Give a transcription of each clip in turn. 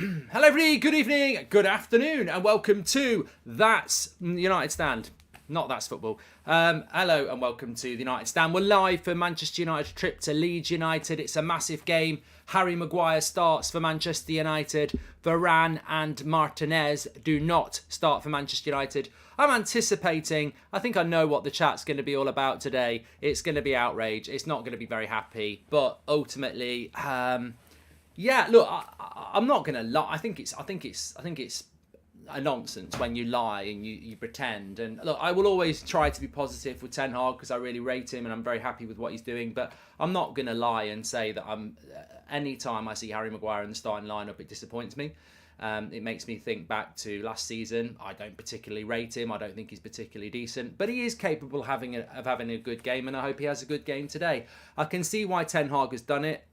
Hello everybody, good evening, good afternoon, and welcome to That's United Stand. Not That's Football. Hello and welcome to the United Stand. We're live for Manchester United's trip to Leeds United. It's a massive game. Harry Maguire starts for Manchester United. Varane and Martinez do not start for Manchester United. I'm anticipating, I think I know what the chat's going to be all about today. It's going to be outrage. It's not going to be very happy, but ultimately... yeah, look, I'm not gonna lie. I think it's a nonsense when you lie and you pretend. And look, I will always try to be positive with Ten Hag because I really rate him and I'm very happy with what he's doing. But I'm not gonna lie and say that any time I see Harry Maguire in the starting lineup, it disappoints me. It makes me think back to last season. I don't particularly rate him. I don't think he's particularly decent, but he is capable of having a good game, and I hope he has a good game today. I can see why Ten Hag has done it.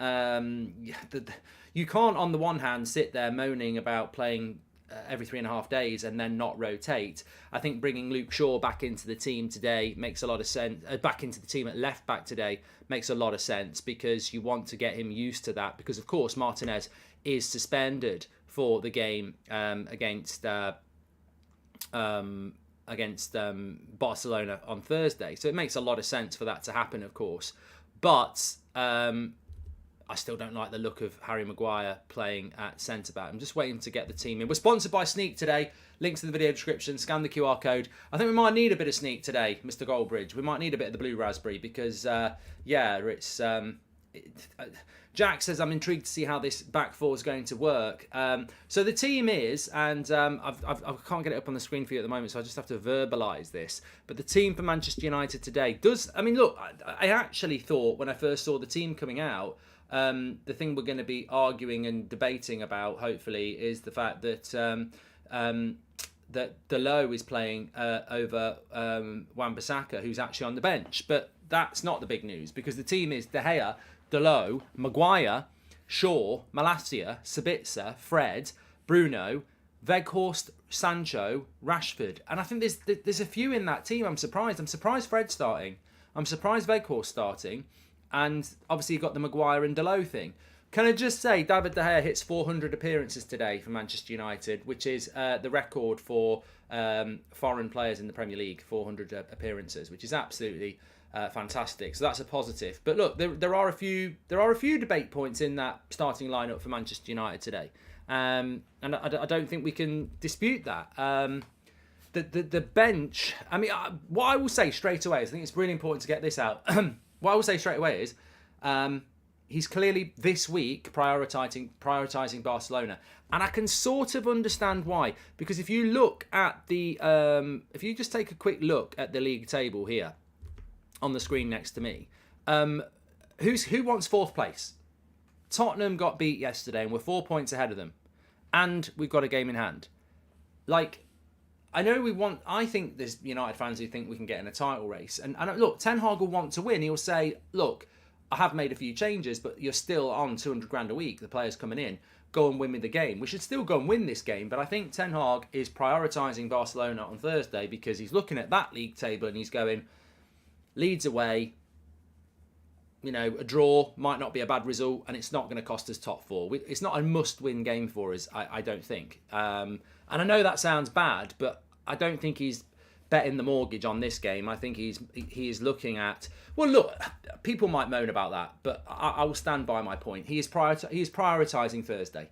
You can't, on the one hand, sit there moaning about playing every 3.5 days and then not rotate. I think bringing Luke Shaw back into the team today makes a lot of sense. Back into the team at left back today makes a lot of sense because you want to get him used to that. Because of course Martinez is suspended for the game against Barcelona on Thursday. So it makes a lot of sense for that to happen, of course. But I still don't like the look of Harry Maguire playing at centre-back. I'm just waiting to get the team in. We're sponsored by Sneak today. Links in the video description. Scan the QR code. I think we might need a bit of Sneak today, Mr. Goldbridge. We might need a bit of the blue raspberry because, it's... Jack says, I'm intrigued to see how this back four is going to work. So the team is, and I can't get it up on the screen for you at the moment, so I just have to verbalise this. But the team for Manchester United today does... I mean, look, I actually thought when I first saw the team coming out, the thing we're going to be arguing and debating about, hopefully, is the fact that that Dalot is playing over Wan-Bissaka, who's actually on the bench. But that's not the big news, because the team is De Gea, Dalot, Maguire, Shaw, Malacia, Sabitzer, Fred, Bruno, Weghorst, Sancho, Rashford. And I think there's a few in that team. I'm surprised. I'm surprised Fred's starting. I'm surprised Weghorst starting. And obviously you've got the Maguire and Dalot thing. Can I just say, David De Gea hits 400 appearances today for Manchester United, which is the record for foreign players in the Premier League, 400 appearances, which is absolutely fantastic. So that's a positive. But look, there are a few debate points in that starting lineup for Manchester United today, and I don't think we can dispute that. The bench. I mean, what I will say straight away is I think it's really important to get this out. What I will say straight away is he's clearly this week prioritising Barcelona. And I can sort of understand why. Because if you look at if you just take a quick look at the league table here on the screen next to me, who wants fourth place? Tottenham got beat yesterday and we're 4 points ahead of them. And we've got a game in hand. Like... I think there's United fans who think we can get in a title race. And look, Ten Hag will want to win. He'll say, look, I have made a few changes, but you're still on 200 grand a week. The players coming in. Go and win me the game. We should still go and win this game. But I think Ten Hag is prioritising Barcelona on Thursday because he's looking at that league table and he's going, Leeds away, a draw might not be a bad result and it's not going to cost us top four. It's not a must-win game for us, I don't think. And I know that sounds bad, but I don't think he's betting the mortgage on this game. I think he is looking at... Well, look, people might moan about that, but I will stand by my point. He is prioritising Thursday.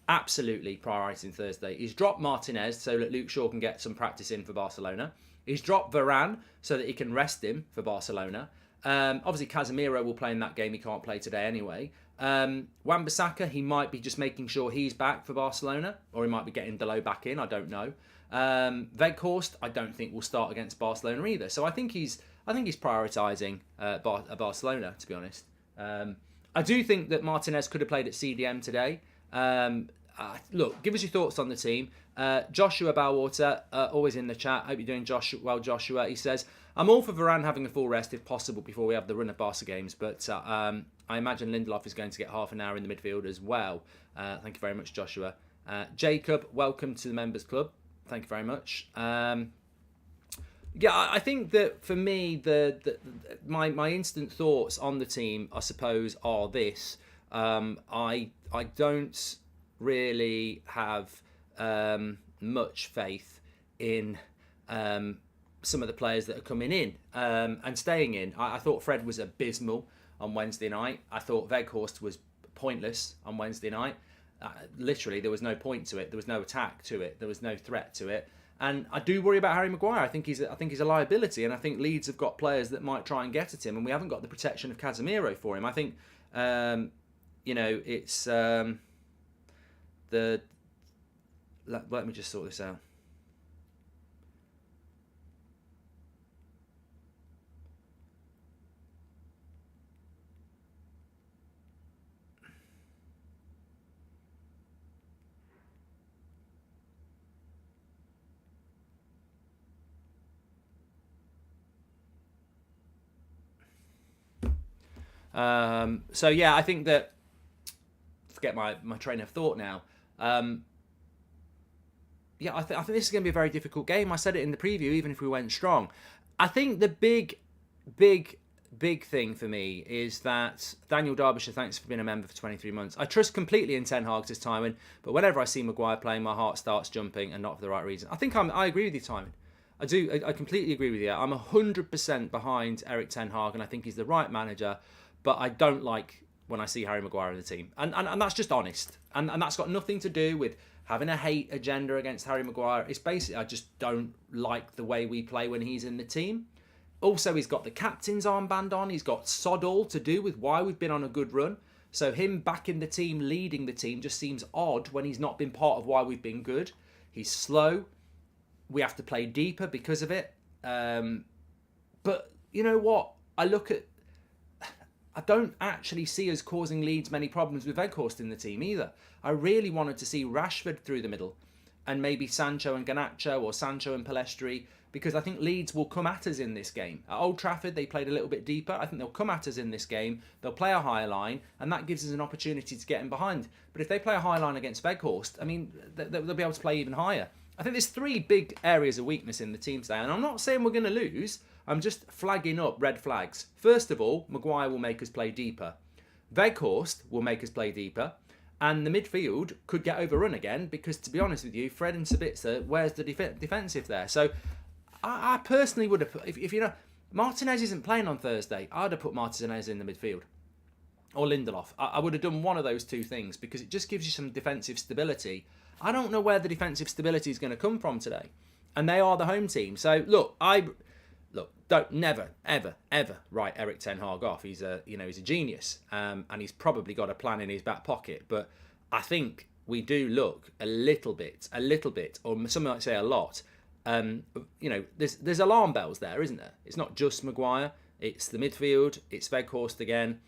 Absolutely prioritising Thursday. He's dropped Martinez so that Luke Shaw can get some practice in for Barcelona. He's dropped Varane so that he can rest him for Barcelona. Obviously, Casemiro will play in that game. He can't play today anyway. Wan-Bissaka, he might be just making sure he's back for Barcelona, or he might be getting Dalot back in. I don't know. Weghorst, I don't think will start against Barcelona either. So I think he's prioritising Barcelona, to be honest. I do think that Martinez could have played at CDM today. Look, give us your thoughts on the team. Joshua Bowwater, always in the chat. Hope you're doing well, Joshua. He says, I'm all for Varane having a full rest if possible before we have the run of Barca games, but I imagine Lindelof is going to get half an hour in the midfield as well. Thank you very much, Joshua. Jacob, welcome to the Members Club. Thank you very much. Yeah, I think that for me, my instant thoughts on the team, I suppose, are this. I don't really have much faith in some of the players that are coming in and staying in. I thought Fred was abysmal on Wednesday night. I thought Weghorst was pointless on Wednesday night. Literally, there was no point to it. There was no attack to it. There was no threat to it. And I do worry about Harry Maguire. I think he's a liability, and I think Leeds have got players that might try and get at him, and we haven't got the protection of Casemiro for him. I think, it's let me just sort this out. So yeah, I think that, forget my train of thought now. Yeah, I think this is going to be a very difficult game. I said it in the preview, even if we went strong. I think the big thing for me is that Daniel Derbyshire, thanks for being a member for 23 months. I trust completely in Ten Hag's timing, but whenever I see Maguire playing, my heart starts jumping, and not for the right reason. I think I agree with you, timing. I do. I completely agree with you. I'm 100% behind Eric Ten Hag, and I think he's the right manager. But I don't like when I see Harry Maguire in the team. And that's just honest. And that's got nothing to do with having a hate agenda against Harry Maguire. It's basically, I just don't like the way we play when he's in the team. Also, he's got the captain's armband on. He's got sod all to do with why we've been on a good run. So him back in the team, leading the team, just seems odd when he's not been part of why we've been good. He's slow. We have to play deeper because of it. But you know what? I don't actually see us causing Leeds many problems with Weghorst in the team either. I really wanted to see Rashford through the middle and maybe Sancho and Garnacho or Sancho and Pellistri, because I think Leeds will come at us in this game. At Old Trafford, they played a little bit deeper. I think they'll come at us in this game. They'll play a high line, and that gives us an opportunity to get in behind. But if they play a high line against Weghorst, I mean, they'll be able to play even higher. I think there's three big areas of weakness in the team today, and I'm not saying we're going to lose. I'm just flagging up red flags. First of all, Maguire will make us play deeper. Weghorst will make us play deeper. And the midfield could get overrun again because, to be honest with you, Fred and Sabitzer, where's the defensive there? So I personally would have put, if you know, Martinez isn't playing on Thursday, I'd have put Martinez in the midfield. Or Lindelof. I would have done one of those two things because it just gives you some defensive stability. I don't know where the defensive stability is going to come from today. And they are the home team. So, don't never, ever, ever write Eric Ten Hag off. He's a genius, and he's probably got a plan in his back pocket. But I think we do look a little bit, or some might say a lot. There's alarm bells there, isn't there? It's not just Maguire. It's the midfield. It's Weghorst again.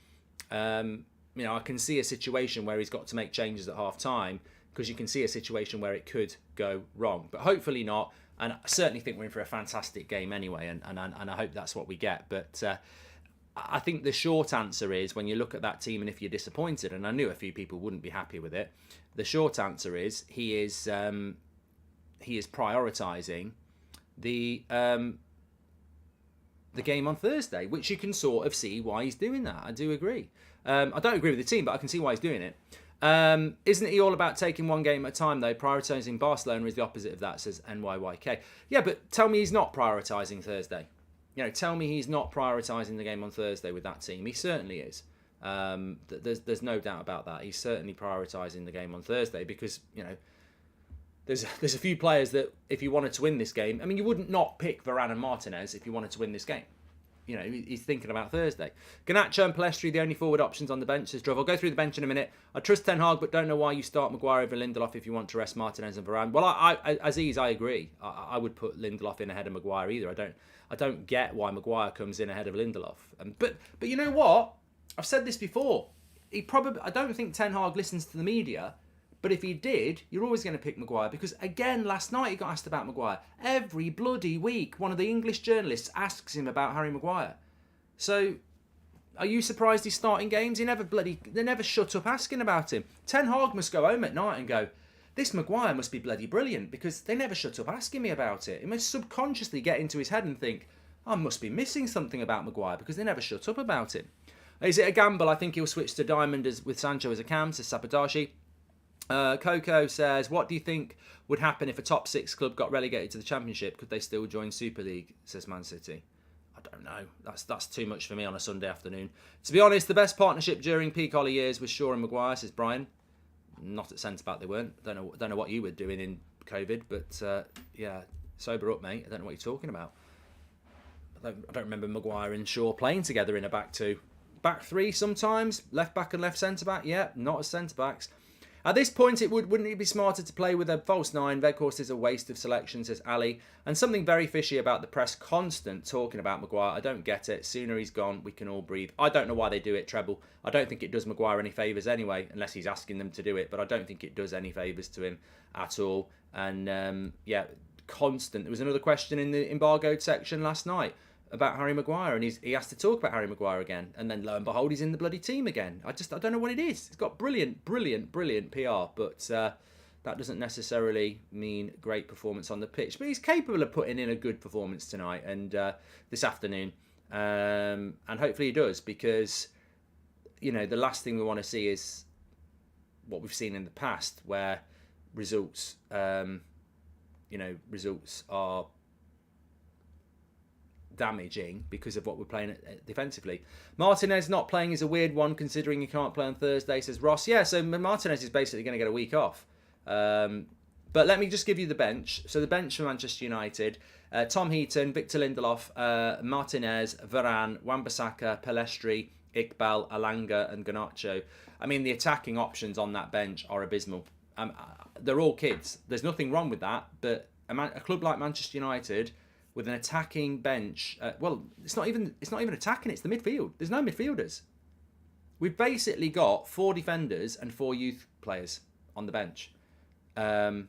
I can see a situation where he's got to make changes at half time because you can see a situation where it could go wrong, but hopefully not. And I certainly think we're in for a fantastic game anyway, and I hope that's what we get. But I think the short answer is, when you look at that team and if you're disappointed, and I knew a few people wouldn't be happy with it, the short answer is he is prioritising the game on Thursday, which you can sort of see why he's doing that. I do agree. I don't agree with the team, but I can see why he's doing it. Isn't he all about taking one game at a time, though? Prioritising Barcelona is the opposite of that, says NYYK. Yeah, but tell me he's not prioritising Thursday. Tell me he's not prioritising the game on Thursday with that team. He certainly is. There's no doubt about that. He's certainly prioritising the game on Thursday because, there's a few players that, if you wanted to win this game, I mean, you wouldn't not pick Varane and Martinez if you wanted to win this game. He's thinking about Thursday. Garnacho and Pellistri, the only forward options on the bench, says Druv. I'll go through the bench in a minute. I trust Ten Hag, but don't know why you start Maguire over Lindelof if you want to rest Martinez and Varane. Well, Aziz, I agree. I would put Lindelof in ahead of Maguire either. I don't get why Maguire comes in ahead of Lindelof. But you know what? I've said this before. I don't think Ten Hag listens to the media. But if he did, you're always going to pick Maguire because, again, last night he got asked about Maguire. Every bloody week, one of the English journalists asks him about Harry Maguire. So, are you surprised he's starting games? They never shut up asking about him. Ten Hag must go home at night and go, this Maguire must be bloody brilliant because they never shut up asking me about it. It must subconsciously get into his head and think, I must be missing something about Maguire because they never shut up about him. Is it a gamble? I think he'll switch to Diamond with Sancho as a cam, says Sapadashi. Coco says, what do you think would happen if a top 6 club got relegated to the Championship? Could they still join Super League? Says Man City. I don't know. That's too much for me on a Sunday afternoon. To be honest, the best partnership during peak Ollie years was Shaw and Maguire, says Brian. Not at centre-back they weren't. Don't know what you were doing in COVID, but yeah, sober up, mate. I don't know what you're talking about. I don't remember Maguire and Shaw playing together in a back two. Back three sometimes, left back and left centre-back, yeah, not as centre-backs. At this point, wouldn't it be smarter to play with a false nine? Weghorst is a waste of selection, says Ali. And something very fishy about the press constant talking about Maguire. I don't get it. Sooner he's gone, we can all breathe. I don't know why they do it, Treble. I don't think it does Maguire any favours anyway, unless he's asking them to do it. But I don't think it does any favours to him at all. And yeah, constant. There was another question in the embargoed section last night about Harry Maguire, and he has to talk about Harry Maguire again, and then lo and behold, he's in the bloody team again. I don't know what it is. It's got brilliant PR, but that doesn't necessarily mean great performance on the pitch. But he's capable of putting in a good performance tonight and this afternoon, and hopefully he does, because the last thing we want to see is what we've seen in the past, where results are damaging because of what we're playing defensively. Martinez not playing is a weird one, considering he can't play on Thursday, says Ross. Yeah, so Martinez is basically going to get a week off. But let me just give you the bench. So the bench for Manchester United: Tom Heaton, Victor Lindelof, Martinez, Varane, Wan-Bissaka, Pellistri, Iqbal, Alanga and Garnacho. I mean, the attacking options on that bench are abysmal. They're all kids. There's nothing wrong with that, but a club like Manchester United with an attacking bench, it's not even attacking, it's the midfield. There's no midfielders. We've basically got 4 defenders and 4 youth players on the bench. There's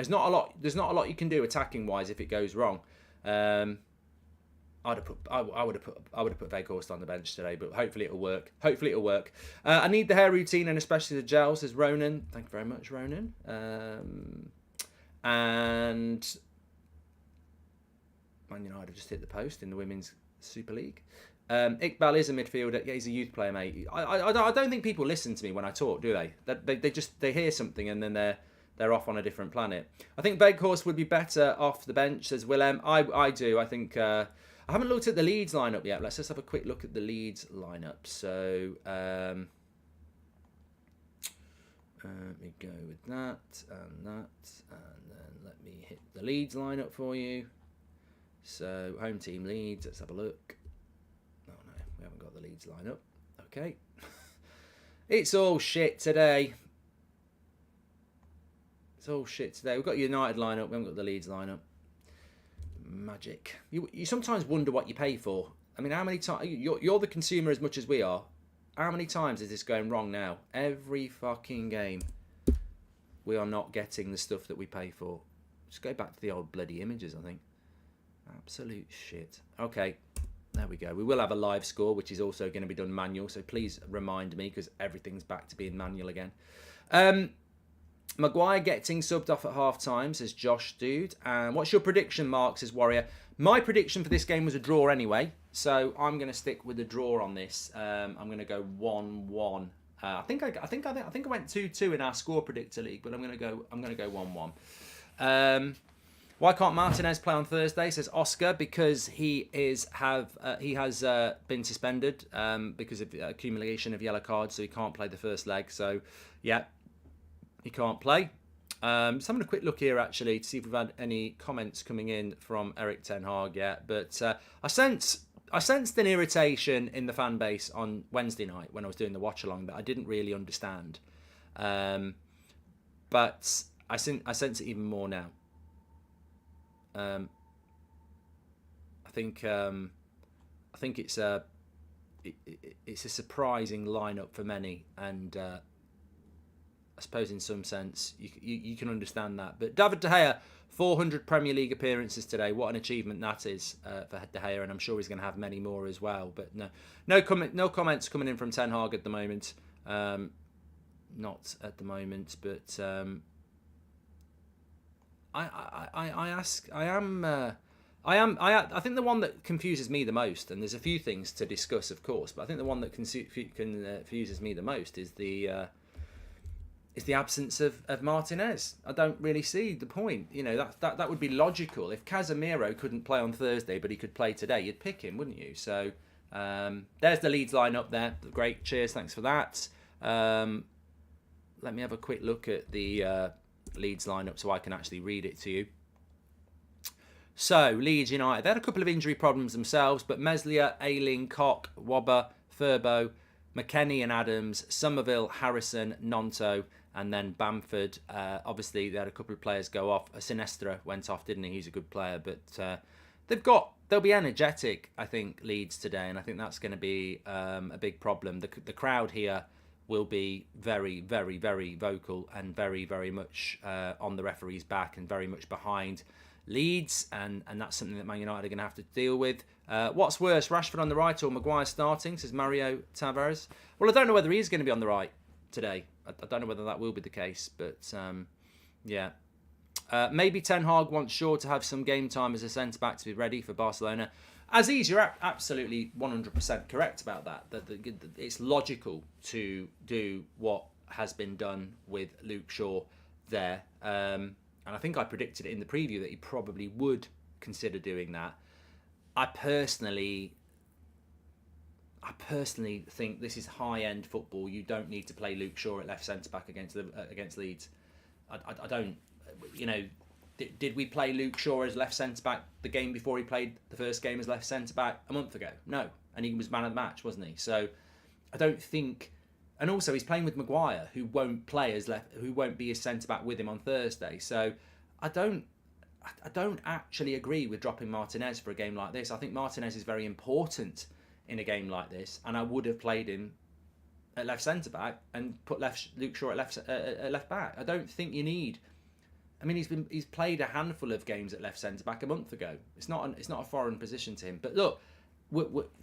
not a lot you can do attacking wise if it goes wrong. I would have put Weghorst on the bench today, but hopefully it'll work. I need the hair routine and especially the gel, says Ronan. Thank you very much, Ronan. And Man United have just hit the post in the Women's Super League. Iqbal is a midfielder. Yeah, he's a youth player, mate. I don't think people listen to me when I talk, do they? They hear something and then they're off on a different planet. I think Weghorst would be better off the bench, says Willem. I do. I think I haven't looked at the Leeds lineup yet. Let's just have a quick look at the Leeds lineup. So let me go with that, and then let me hit the Leeds lineup for you. So home team Leeds, let's have a look. Oh no, we haven't got the Leeds lineup. Okay. It's all shit today. We've got United lineup, we haven't got the Leeds lineup. Magic. You sometimes wonder what you pay for. I mean, how many times you're the consumer as much as we are. How many times is this going wrong now? Every fucking game, we are not getting the stuff that we pay for. Just go back to the old bloody images, I think. Absolute shit. Okay, there we go. We will have a live score, which is also going to be done manual, so please remind me, because everything's back to being manual again. Maguire getting subbed off at half-time, says Josh Dude. And what's your prediction, Mark, says Warrior? My prediction for this game was a draw anyway, so I'm going to stick with the draw on this. I'm going to go 1-1. I think I went 2-2 in our score predictor league, but I'm going to go 1-1. Why can't Martinez play on Thursday, says Oscar? Because he has been suspended because of the accumulation of yellow cards, so he can't play the first leg. So yeah, he can't play. Just having a quick look here actually to see if we've had any comments coming in from Eric Ten Hag yet. But I sensed an irritation in the fan base on Wednesday night when I was doing the watch-along that I didn't really understand. But I sense it even more now. I think it's a surprising lineup for many, and I suppose in some sense you can understand that. But David De Gea, 400 Premier League appearances today. What an achievement that is for De Gea, and I'm sure he's going to have many more as well. But no comments coming in from Ten Hag at the moment. Not at the moment, but I I think the one that confuses me the most, and there's a few things to discuss, of course, but I think the one that confuses me the most is the absence of Martinez. I don't really see the point. You know, that would be logical. If Casemiro couldn't play on Thursday, but he could play today, you'd pick him, wouldn't you? So there's the Leeds lineup there. Great, cheers, thanks for that. Let me have a quick look at the Leeds lineup so I can actually read it to you. So, Leeds United, they had a couple of injury problems themselves, but Meslier, Ayling, Koch, Wobber, Furbo, McKennie and Adams, Somerville, Harrison, Nonto, and then Bamford. Obviously, they had a couple of players go off. Sinestra went off, didn't he? He's a good player, but they'll be energetic, I think, Leeds today, and I think that's going to be a big problem. The crowd here will be very, very, very vocal and very, very much on the referee's back and very much behind Leeds, and that's something that Man United are going to have to deal with. What's worse, Rashford on the right or Maguire starting, says Mario Tavares. Well, I don't know whether he's going to be on the right today. I don't know whether that will be the case, but yeah. Maybe Ten Hag wants Shaw to have some game time as a centre-back to be ready for Barcelona. Aziz, you're absolutely 100% correct about that. That it's logical to do what has been done with Luke Shaw there. And I think I predicted it in the preview that he probably would consider doing that. I personally think this is high-end football. You don't need to play Luke Shaw at left centre-back against Leeds. I don't, you know, did we play Luke Shaw as left centre-back the game before he played the first game as left centre-back a month ago? No. And he was man of the match, wasn't he? So I don't think... And also, he's playing with Maguire, who won't be his centre-back with him on Thursday. So I don't actually agree with dropping Martinez for a game like this. I think Martinez is very important in a game like this, and I would have played him at left centre-back and put Luke Shaw at left back. I don't think you need... I mean, he's played a handful of games at left centre-back a month ago. It's not a foreign position to him. But look,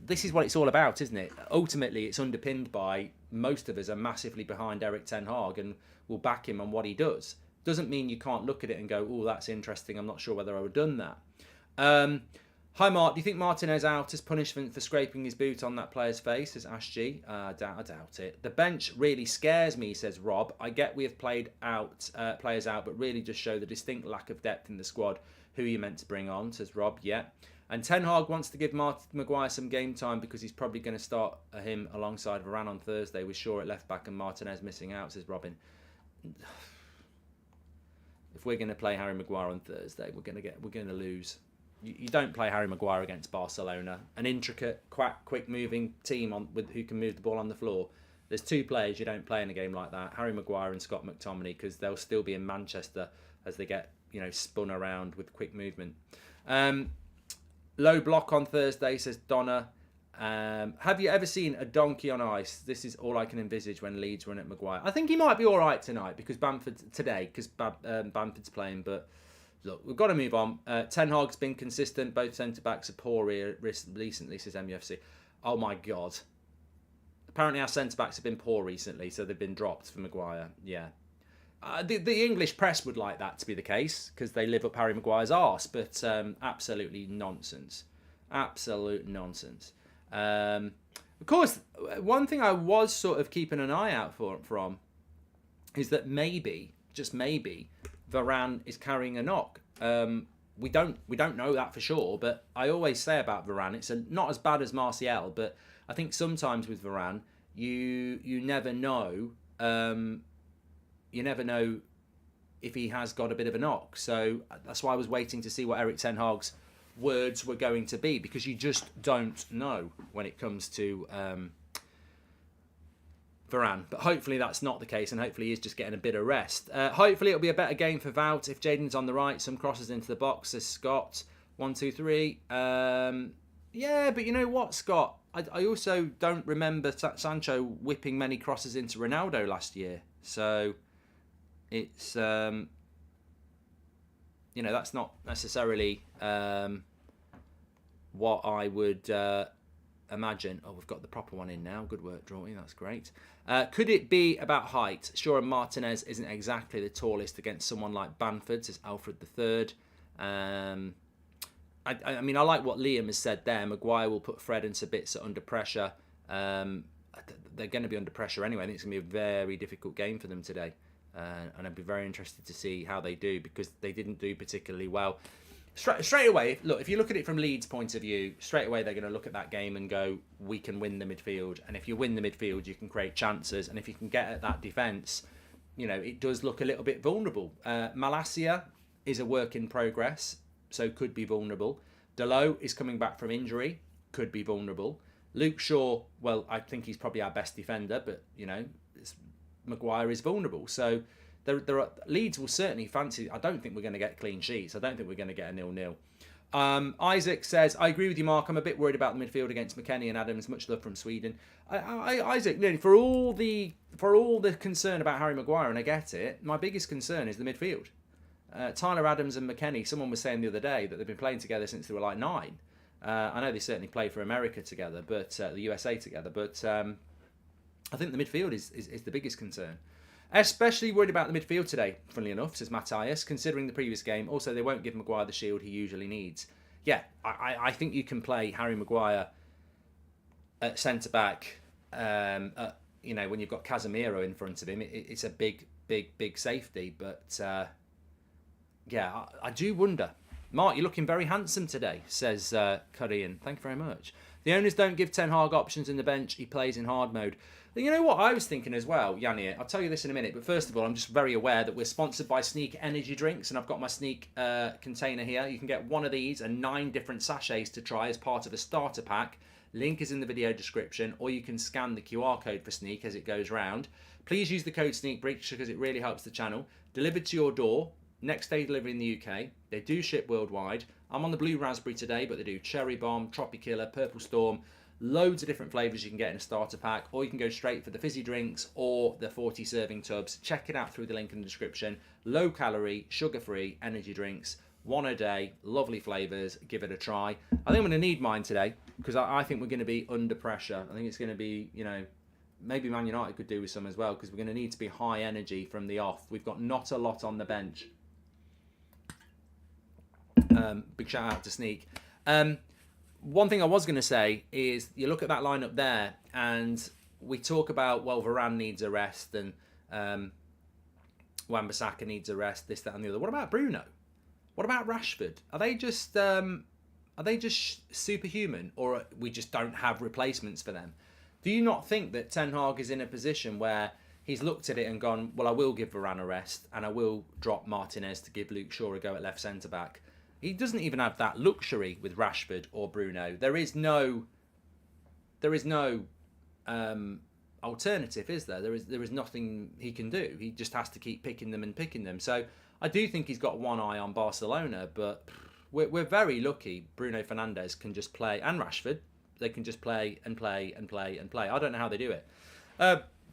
this is what it's all about, isn't it? Ultimately, it's underpinned by most of us are massively behind Erik Ten Hag and will back him on what he does. Doesn't mean you can't look at it and go, oh, that's interesting. I'm not sure whether I would have done that. Hi, Mark. Do you think Martinez out as punishment for scraping his boot on that player's face? Says Ash G. I doubt it. The bench really scares me, says Rob. I get we have played out players out, but really just show the distinct lack of depth in the squad. Who are you meant to bring on? Says Rob. Yeah. And Ten Hag wants to give Maguire some game time because he's probably going to start him alongside Varane on Thursday with Shaw at left back and Martinez missing out, says Robin. If we're going to play Harry Maguire on Thursday, we're going to lose. You don't play Harry Maguire against Barcelona, an intricate, quick-moving team who can move the ball on the floor. There's two players you don't play in a game like that: Harry Maguire and Scott McTominay, because they'll still be in Manchester as they get spun around with quick movement. Low block on Thursday, says Donna. Have you ever seen a donkey on ice? This is all I can envisage when Leeds run at Maguire. I think he might be all right tonight because Bamford's playing. But look, we've got to move on. Ten Hag's been consistent. Both centre-backs are poor recently, says MUFC. Oh my God. Apparently our centre-backs have been poor recently, so they've been dropped for Maguire. Yeah. The English press would like that to be the case because they live up Harry Maguire's arse, but absolutely nonsense. Absolute nonsense. Of course, one thing I was sort of keeping an eye out from is that maybe, just maybe, Varane is carrying a knock. We don't know that for sure, but I always say about Varane, it's not as bad as Martial, but I think sometimes with Varane, you never know. You never know if he has got a bit of a knock. So that's why I was waiting to see what Erik Ten Hag's words were going to be, because you just don't know when it comes to Varane. But hopefully that's not the case, and hopefully he's just getting a bit of rest. Hopefully it'll be a better game for Wout if Jaden's on the right. Some crosses into the box, says Scott. 1, 2, 3. Yeah, but you know what, Scott? I also don't remember Sancho whipping many crosses into Ronaldo last year. So it's, that's not necessarily what I would imagine. Oh, we've got the proper one in now. Good work, Drawey. That's great. Could it be about height? Sure, Martinez isn't exactly the tallest against someone like Bamford, says Alfred III. I mean, I like what Liam has said there. Maguire will put Fred and Sabitzer under pressure. They're going to be under pressure anyway. I think it's going to be a very difficult game for them today. And I'd be very interested to see how they do, because they didn't do particularly well. Straight away, look, if you look at it from Leeds' point of view, straight away they're going to look at that game and go, we can win the midfield. And if you win the midfield, you can create chances. And if you can get at that defence, you know, it does look a little bit vulnerable. Malacia is a work in progress, so could be vulnerable. Delo is coming back from injury, could be vulnerable. Luke Shaw, well, I think he's probably our best defender, but, you know, Maguire is vulnerable. So there are, Leeds will certainly fancy. I don't think we're going to get clean sheets. I don't think we're going to get a 0-0. Isaac says, I agree with you, Mark. I'm a bit worried about the midfield against McKennie and Adams. Much love from Sweden. Isaac, for all the concern about Harry Maguire, and I get it, my biggest concern is the midfield. Tyler Adams and McKennie, someone was saying the other day that they've been playing together since they were like 9. I know they certainly play for America together, but the USA together. But I think the midfield is the biggest concern. Especially worried about the midfield today, funnily enough, says Matthias, considering the previous game. Also, they won't give Maguire the shield he usually needs. Yeah, I think you can play Harry Maguire at centre-back, you know, when you've got Casemiro in front of him. It's a big safety. But, yeah, I do wonder. Mark, you're looking very handsome today, says Korean. Thank you very much. The owners don't give Ten Hag options in the bench. He plays in hard mode. You know what I was thinking as well, Yanni? I'll tell you this in a minute. But first of all, I'm just very aware that we're sponsored by Sneak Energy Drinks. And I've got my Sneak container here. You can get one of these and 9 different sachets to try as part of a starter pack. Link is in the video description. Or you can scan the QR code for Sneak as it goes round. Please use the code SNEAKBREACH because it really helps the channel. Delivered to your door. Next day delivery in the UK. They do ship worldwide. I'm on the blue raspberry today, but they do cherry bomb, Tropicilla, purple storm, loads of different flavours you can get in a starter pack, or you can go straight for the fizzy drinks or the 40 serving tubs. Check it out through the link in the description. Low calorie, sugar free energy drinks, 1 a day, lovely flavours. Give it a try. I think I'm going to need mine today because I think we're going to be under pressure. I think it's going to be, you know, maybe Man United could do with some as well, because we're going to need to be high energy from the off. We've got not a lot on the bench. Big shout out to Sneak. One thing I was going to say is you look at that lineup there and we talk about, well, Varane needs a rest and Wan-Bissaka needs a rest, this, that and the other. What about Bruno? What about Rashford? Are they just superhuman, or we just don't have replacements for them? Do you not think that Ten Hag is in a position where he's looked at it and gone, well, I will give Varane a rest and I will drop Martinez to give Luke Shaw a go at left centre-back? He doesn't even have that luxury with Rashford or Bruno. There is no alternative, is there? There is nothing he can do. He just has to keep picking them. So I do think he's got one eye on Barcelona, but we're very lucky. Bruno Fernandes can just play, and Rashford. They can just play and play and play and play. I don't know how they do it.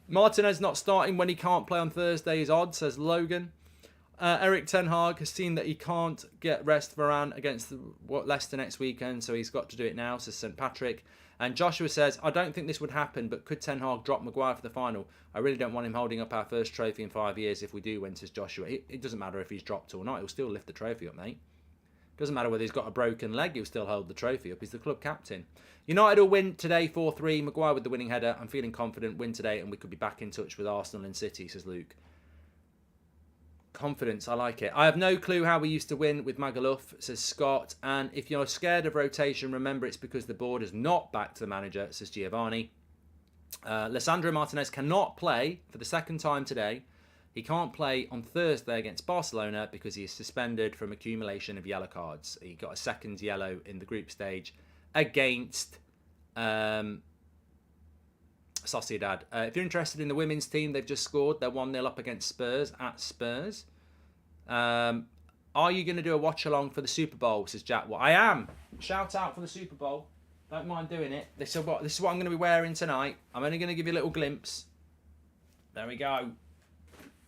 Martinez not starting when he can't play on Thursday is odd, says Logan. Eric Ten Hag has seen that he can't get rest Varane against Leicester next weekend, so he's got to do it now, says St. Patrick. And Joshua says, I don't think this would happen, but could Ten Hag drop Maguire for the final? I really don't want him holding up our first trophy in 5 years if we do win, says Joshua. It doesn't matter if he's dropped or not, he'll still lift the trophy up, mate. Doesn't matter whether he's got a broken leg, he'll still hold the trophy up. He's the club captain. United will win today 4-3. Maguire with the winning header. I'm feeling confident. Win today and we could be back in touch with Arsenal and City, says Luke. Confidence, I like it. I have no clue how we used to win with Magaluf, says Scott. And if you're scared of rotation, remember it's because the board is not backed the manager, says Giovanni. Lissandro Martinez cannot play for the second time today. He can't play on Thursday against Barcelona because he is suspended from accumulation of yellow cards. He got a second yellow in the group stage against Sociedad. If you're interested in the women's team, they've just scored. They're 1-0 up against Spurs at Spurs. Are you going to do a watch-along for the Super Bowl, says Jack? Well, I am. Shout out for the Super Bowl. Don't mind doing it. This is what I'm going to be wearing tonight. I'm only going to give you a little glimpse. There we go.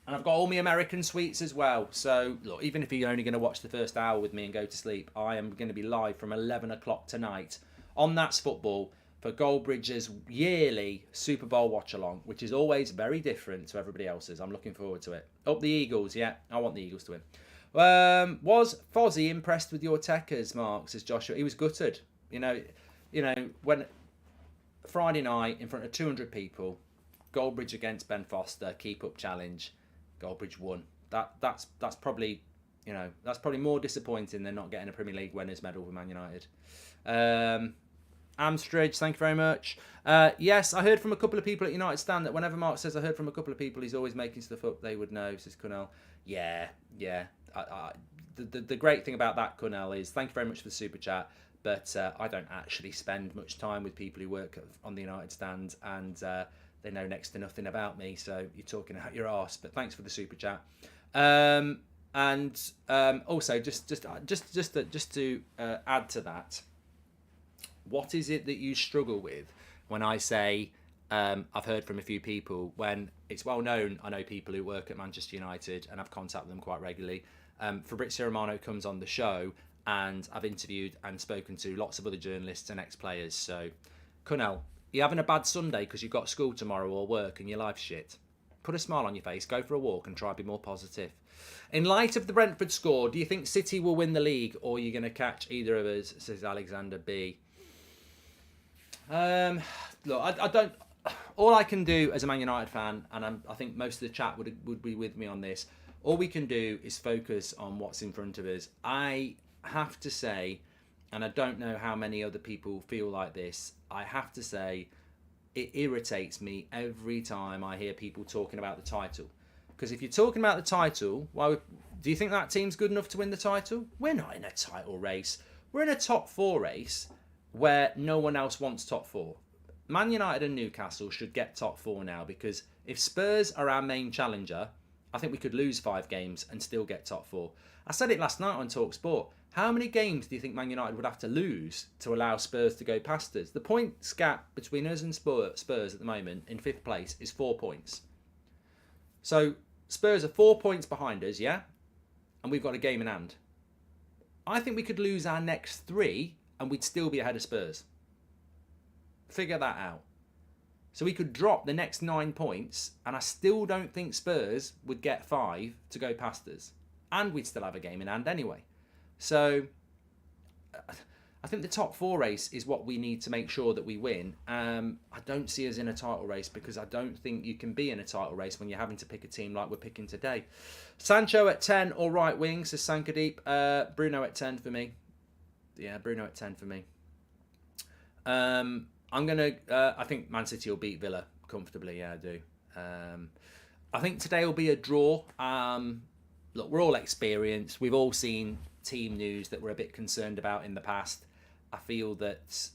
And I've got all my American sweets as well. So, look, even if you're only going to watch the first hour with me and go to sleep, I am going to be live from 11 o'clock tonight on That's Football for Goldbridge's yearly Super Bowl watch-along, which is always very different to everybody else's. I'm looking forward to it. Up the Eagles, yeah. I want the Eagles to win. Was Fozzie impressed with your techers, Mark? Says Joshua. He was gutted. You know, when Friday night in front of 200 people, Goldbridge against Ben Foster, keep up challenge. Goldbridge won. That's probably, that's probably more disappointing than not getting a Premier League winners medal for Man United. Amstridge, thank you very much. Yes, I heard from a couple of people at United Stand that whenever Mark says I heard from a couple of people, he's always making stuff up. They would know, says Cornell. Yeah. The great thing about that, Cornell, is thank you very much for the super chat. But I don't actually spend much time with people who work on the United Stand, and they know next to nothing about me. So you're talking out your arse. But thanks for the super chat. And also just to add to that, what is it that you struggle with when I say I've heard from a few people, when it's well known? I know people who work at Manchester United and I've contact them quite regularly. Fabrizio Romano comes on the show, and I've interviewed and spoken to lots of other journalists and ex-players. So, Cornell, you're having a bad Sunday because you've got school tomorrow or work and your life's shit. Put a smile on your face, go for a walk and try to be more positive. In light of the Brentford score, do you think City will win the league, or are you going to catch either of us, says Alexander B? Look, I don't... All I can do as a Man United fan, and I think most of the chat would be with me on this, all we can do is focus on what's in front of us. I have to say, and I don't know how many other people feel like this, I have to say it irritates me every time I hear people talking about the title. Because if you're talking about the title, do you think that team's good enough to win the title? We're not in a title race. We're in a top 4 race where no one else wants top 4. Man United and Newcastle should get top 4 now, because if Spurs are our main challenger, I think we could lose 5 games and still get top 4. I said it last night on TalkSport. How many games do you think Man United would have to lose to allow Spurs to go past us? The points gap between us and Spurs at the moment in 5th place is 4 points. So Spurs are 4 points behind us, yeah? And we've got a game in hand. I think we could lose our next 3 and we'd still be ahead of Spurs. Figure that out. So we could drop the next 9 points, and I still don't think Spurs would get 5 to go past us. And we'd still have a game in hand anyway. So I think the top 4 race is what we need to make sure that we win. I don't see us in a title race, because I don't think you can be in a title race when you're having to pick a team like we're picking today. Sancho at 10 or right wing, says Sankadeep. Bruno at 10 for me. Yeah, Bruno at 10 for me. I think Man City will beat Villa comfortably. Yeah, I do. I think today will be a draw. Look, we're all experienced. We've all seen team news that we're a bit concerned about in the past. I feel that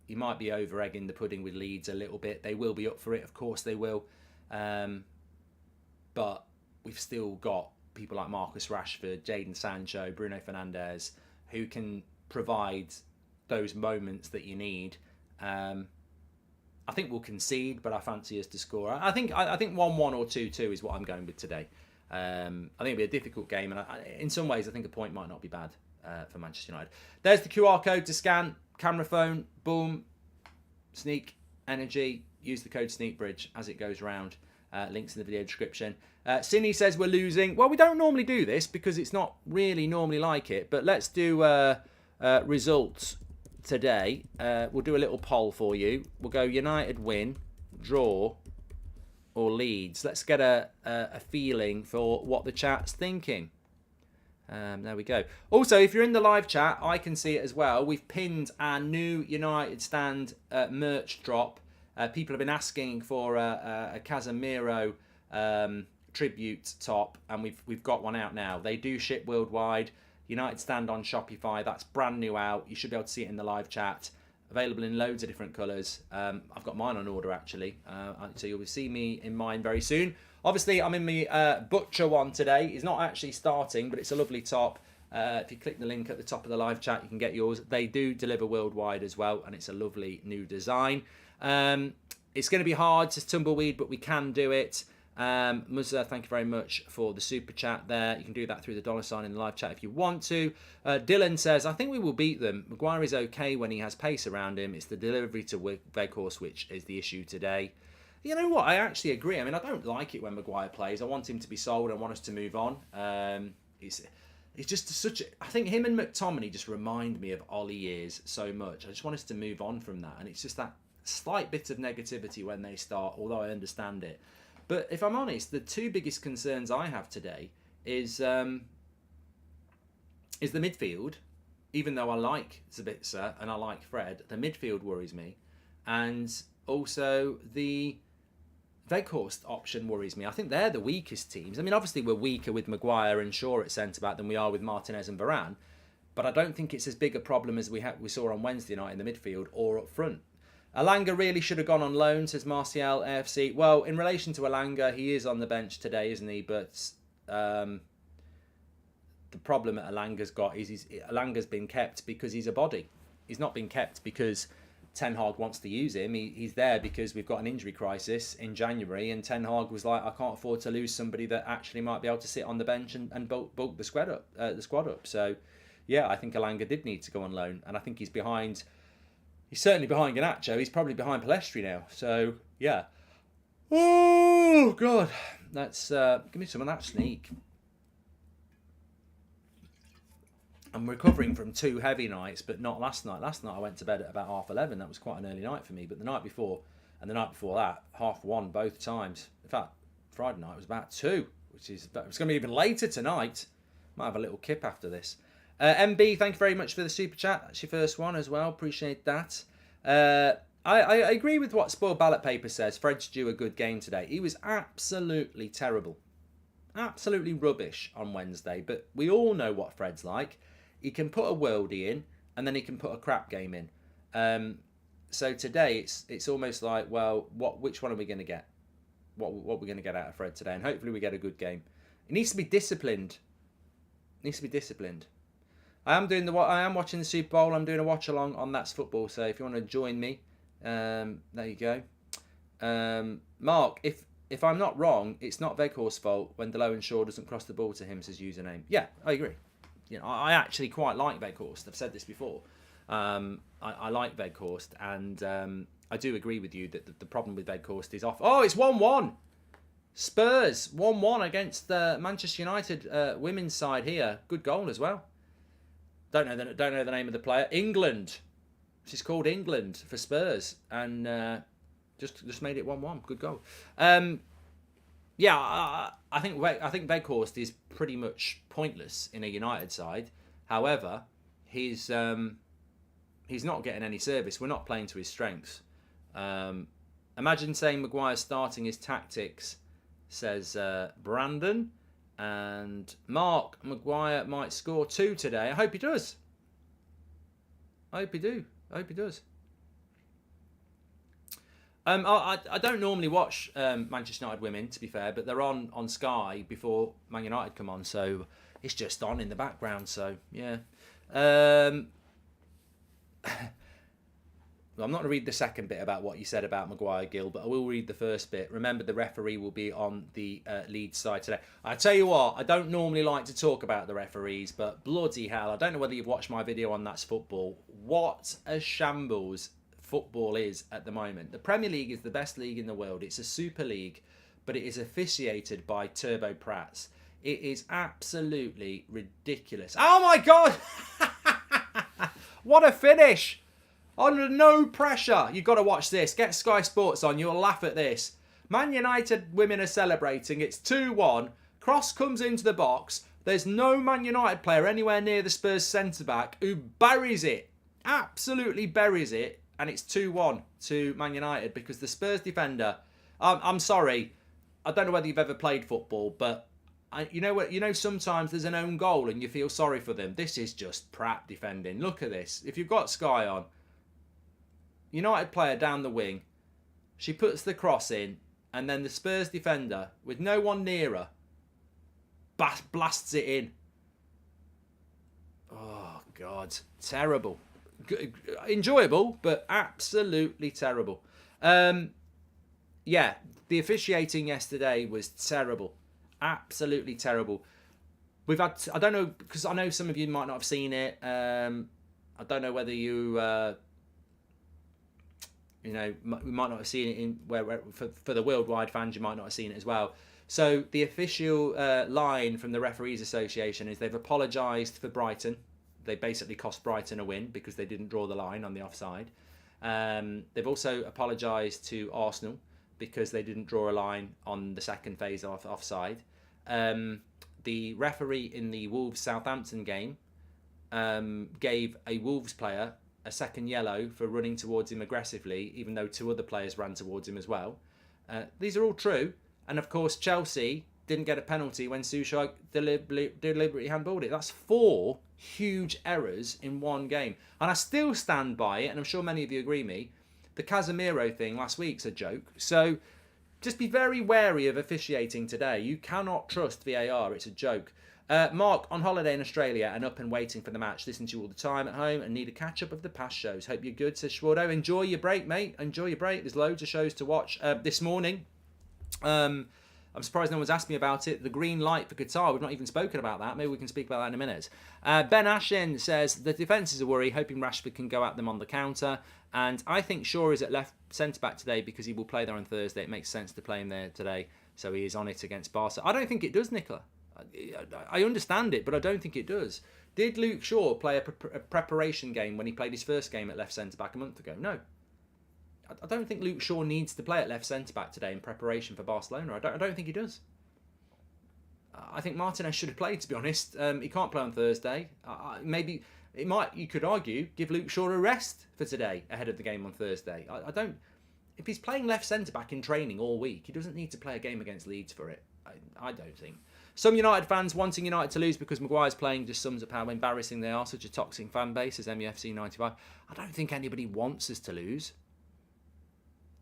you might be over-egging the pudding with Leeds a little bit. They will be up for it, of course they will. But we've still got people like Marcus Rashford, Jadon Sancho, Bruno Fernandes, who can provide those moments that you need. I think we'll concede, but I fancy us to score. I think 1-1 or 2-2 is what I'm going with today. I think it'll be a difficult game, and in some ways, I think a point might not be bad for Manchester United. There's the QR code to scan. Camera phone, boom, Sneak Energy. Use the code SneakBridge as it goes round. Links in the video description. Cindy says we're losing. Well, we don't normally do this because it's not really normally like it, but let's do results today. We'll do a little poll for you. We'll go United win, draw, or Leeds. Let's get a feeling for what the chat's thinking. There we go. Also, if you're in the live chat, I can see it as well. We've pinned our new United Stand merch drop. People have been asking for a Casemiro tribute top, and we've got one out now. They do ship worldwide. United Stand on Shopify. That's brand new out. You should be able to see it in the live chat. Available in loads of different colours. I've got mine on order actually, so you'll see me in mine very soon. Obviously, I'm in my Butcher one today. It's not actually starting, but it's a lovely top. If you click the link at the top of the live chat, you can get yours. They do deliver worldwide as well, and it's a lovely new design. It's going to be hard to tumbleweed, but we can do it. Muzza, thank you very much for the super chat there. You can do that through the $ in the live chat if you want to. Dylan says, I think we will beat them. Maguire is okay when he has pace around him. It's the delivery to Weghorst which is the issue today. You know what? I actually agree. I mean, I don't like it when Maguire plays. I want him to be sold. I want us to move on. It's just I think him and McTominay just remind me of Ollie years so much. I just want us to move on from that. And it's just that slight bit of negativity when they start, although I understand it. But if I'm honest, the two biggest concerns I have today is the midfield. Even though I like Sabitzer and I like Fred, the midfield worries me. And also the Weghorst option worries me. I think they're the weakest teams. I mean, obviously we're weaker with Maguire and Shaw at centre-back than we are with Martinez and Varane. But I don't think it's as big a problem as we saw on Wednesday night in the midfield or up front. Alanga really should have gone on loan, says Martial AFC. Well, in relation to Alanga, he is on the bench today, isn't he? But the problem that Alanga's got is Alanga's been kept because he's a body. He's not been kept because Ten Hag wants to use him. He's there because we've got an injury crisis in January, and Ten Hag was like, I can't afford to lose somebody that actually might be able to sit on the bench and bulk the squad up. So, yeah, I think Alanga did need to go on loan, and I think he's behind. He's certainly behind Garnacho. He's probably behind Pellistri now. So, yeah. Oh God, that's give me some of that sneak. I'm recovering from 2 heavy nights, but not last night. Last night I went to bed at about 11:30. That was quite an early night for me. But the night before and the night before that, 1:30 both times. In fact, Friday night was about 2, which is it's going to be even later tonight. Might have a little kip after this. MB, thank you very much for the super chat. That's your first one as well. Appreciate that. I agree with what Spoiled Ballot Paper says. Fred's due a good game today. He was absolutely terrible. Absolutely rubbish on Wednesday. But we all know what Fred's like. He can put a worldie in, and then he can put a crap game in. So today, it's almost like, well, which one are we going to get? What are we going to get out of Fred today? And hopefully we get a good game. He needs to be disciplined. I am watching the Super Bowl. I'm doing a watch along on That's Football. So if you want to join me, there you go. Mark, if I'm not wrong, it's not Weghorst's fault when Delo and Shaw doesn't cross the ball to him, says username. Yeah, I agree. You know, I actually quite like Weghorst. I've said this before. I like Weghorst, and I do agree with you that the problem with Weghorst is off. Oh, it's 1-1. Spurs 1-1 against the Manchester United women's side here. Good goal as well. Don't know the name of the player. England. She's called England for Spurs, and just made it 1-1. Good goal. Yeah, I think Weghorst is pretty much pointless in a United side. However, he's not getting any service. We're not playing to his strengths. Imagine saying Maguire starting his tactics, says Brandon. And Mark, Maguire might score 2 today. I hope he does. I hope he does. I don't normally watch Manchester United women, to be fair, but they're on Sky before Man United come on, so it's just on in the background. So yeah, I'm not going to read the second bit about what you said about Maguire, Gil, but I will read the first bit. Remember, the referee will be on the Leeds side today. I tell you what, I don't normally like to talk about the referees, but bloody hell, I don't know whether you've watched my video on That's Football. What a shambles football is at the moment. The Premier League is the best league in the world. It's a super league, but it is officiated by Turbo Prats. It is absolutely ridiculous. Oh my God! What a finish! Under no pressure. You've got to watch this. Get Sky Sports on. You'll laugh at this. Man United women are celebrating. It's 2-1. Cross comes into the box. There's no Man United player anywhere near the Spurs centre-back who buries it. Absolutely buries it. And it's 2-1 to Man United because the Spurs defender... I'm sorry. I don't know whether you've ever played football, but you know what? You know sometimes there's an own goal and you feel sorry for them. This is just Pratt defending. Look at this. If you've got Sky on... United player down the wing. She puts the cross in, and then the Spurs defender, with no one near her, blasts it in. Oh, God. Terrible. Enjoyable, but absolutely terrible. Yeah, the officiating yesterday was terrible. Absolutely terrible. We've had... I don't know, because I know some of you might not have seen it. I don't know whether you... we might not have seen it in for the worldwide fans. You might not have seen it as well. So the official line from the Referees Association is they've apologised for Brighton. They basically cost Brighton a win because they didn't draw the line on the offside. They've also apologised to Arsenal because they didn't draw a line on the second phase of offside. The referee in the Wolves-Southampton game gave a Wolves player a second yellow for running towards him aggressively, even though 2 other players ran towards him as well. These are all true. And of course, Chelsea didn't get a penalty when Souček deliberately handballed it. That's 4 huge errors in one game. And I still stand by it, and I'm sure many of you agree with me, the Casemiro thing last week's a joke. So just be very wary of officiating today. You cannot trust VAR. It's a joke. Mark, on holiday in Australia and up and waiting for the match. Listen to you all the time at home and need a catch-up of the past shows. Hope you're good, says Schwardo. Enjoy your break, mate. Enjoy your break. There's loads of shows to watch. This morning, I'm surprised no one's asked me about it. The green light for Qatar. We've not even spoken about that. Maybe we can speak about that in a minute. Ben Ashin says, the defence is a worry, hoping Rashford can go at them on the counter. And I think Shaw is at left centre-back today because he will play there on Thursday. It makes sense to play him there today. So he is on it against Barca. I don't think it does, Nicola. I understand it, but I don't think it does. Did Luke Shaw play a preparation game when he played his first game at left centre-back a month ago? No. I don't think Luke Shaw needs to play at left centre-back today in preparation for Barcelona. I don't think he does. I think Martinez should have played, to be honest. He can't play on Thursday. Maybe you could argue, give Luke Shaw a rest for today ahead of the game on Thursday. I don't. If he's playing left centre-back in training all week, he doesn't need to play a game against Leeds for it. I don't think. Some United fans wanting United to lose because Maguire's playing just sums up how embarrassing they are, such a toxic fan base as MUFC 95. I don't think anybody wants us to lose.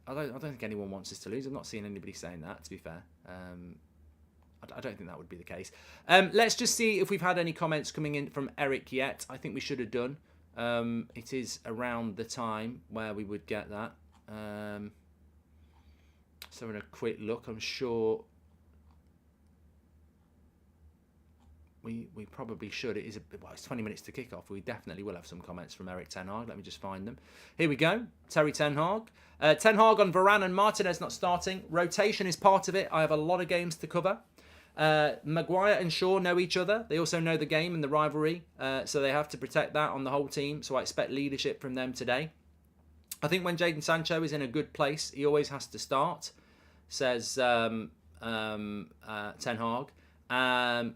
I don't think anyone wants us to lose. I've not seen anybody saying that, to be fair. I don't think that would be the case. Let's just see if we've had any comments coming in from Eric yet. I think we should have done. It is around the time where we would get that. So in a quick look, I'm sure we probably should. It is it's 20 minutes to kick off. We definitely will have some comments from Eric Ten Hag. Let me just find them. Here we go. Terry Ten Hag. Ten Hag on Varane and Martinez not starting. Rotation is part of it. I have a lot of games to cover. Maguire and Shaw know each other. They also know the game and the rivalry. So they have to protect that on the whole team. So I expect leadership from them today. I think when Jadon Sancho is in a good place, he always has to start, says Ten Hag.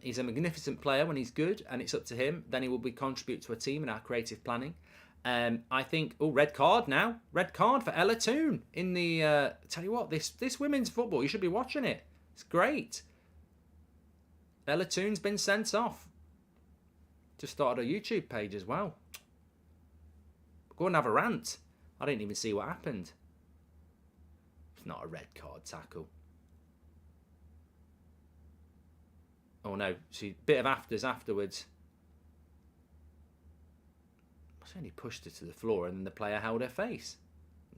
He's a magnificent player when he's good, and it's up to him. Then he will contribute to a team in our creative planning. I think, red card now. Red card for Ella Toon in the, tell you what, this women's football, you should be watching it. It's great. Ella Toon's been sent off. Just started a YouTube page as well. Go and have a rant. I didn't even see what happened. It's not a red card tackle. Oh no, she bit of afters afterwards. She only pushed her to the floor and then the player held her face.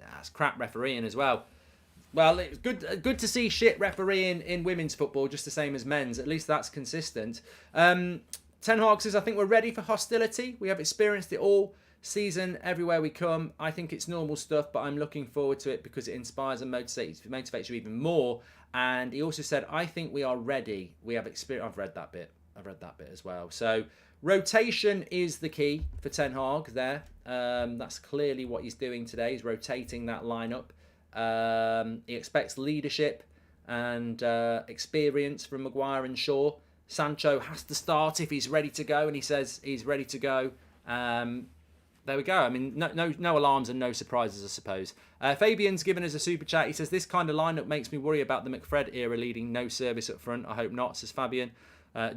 Nah, it's crap refereeing as well. Well, it's good to see shit refereeing in women's football, just the same as men's. At least that's consistent. Ten Hag says, I think we're ready for hostility. We have experienced it all season everywhere we come. I think it's normal stuff, but I'm looking forward to it because it inspires and motivates you even more. And he also said, I think we are ready. We have experience. I've read that bit as well. So rotation is the key for Ten Hag there. That's clearly what he's doing today. He's rotating that lineup. He expects leadership and experience from Maguire and Shaw. Sancho has to start if he's ready to go, and he says he's ready to go. There we go. I mean, no alarms and no surprises, I suppose. Fabian's given us a super chat. He says, this kind of lineup makes me worry about the McFred era leading no service up front. I hope not, says Fabian.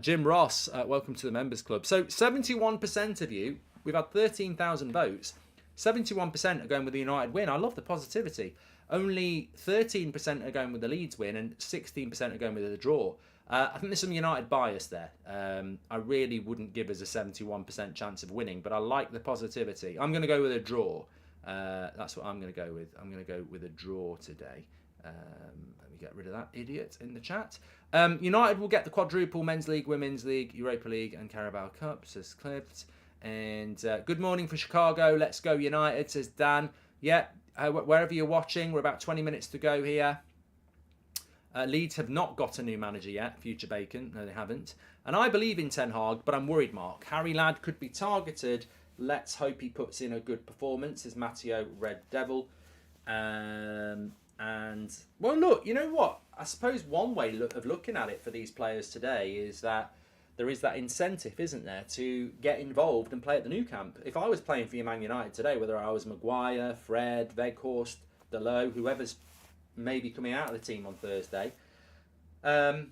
Jim Ross, welcome to the Members Club. So 71% of you, we've had 13,000 votes. 71% are going with the United win. I love the positivity. Only 13% are going with the Leeds win and 16% are going with the draw. I think there's some United bias there. I really wouldn't give us a 71% chance of winning, but I like the positivity. I'm going to go with a draw. That's what I'm going to go with. I'm going to go with a draw today. Let me get rid of that idiot in the chat. United will get the quadruple Men's League, Women's League, Europa League and Carabao Cup, says Clift. And good morning for Chicago. Let's go United, says Dan. Yeah, wherever you're watching, we're about 20 minutes to go here. Leeds have not got a new manager yet, Future Bacon. No, they haven't. And I believe in Ten Hag, but I'm worried, Mark. Harry Ladd could be targeted. Let's hope he puts in a good performance as Matteo Red Devil. And, well, look, you know what? I suppose one way of looking at it for these players today is that there is that incentive, isn't there, to get involved and play at the new camp. If I was playing for Man United today, whether I was Maguire, Fred, Weghorst, Dalot, whoever's maybe coming out of the team on Thursday, I'd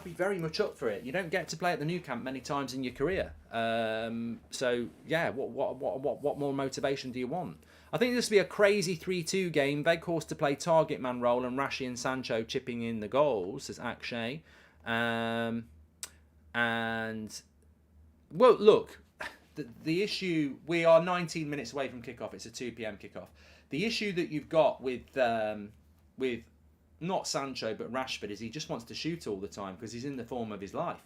be very much up for it. You don't get to play at the new camp many times in your career. So, yeah, what more motivation do you want? I think this will be a crazy 3-2 game. Weghorst to play target man role and Rashi and Sancho chipping in the goals as Akshay. And well, look, the issue, we are 19 minutes away from kickoff. It's a 2 p.m. kickoff. The issue that you've got with not Sancho but Rashford is he just wants to shoot all the time because he's in the form of his life.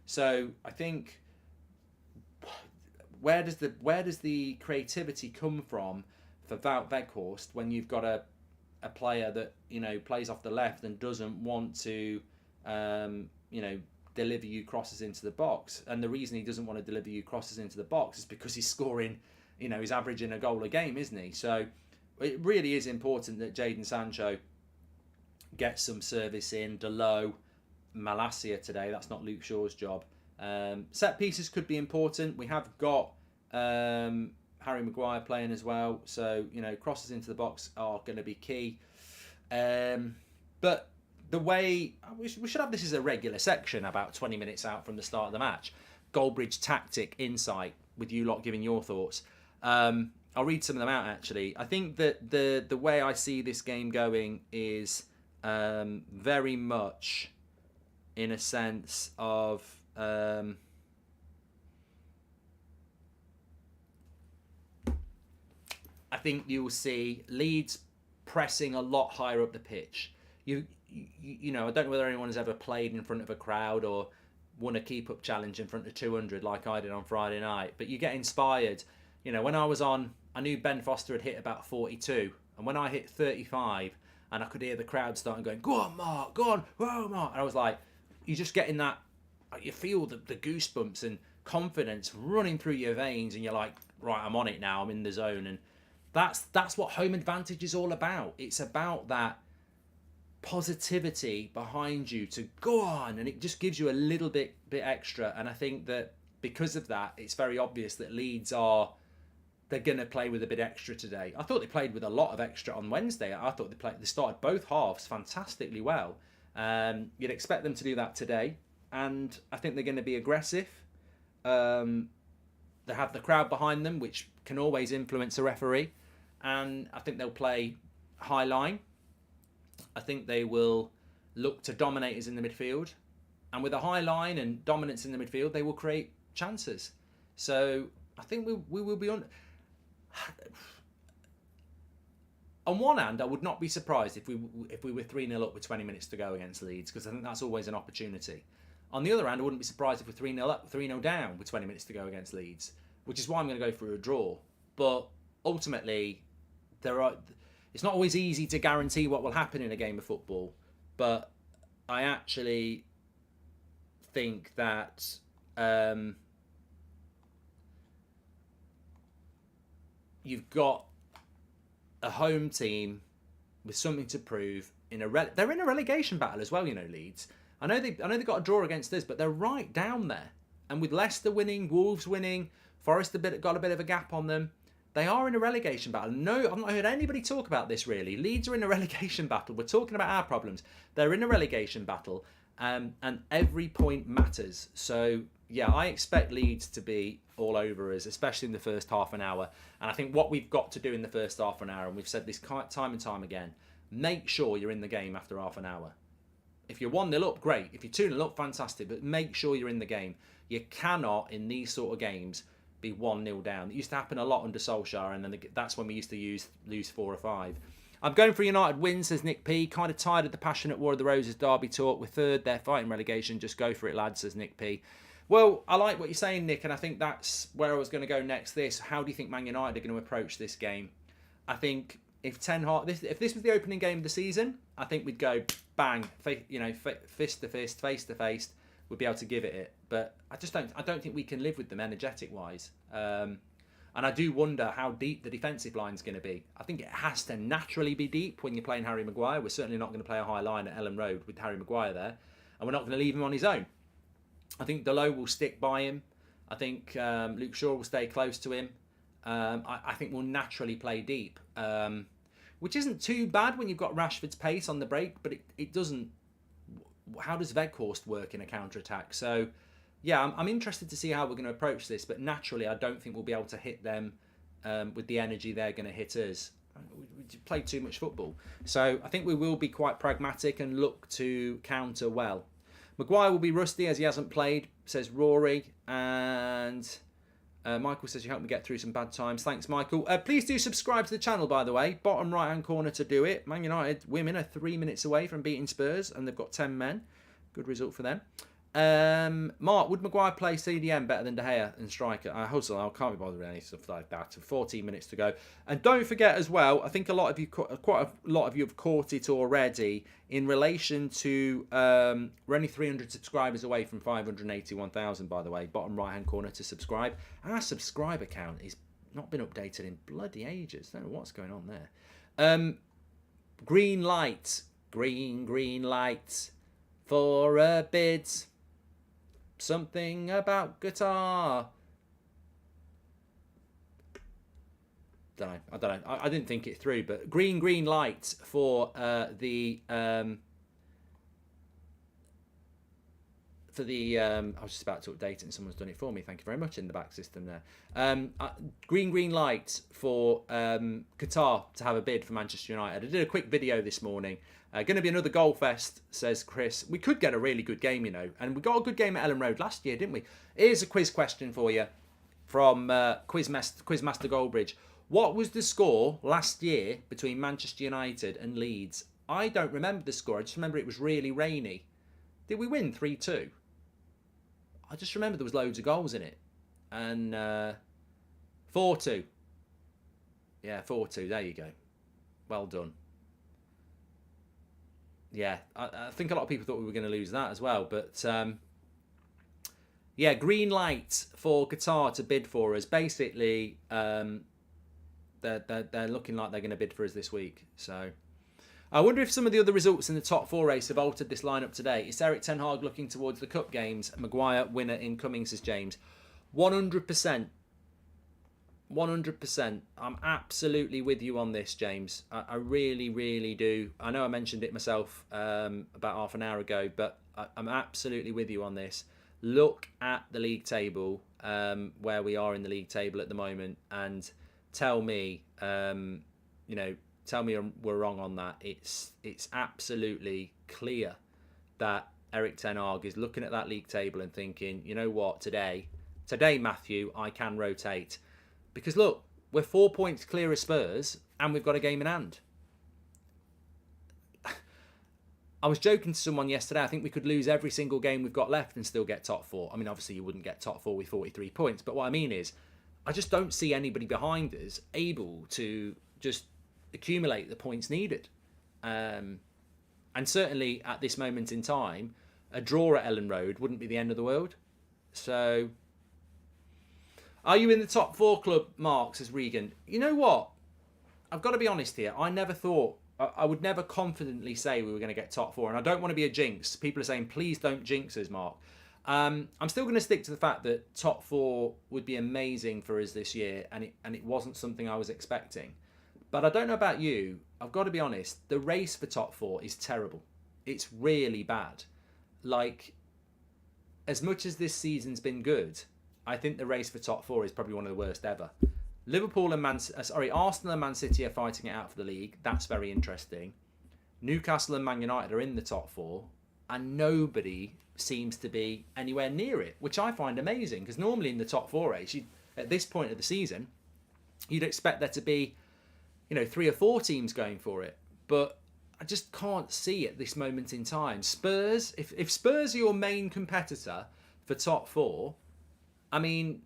So I think where does the creativity come from for Wout Weghorst when you've got a player that, you know, plays off the left and doesn't want to deliver you crosses into the box? And the reason he doesn't want to deliver you crosses into the box is because he's scoring, he's averaging a goal a game, isn't he? So it really is important that Jadon Sancho gets some service in. Dalot, Malacia today, that's not Luke Shaw's job. Set pieces could be important. We have got Harry Maguire playing as well, so crosses into the box are going to be key. But the way we should have this as a regular section about 20 minutes out from the start of the match. Goldbridge tactic insight with you lot giving your thoughts. I'll read some of them out actually. I think that the way I see this game going is very much in a sense of I think you'll see Leeds pressing a lot higher up the pitch. I don't know whether anyone has ever played in front of a crowd or won a keep-up challenge in front of 200 like I did on Friday night, but you get inspired. When I was on, I knew Ben Foster had hit about 42, and when I hit 35, and I could hear the crowd starting going, "Go on, Mark, go on, whoa, Mark," and I was like, you're just getting that, you feel the goosebumps and confidence running through your veins, and you're like, right, I'm on it now, I'm in the zone, and that's what home advantage is all about. It's about that positivity behind you to go on, and it just gives you a little bit extra. And I think that because of that, it's very obvious that Leeds they're going to play with a bit extra today. I thought they played with a lot of extra on Wednesday. I thought they started both halves fantastically well. You'd expect them to do that today, and I think they're going to be aggressive. They have the crowd behind them, which can always influence a referee, and I think they'll play high line. I think they will look to dominate us in the midfield, and with a high line and dominance in the midfield, they will create chances. So I think we will be on one hand, I would not be surprised if we were 3-0 up with 20 minutes to go against Leeds, because I think that's always an opportunity. On the other hand, I wouldn't be surprised if we're 3-0 up, 3-0 down with 20 minutes to go against Leeds, which is why I'm going to go for a draw. But ultimately, it's not always easy to guarantee what will happen in a game of football, but I actually think that you've got a home team with something to prove. They're in a relegation battle as well, Leeds. I know they got a draw against us, but they're right down there. And with Leicester winning, Wolves winning, Forest got a bit of a gap on them. They are in a relegation battle. No, I've not heard anybody talk about this really. Leeds are in a relegation battle. We're talking about our problems. They're in a relegation battle, and every point matters. So yeah, I expect Leeds to be all over us, especially in the first half an hour. And I think what we've got to do in the first half an hour, and we've said this time and time again, make sure you're in the game after half an hour. If you're 1-0 up, great. If you're 2-0 up, fantastic. But make sure you're in the game. You cannot, in these sort of games, be 1-0 down. It used to happen a lot under Solskjaer, and then that's when we used to lose 4 or 5. I'm going for United win, says Nick P. Kind of tired of the passionate War of the Roses derby talk. We're third, they're fighting relegation. Just go for it, lads, says Nick P. Well, I like what you're saying, Nick, and I think that's where I was going to go next. How do you think Man United are going to approach this game? I think if Ten Hag, if this was the opening game of the season, I think we'd go bang, fist to fist, face to face. We'd be able to give it. But I don't think we can live with them energetic wise. And I do wonder how deep the defensive line's going to be. I think it has to naturally be deep when you're playing Harry Maguire. We're certainly not going to play a high line at Ellen Road with Harry Maguire there, and we're not going to leave him on his own. I think Dalot will stick by him. I think Luke Shaw will stay close to him. I think we'll naturally play deep, which isn't too bad when you've got Rashford's pace on the break, but it doesn't. How does Weghorst work in a counter-attack? So, yeah, I'm interested to see how we're going to approach this, but naturally I don't think we'll be able to hit them with the energy they're going to hit us. We play too much football. So I think we will be quite pragmatic and look to counter well. Maguire will be rusty as he hasn't played, says Rory. And Michael says you helped me get through some bad times. Thanks, Michael. Please do subscribe to the channel, by the way. Bottom right-hand corner to do it. Man United women are 3 minutes away from beating Spurs, and they've got 10 men. Good result for them. Mark, would Maguire play CDM better than De Gea and striker? I can't be bothered with any stuff like that. 14 minutes to go. And don't forget as well, I think quite a lot of you have caught it already in relation to, we're only 300 subscribers away from 581,000, by the way. Bottom right-hand corner to subscribe. Our subscriber count has not been updated in bloody ages. I don't know what's going on there. Green light. Green light for a bid. Something about guitar. I don't know. I didn't think it through, but green light for the. I was just about to update it, and someone's done it for me. Thank you very much in the back system there. Green light for Qatar to have a bid for Manchester United. I did a quick video this morning. Going to be another goal fest, says Chris. We could get a really good game, you know. And we got a good game at Ellen Road last year, didn't we? Here's a quiz question for you from Quizmaster Goldbridge. What was the score last year between Manchester United and Leeds? I don't remember the score. I just remember it was really rainy. Did we win 3-2? I just remember there was loads of goals in it. And 4-2. Yeah, 4-2. There you go. Well done. Yeah, I think a lot of people thought we were going to lose that as well. But, yeah, green light for Qatar to bid for us. Basically, they're looking like they're going to bid for us this week. So I wonder if some of the other results in the top four race have altered this lineup today. Is Eric Ten Hag looking towards the cup games? Maguire winner incoming, says James. 100%. 100%. I'm absolutely with you on this, James. I really, really do. I know I mentioned it myself about half an hour ago, but I'm absolutely with you on this. Look at the league table, where we are in the league table at the moment, and tell me, tell me we're wrong on that. It's absolutely clear that Eric Ten Hag is looking at that league table and thinking, you know what, today, Matthew, I can rotate. Because look, we're 4 points clear of Spurs and we've got a game in hand. I was joking to someone yesterday, I think we could lose every single game we've got left and still get top four. I mean, obviously you wouldn't get top four with 43 points, but what I mean is, I just don't see anybody behind us able to just accumulate the points needed. And certainly at this moment in time, a draw at Ellen Road wouldn't be the end of the world. So, are you in the top four club, Mark, says Regan? You know what? I've got to be honest here. I never thought, I would never confidently say we were going to get top four. And I don't want to be a jinx. People are saying, please don't jinx us, Mark. I'm still going to stick to the fact that top four would be amazing for us this year. And it wasn't something I was expecting. But I don't know about you. I've got to be honest. The race for top four is terrible. It's really bad. Like, as much as this season's been good, I think the race for top four is probably one of the worst ever. Arsenal and Man City are fighting it out for the league. That's very interesting. Newcastle and Man United are in the top four, and nobody seems to be anywhere near it, which I find amazing. Because normally in the top four race, at this point of the season, you'd expect there to be, 3 or 4 teams going for it. But I just can't see at this moment in time. Spurs, if Spurs are your main competitor for top four, I mean,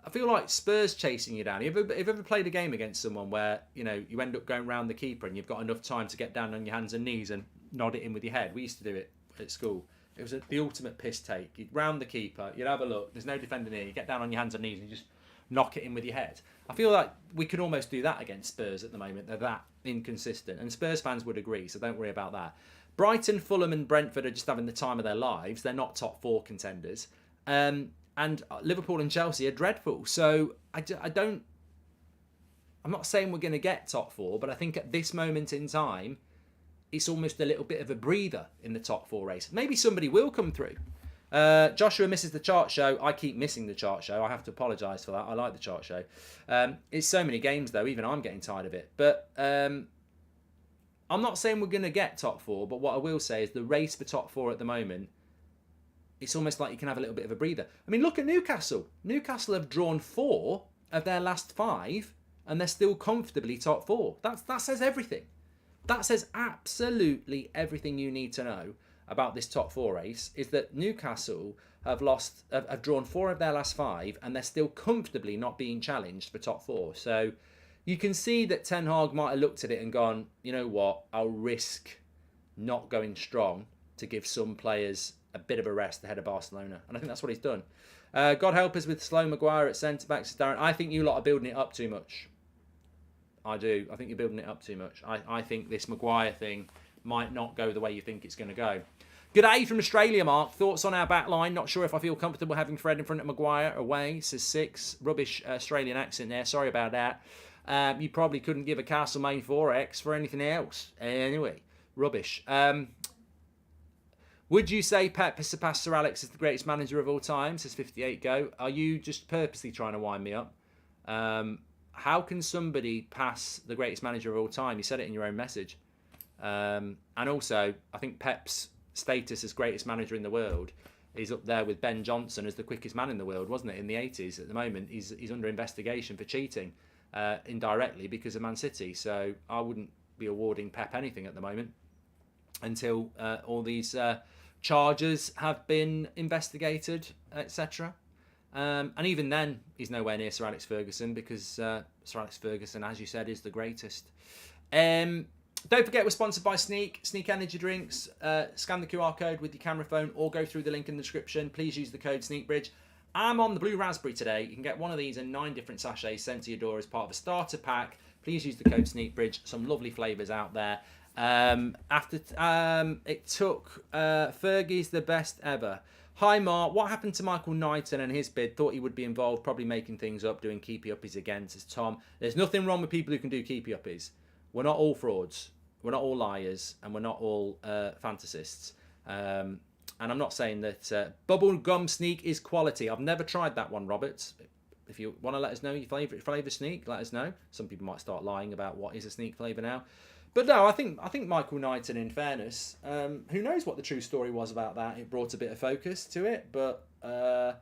I feel like Spurs chasing you down. Have you ever played a game against someone where, you know, you end up going round the keeper and you've got enough time to get down on your hands and knees and nod it in with your head? We used to do it at school. It was the ultimate piss take. You'd round the keeper, you'd have a look, there's no defender near, you get down on your hands and knees and you just knock it in with your head. I feel like we can almost do that against Spurs at the moment. They're that inconsistent. And Spurs fans would agree, so don't worry about that. Brighton, Fulham and Brentford are just having the time of their lives. They're not top 4 contenders. And Liverpool and Chelsea are dreadful. So I'm not saying we're going to get top 4, but I think at this moment in time, it's almost a little bit of a breather in the top 4 race. Maybe somebody will come through. Joshua misses the chart show. I keep missing the chart show. I have to apologise for that. I like the chart show. It's so many games, though. Even I'm getting tired of it. But I'm not saying we're going to get top 4. But what I will say is the race for top 4 at the moment, it's almost like you can have a little bit of a breather. I mean, look at Newcastle. Newcastle have drawn 4 of their last 5, and they're still comfortably top 4. That says everything. That says absolutely everything you need to know about this top 4 race, is that Newcastle have drawn 4 of their last 5, and they're still comfortably not being challenged for top 4. So you can see that Ten Hag might have looked at it and gone, you know what, I'll risk not going strong to give some players a bit of a rest ahead of Barcelona. And I think that's what he's done. God help us with slow Maguire at centre-back. Darren, I think you lot are building it up too much. I do. I think you're building it up too much. I think this Maguire thing might not go the way you think it's going to go. Good day from Australia, Mark. Thoughts on our back line? Not sure if I feel comfortable having Fred in front of Maguire away, says 6. Rubbish Australian accent there. Sorry about that. You probably couldn't give a Castlemaine 4X for anything else. Anyway, rubbish. Would you say Pep has surpassed Sir Alex as the greatest manager of all time, says 58 Go? Are you just purposely trying to wind me up? How can somebody pass the greatest manager of all time? You said it in your own message. And also, I think Pep's status as greatest manager in the world is up there with Ben Johnson as the quickest man in the world, wasn't it, in the 80s? At the moment, he's under investigation for cheating indirectly because of Man City. So I wouldn't be awarding Pep anything at the moment until all these charges have been investigated, etc. And even then, he's nowhere near Sir Alex Ferguson because Sir Alex Ferguson, as you said, is the greatest. Don't forget, we're sponsored by Sneak Energy Drinks. Scan the QR code with your camera phone or go through the link in the description. Please use the code SneakBridge. I'm on the Blue Raspberry today. You can get one of these in 9 different sachets sent to your door as part of a starter pack. Please use the code SneakBridge. Some lovely flavours out there. It took Fergie's the best ever. Hi Mark, what happened to Michael Knighton and his bid? Thought he would be involved, probably making things up, doing keepy-uppies again, says Tom. There's nothing wrong with people who can do keepy-uppies. We're not all frauds. We're not all liars, and we're not all fantasists. And I'm not saying that bubblegum Sneak is quality. I've never tried that one, Roberts. If you want to let us know your favourite flavour Sneak, let us know. Some people might start lying about what is a Sneak flavour now. But no, I think Michael Knighton, in fairness, who knows what the true story was about that. It brought a bit of focus to it, but I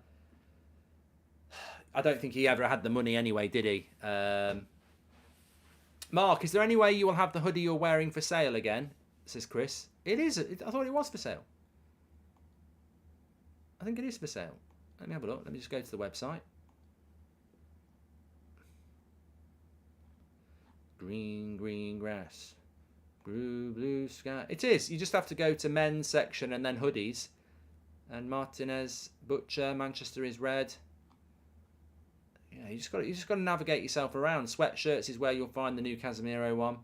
don't think he ever had the money anyway, did he? Mark, is there any way you will have the hoodie you're wearing for sale again? Says Chris. It is. I thought it was for sale. I think it is for sale. Let me have a look. Let me just go to the website. Green grass. Blue sky. It is. You just have to go to men's section and then hoodies. And Martinez, Butcher, Manchester is red. Yeah, you just got to navigate yourself around. Sweatshirts is where you'll find the new Casemiro one.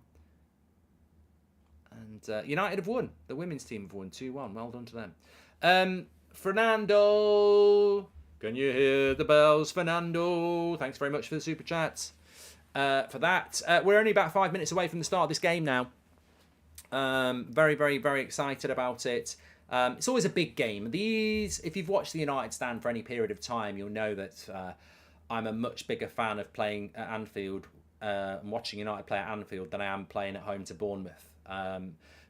And United have won. The women's team have won 2-1. Well done to them. Fernando, can you hear the bells, Fernando? Thanks very much for the super chats. For that, we're only about 5 minutes away from the start of this game now. Very, very, very excited about it. It's always a big game. If you've watched the United stand for any period of time, you'll know that I'm a much bigger fan of playing at Anfield and watching United play at Anfield than I am playing at home to Bournemouth.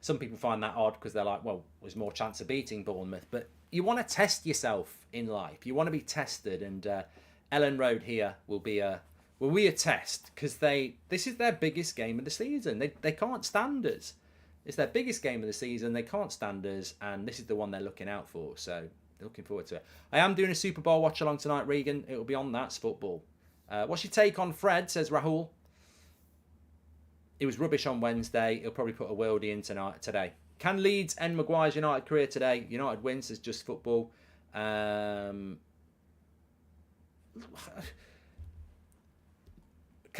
Some people find that odd because they're like, well, there's more chance of beating Bournemouth. But you want to test yourself in life. You want to be tested, and Ellen Road here will be a test because this is their biggest game of the season. They can't stand us. It's their biggest game of the season. They can't stand us, and this is the one they're looking out for. So looking forward to it. I am doing a Super Bowl watch along tonight, Regan. It will be on That's Football. What's your take on Fred, says Rahul. He was rubbish on Wednesday. He'll probably put a worldie in today. Can Leeds end Maguire's United career today? United wins, says Just Football. Can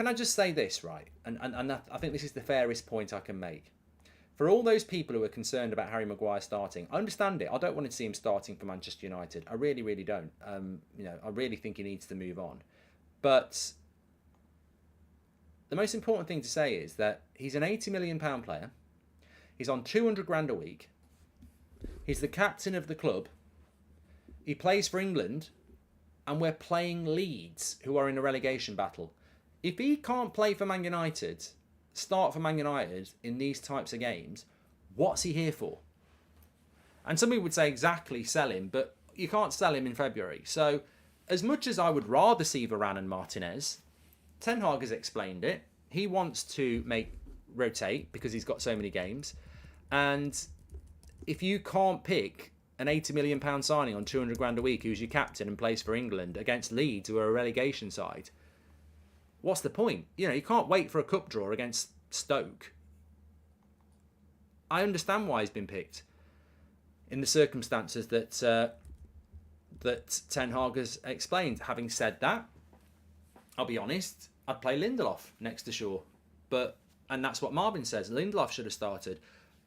I just say this, right? And I think this is the fairest point I can make. For all those people who are concerned about Harry Maguire starting, I understand it. I don't want to see him starting for Manchester United. I really, really don't. I really think he needs to move on. But the most important thing to say is that he's an £80 million player. He's on 200 grand a week. He's the captain of the club. He plays for England. And we're playing Leeds, who are in a relegation battle. If he can't play for Man United, start for Man United in these types of games, what's he here for? And some people would say exactly sell him, but you can't sell him in February. So as much as I would rather see Varane and Martinez, Ten Hag has explained it. He wants to rotate because he's got so many games. And if you can't pick an £80 million signing on 200 grand a week who's your captain and plays for England against Leeds, who are a relegation side, what's the point? You can't wait for a cup draw against Stoke. I understand why he's been picked in the circumstances that Ten Hag has explained. Having said that, I'll be honest, I'd play Lindelof next to Shaw. And that's what Marvin says. Lindelof should have started.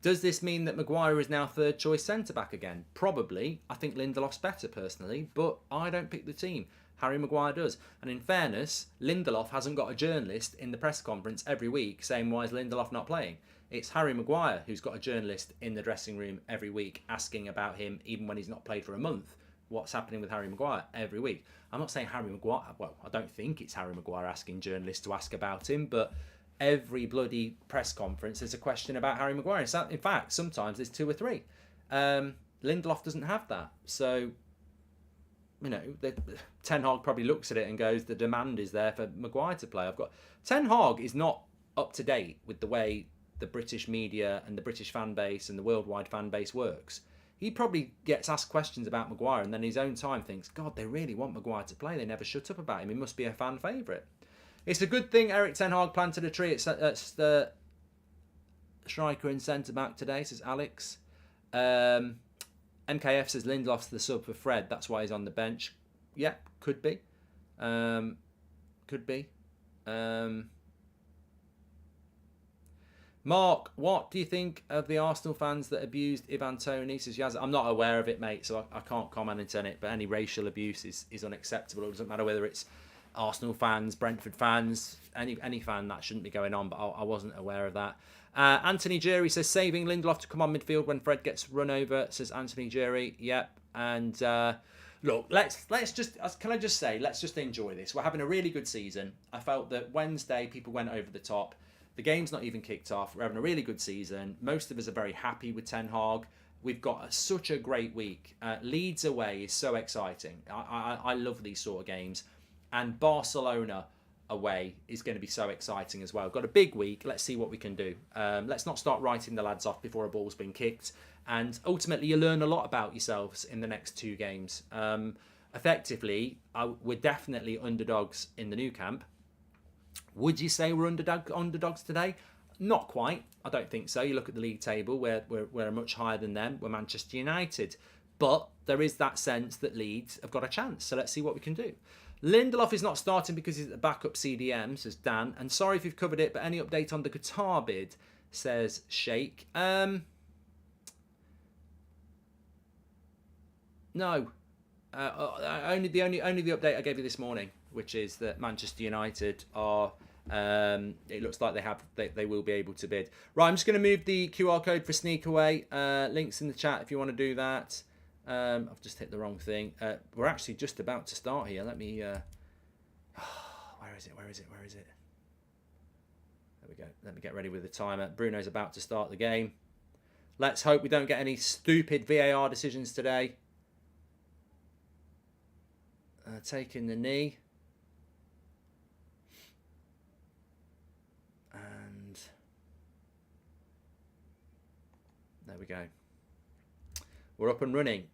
Does this mean that Maguire is now third choice centre-back again? Probably. I think Lindelof's better personally, but I don't pick the team. Harry Maguire does. And in fairness, Lindelof hasn't got a journalist in the press conference every week saying, why is Lindelof not playing? It's Harry Maguire who's got a journalist in the dressing room every week asking about him, even when he's not played for a month. What's happening with Harry Maguire every week? I'm not saying Harry Maguire, well, I don't think it's Harry Maguire asking journalists to ask about him, but every bloody press conference there's a question about Harry Maguire. In fact, sometimes there's two or three. Lindelof doesn't have that. So, Ten Hag probably looks at it and goes, the demand is there for Maguire to play. Ten Hag is not up to date with the way the British media and the British fan base and the worldwide fan base works. He probably gets asked questions about Maguire and then in his own time thinks, God, they really want Maguire to play. They never shut up about him. He must be a fan favourite. It's a good thing Eric Ten Hag planted a tree at the striker and centre-back today, says Alex. MKF says Lindelof's the sub for Fred. That's why he's on the bench. Yeah, could be. Could be. Mark, what do you think of the Arsenal fans that abused Ivan Toney? Says Yaz, I'm not aware of it, mate, so I can't comment on it. But any racial abuse is unacceptable. It doesn't matter whether it's Arsenal fans, Brentford fans, any fan, that shouldn't be going on. But I wasn't aware of that. Anthony Jury says saving Lindelof to come on midfield when Fred gets run over. Says Anthony Jury. Yep. And look, let's just, can I just say, let's just enjoy this. We're having a really good season. I felt that Wednesday people went over the top. The game's not even kicked off. We're having a really good season. Most of us are very happy with Ten Hag. We've got such a great week. Leeds away is so exciting. I love these sort of games. And Barcelona away is going to be so exciting as well. Got a big week. Let's see what we can do. Let's not start writing the lads off before a ball's been kicked. And ultimately, you learn a lot about yourselves in the next two games. Effectively, we're definitely underdogs in the new camp. Would you say we're underdogs today? Not quite. I don't think so. You look at the league table, we're much higher than them. We're Manchester United. But there is that sense that Leeds have got a chance. So let's see what we can do. Lindelof is not starting because he's at the backup CDM, says Dan. And sorry if you've covered it, but any update on the Qatar bid, says Sheikh. No. Only the update I gave you this morning, which is that Manchester United are. It looks like they will be able to bid. Right, I'm just going to move the QR code for Sneakaway. Links in the chat if you want to do that. I've just hit the wrong thing. We're actually just about to start here. Let me. Where is it? There we go. Let me get ready with the timer. Bruno's about to start the game. Let's hope we don't get any stupid VAR decisions today. Taking the knee. And there we go. We're up and running.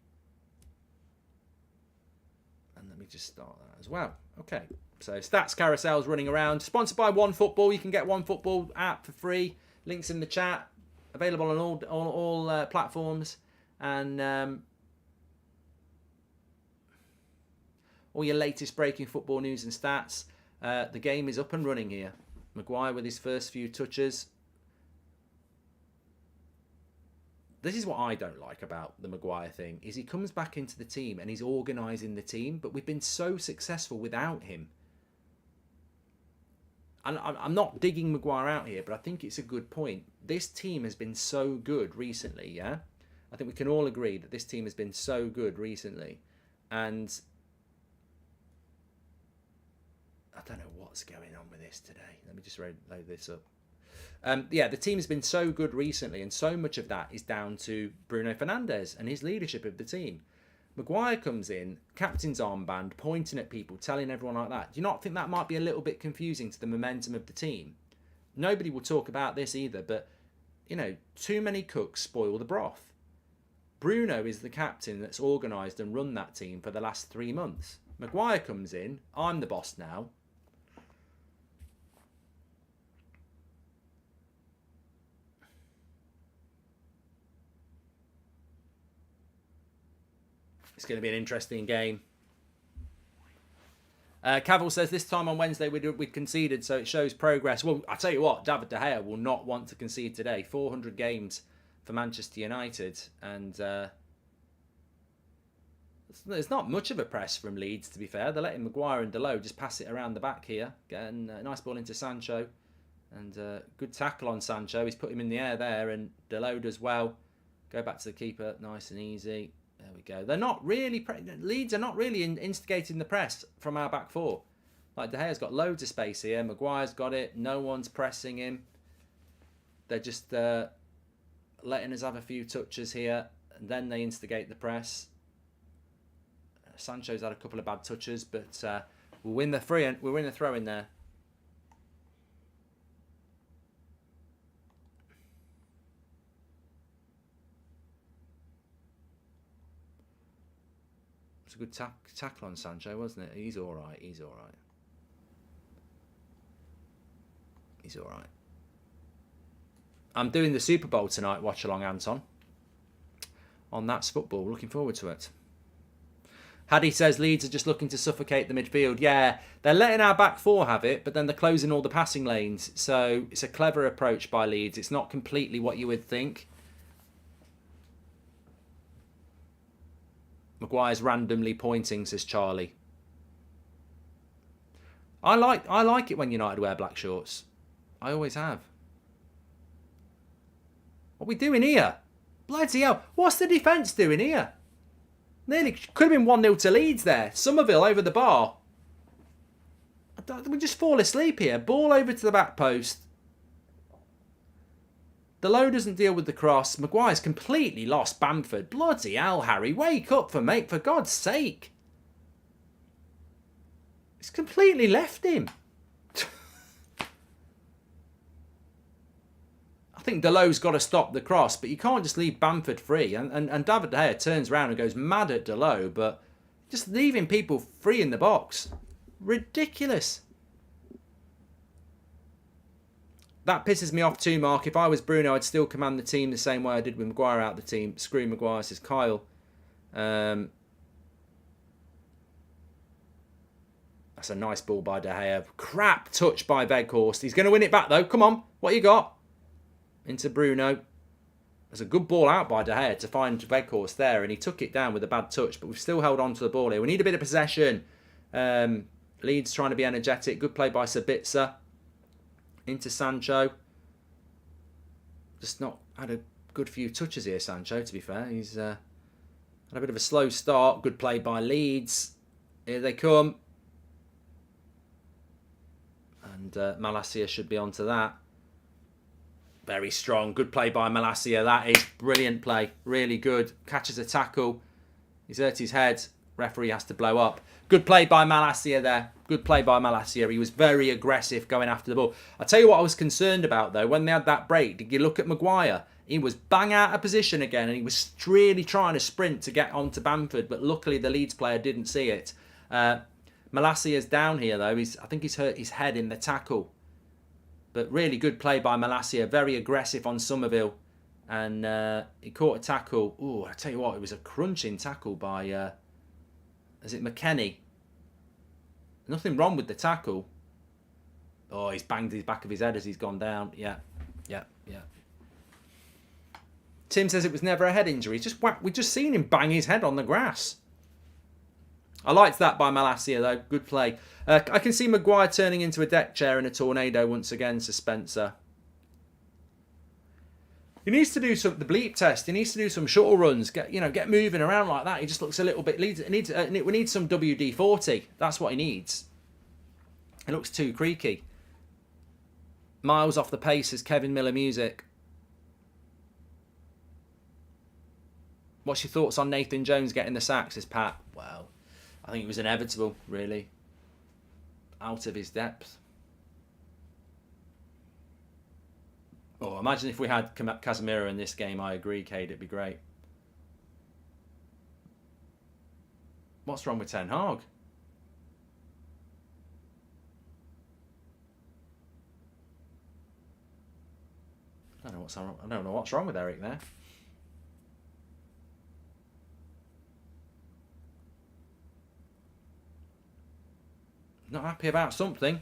just start that as well. Okay, so stats carousels running around. Sponsored by OneFootball. You can get OneFootball app for free. Links in the chat. Available on all platforms. And all your latest breaking football news and stats. The game is up and running here. Maguire with his first few touches. This is what I don't like about the Maguire thing, is he comes back into the team and he's organising the team, but we've been so successful without him. And I'm not digging Maguire out here, but I think it's a good point. This team has been so good recently, yeah? I think we can all agree that this team has been so good recently. And I don't know what's going on with this today. Let me just load this up. Yeah, the team has been so good recently, and so much of that is down to Bruno Fernandes and his leadership of the team. Maguire comes in, captain's armband, pointing at people, telling everyone like that. Do you not think that might be a little bit confusing to the momentum of the team? Nobody will talk about this either, but, you know, too many cooks spoil the broth. Bruno is the captain that's organised and run that team for the last 3 months. Maguire comes in, I'm the boss now. It's going to be an interesting game. Cavill says this time on Wednesday we conceded, so it shows progress. Well, I tell you what, David De Gea will not want to concede today. 400 games for Manchester United, and there's not much of a press from Leeds, to be fair. They're letting Maguire and Dalot just pass it around the back here. Getting a nice ball into Sancho, and good tackle on Sancho. He's put him in the air there, and Dalot does well. Go back to the keeper, nice and easy. There we go. They're not really... Leeds are not really instigating the press from our back four. Like, De Gea's got loads of space here. Maguire's got it. No one's pressing him. They're just letting us have a few touches here. And then they instigate the press. Sancho's had a couple of bad touches, but we'll win the throw in there. It's a good tackle on Sancho, wasn't it? He's all right. He's all right. He's all right. I'm doing the Super Bowl tonight, Watchalong, Anton. On That's Football. Looking forward to it. Haddy says Leeds are just looking to suffocate the midfield. Yeah, they're letting our back four have it, but then they're closing all the passing lanes. So it's a clever approach by Leeds. It's not completely what you would think. Maguire's randomly pointing, says Charlie. I like it when United wear black shorts. I always have. What are we doing here? Bloody hell. What's the defence doing here? Nearly could have been 1-0 to Leeds there. Somerville over the bar. We just fall asleep here. Ball over to the back post. Dalot doesn't deal with the cross. Maguire's completely lost Bamford. Bloody hell, Harry. Wake up, for God's sake. It's completely left him. I think Dalot's got to stop the cross, but you can't just leave Bamford free. And David De Gea turns around and goes mad at Dalot, but just leaving people free in the box. Ridiculous. That pisses me off too, Mark. If I was Bruno, I'd still command the team the same way I did with Maguire out the team. Screw Maguire, says Kyle. That's a nice ball by De Gea. Crap touch by Weghorst. He's going to win it back, though. Come on. What you got? Into Bruno. There's a good ball out by De Gea to find Weghorst there, and he took it down with a bad touch, but we've still held on to the ball here. We need a bit of possession. Leeds trying to be energetic. Good play by Sabitzer. Into Sancho. Just not had a good few touches here, Sancho, to be fair. He's had a bit of a slow start. Good play by Leeds. Here they come. And Malacia should be onto that. Very strong. Good play by Malacia. That is brilliant play. Really good. Catches a tackle. He's hurt his head. Referee has to blow up. Good play by Malacia there. Good play by Malacia. He was very aggressive going after the ball. I'll tell you what I was concerned about, though. When they had that break, did you look at Maguire? He was bang out of position again, and he was really trying to sprint to get onto Bamford, but luckily the Leeds player didn't see it. Malassia's down here though. I think he's hurt his head in the tackle. But really good play by Malassia. Very aggressive on Somerville. And he caught a tackle. Oh, I tell you what, it was a crunching tackle by, is it McKenny? Nothing wrong with the tackle. Oh, he's banged his back of his head as he's gone down. Yeah. Tim says it was never a head injury. We just seen him bang his head on the grass. I liked that by Malassia though. Good play. I can see Maguire turning into a deck chair in a tornado once again, says Spencer. He needs to do the bleep test. He needs to do some shuttle runs. Get moving around like that. He just looks a little bit. We need some WD-40. That's what he needs. It looks too creaky. Miles off the pace is Kevin Miller music. What's your thoughts on Nathan Jones getting the sack, says Pat? Well, I think it was inevitable, really. Out of his depth. Oh, imagine if we had Casemiro in this game. I agree, Cade. It'd be great. What's wrong with Ten Hag? I don't know what's wrong with Eric there. Not happy about something.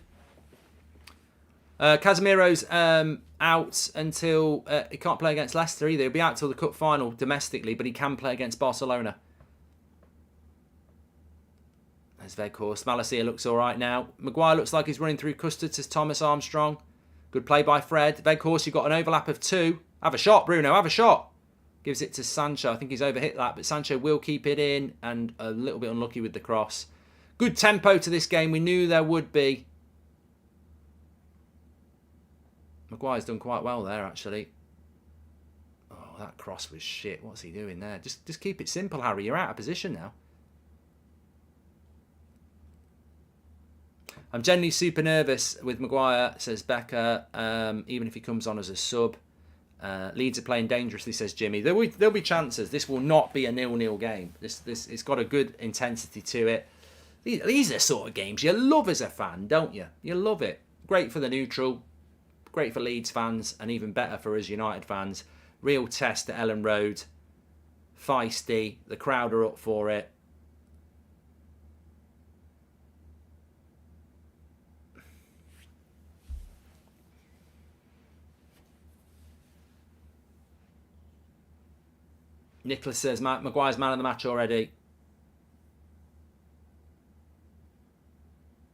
Casemiro's out until he can't play against Leicester either. He'll be out till the cup final domestically, but he can play against Barcelona. There's Veghorst. Malassia looks all right now. Maguire looks like he's running through custard, says Thomas Armstrong. Good play by Fred. Veghorst, you've got an overlap of 2. Have a shot, Bruno. Have a shot. Gives it to Sancho. I think he's overhit that, but Sancho will keep it in, and a little bit unlucky with the cross. Good tempo to this game. We knew there would be. Maguire's done quite well there, actually. Oh, that cross was shit. What's he doing there? Just keep it simple, Harry. You're out of position now. I'm generally super nervous with Maguire, says Becca, even if he comes on as a sub. Leeds are playing dangerously, says Jimmy. There'll be chances. This will not be a 0-0 game. It's got a good intensity to it. These are the sort of games you love as a fan, don't you? You love it. Great for the neutral. Great for Leeds fans, and even better for us United fans. Real test at Ellen Road. Feisty. The crowd are up for it. Nicholas says Maguire's man of the match already.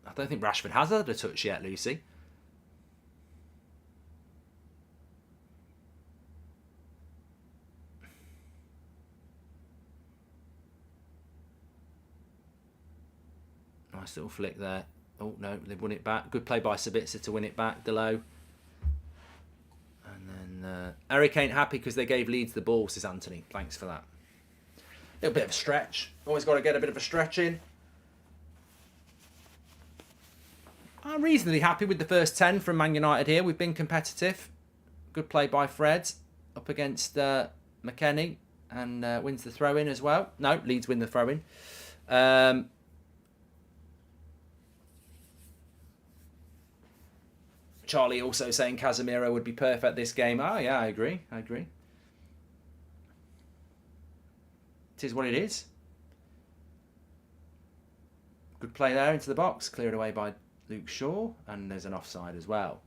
I don't think Rashford has had a touch yet, Lucy. Nice little flick there. Oh, no, they've won it back. Good play by Sabitzer to win it back. Delo. And then Eric ain't happy because they gave Leeds the ball, says Anthony. Thanks for that. A little bit of a stretch. Always got to get a bit of a stretch in. I'm reasonably happy with the first 10 from Man United here. We've been competitive. Good play by Fred up against McKenny, and wins the throw-in as well. No, Leeds win the throw-in. Charlie also saying Casemiro would be perfect this game. Oh, yeah, I agree. It is what it is. Good play there into the box. Cleared away by Luke Shaw. And there's an offside as well.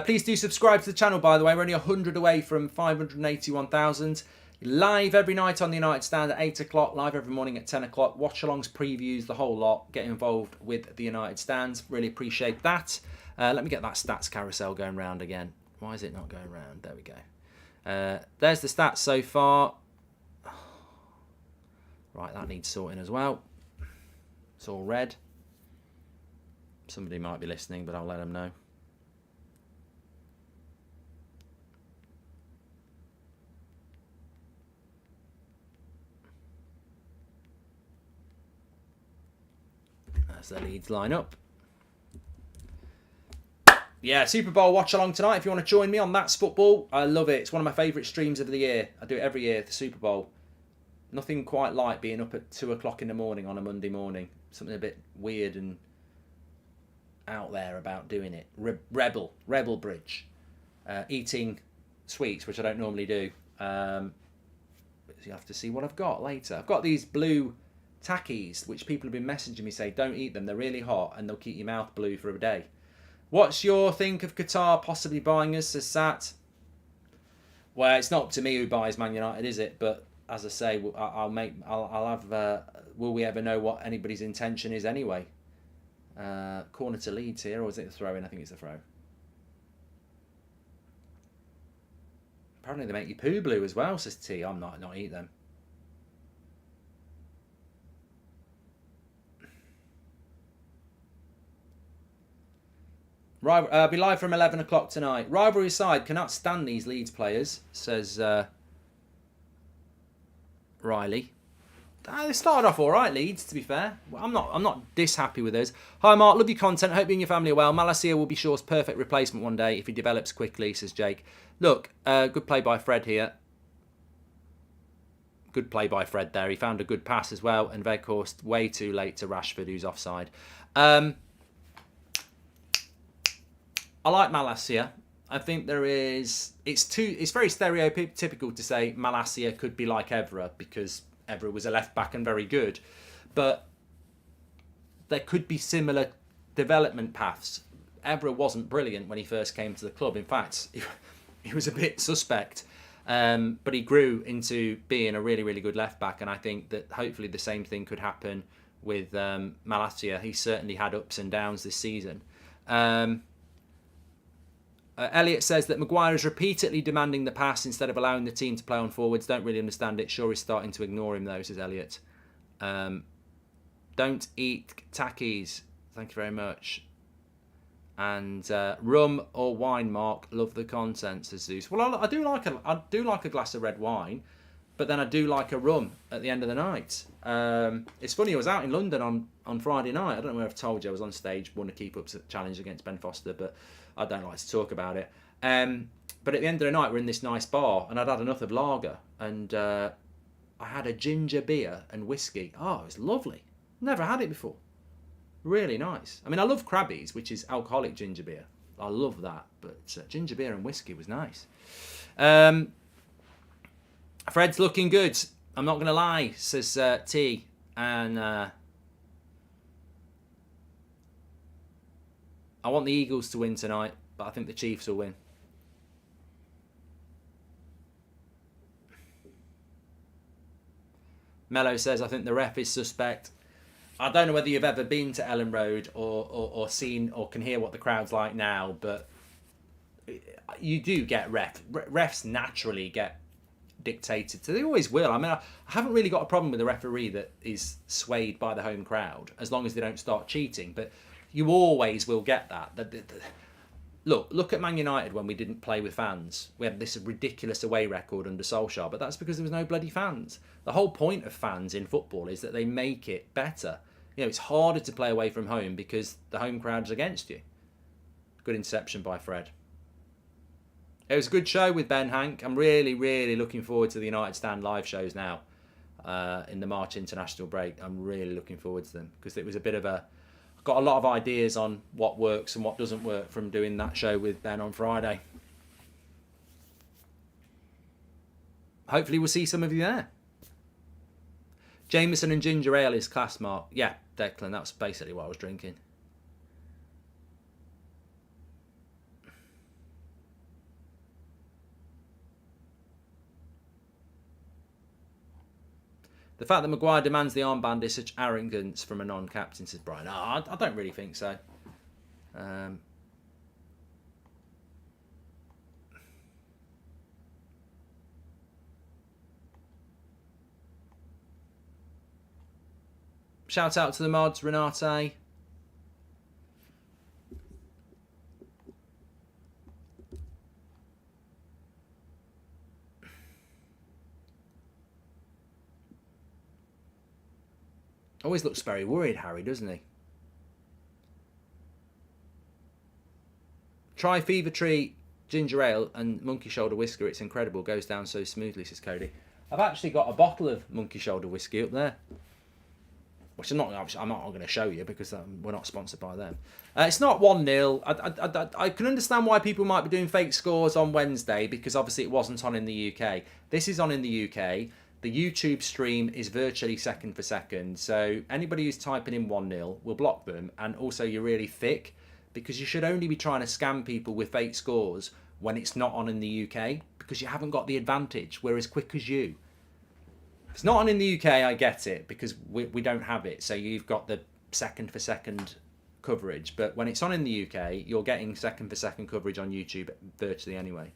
Please do subscribe to the channel, by the way. We're only 100 away from 581,000. Live every night on the United Stand at 8 o'clock. Live every morning at 10 o'clock. Watchalongs, previews, the whole lot. Get involved with the United Stands. Really appreciate that. Let me get that stats carousel going round again. Why is it not going round? There we go. There's the stats so far. Right, that needs sorting as well. It's all red. Somebody might be listening, but I'll let them know. As the Leeds line up. Yeah, Super Bowl watch along tonight. If you want to join me on That's Football, I love it. It's one of my favourite streams of the year. I do it every year, the Super Bowl. Nothing quite like being up at 2 o'clock in the morning on a Monday morning. Something a bit weird and out there about doing it. Rebel Bridge. Eating sweets, which I don't normally do. You have to see what I've got later. I've got these blue tackies, which people have been messaging me say, don't eat them, they're really hot and they'll keep your mouth blue for a day. What's your think of Qatar possibly buying us, says Sat? Well, it's not up to me who buys Man United, is it? But as I say, I'll have. Will we ever know what anybody's intention is anyway? Corner to Leeds here, or is it a throw in? I think it's a throw. Apparently they make you poo blue as well, says T. I'm not eat them. Be live from 11 o'clock tonight. Rivalry aside, cannot stand these Leeds players, says Riley. They started off all right, Leeds, to be fair. I'm not this happy with us. Hi, Mark. Love your content. Hope you and your family are well. Malacia will be Shaw's perfect replacement one day if he develops quickly, says Jake. Look, good play by Fred here. Good play by Fred there. He found a good pass as well. And Weghorst way too late to Rashford, who's offside. I like Malacia. I think there is... It's very stereotypical to say Malacia could be like Evra because Evra was a left-back and very good. But there could be similar development paths. Evra wasn't brilliant when he first came to the club. In fact, he was a bit suspect. But he grew into being a really, really good left-back. And I think that hopefully the same thing could happen with Malacia. He certainly had ups and downs this season. Elliot says that Maguire is repeatedly demanding the pass instead of allowing the team to play on forwards. Don't really understand it. Sure is starting to ignore him though, says Elliot. Don't eat tackies. Thank you very much. And rum or wine, Mark. Love the content, says Zeus. Well, I do like a glass of red wine, but then I do like a rum at the end of the night. It's funny, I was out in London on Friday night. I don't know if I've told you I was on stage, won a keep-up challenge against Ben Foster, but I don't like to talk about it. But at the end of the night, we're in this nice bar, and I'd had enough of lager, and I had a ginger beer and whiskey. Oh, it was lovely. Never had it before. Really nice. I mean, I love Krabby's, which is alcoholic ginger beer. I love that, but ginger beer and whiskey was nice. Fred's looking good. I'm not going to lie, says T. And I want the Eagles to win tonight, but I think the Chiefs will win. Mello says, I think the ref is suspect. I don't know whether you've ever been to Ellen Road or seen or can hear what the crowd's like now, but you do get refs naturally get dictated to. They always will. I mean, I haven't really got a problem with a referee that is swayed by the home crowd as long as they don't start cheating, but you always will get that. Look at Man United when we didn't play with fans. We had this ridiculous away record under Solskjaer, but that's because there was no bloody fans. The whole point of fans in football is that they make it better. You know, it's harder to play away from home because the home crowd's against you. Good interception by Fred. It was a good show with Ben Hank. I'm really, really looking forward to the United Stand live shows now in the March international break. I'm really looking forward to them because it was a bit of a... Got a lot of ideas on what works and what doesn't work from doing that show with Ben on Friday. Hopefully we'll see some of you there. Jameson and ginger ale is class, Mark. Yeah, Declan, that's basically what I was drinking. The fact that Maguire demands the armband is such arrogance from a non-captain, says Brian. No, I don't really think so. Shout out to the mods, Renate. Always looks very worried, Harry, doesn't he? Try Fever Tree ginger ale and monkey shoulder whisker. It's incredible. Goes down so smoothly, says Cody. I've actually got a bottle of monkey shoulder whiskey up there, which I'm not going to show you because we're not sponsored by them. It's not 1-0. I can understand why people might be doing fake scores on Wednesday because obviously it wasn't on in the UK. This is on in the UK. The YouTube stream is virtually second for second. So anybody who's typing in 1-0, we'll block them. And also you're really thick because you should only be trying to scam people with fake scores when it's not on in the UK because you haven't got the advantage. We're as quick as you. If it's not on in the UK, I get it because we don't have it. So you've got the second for second coverage. But when it's on in the UK, you're getting second for second coverage on YouTube virtually anyway.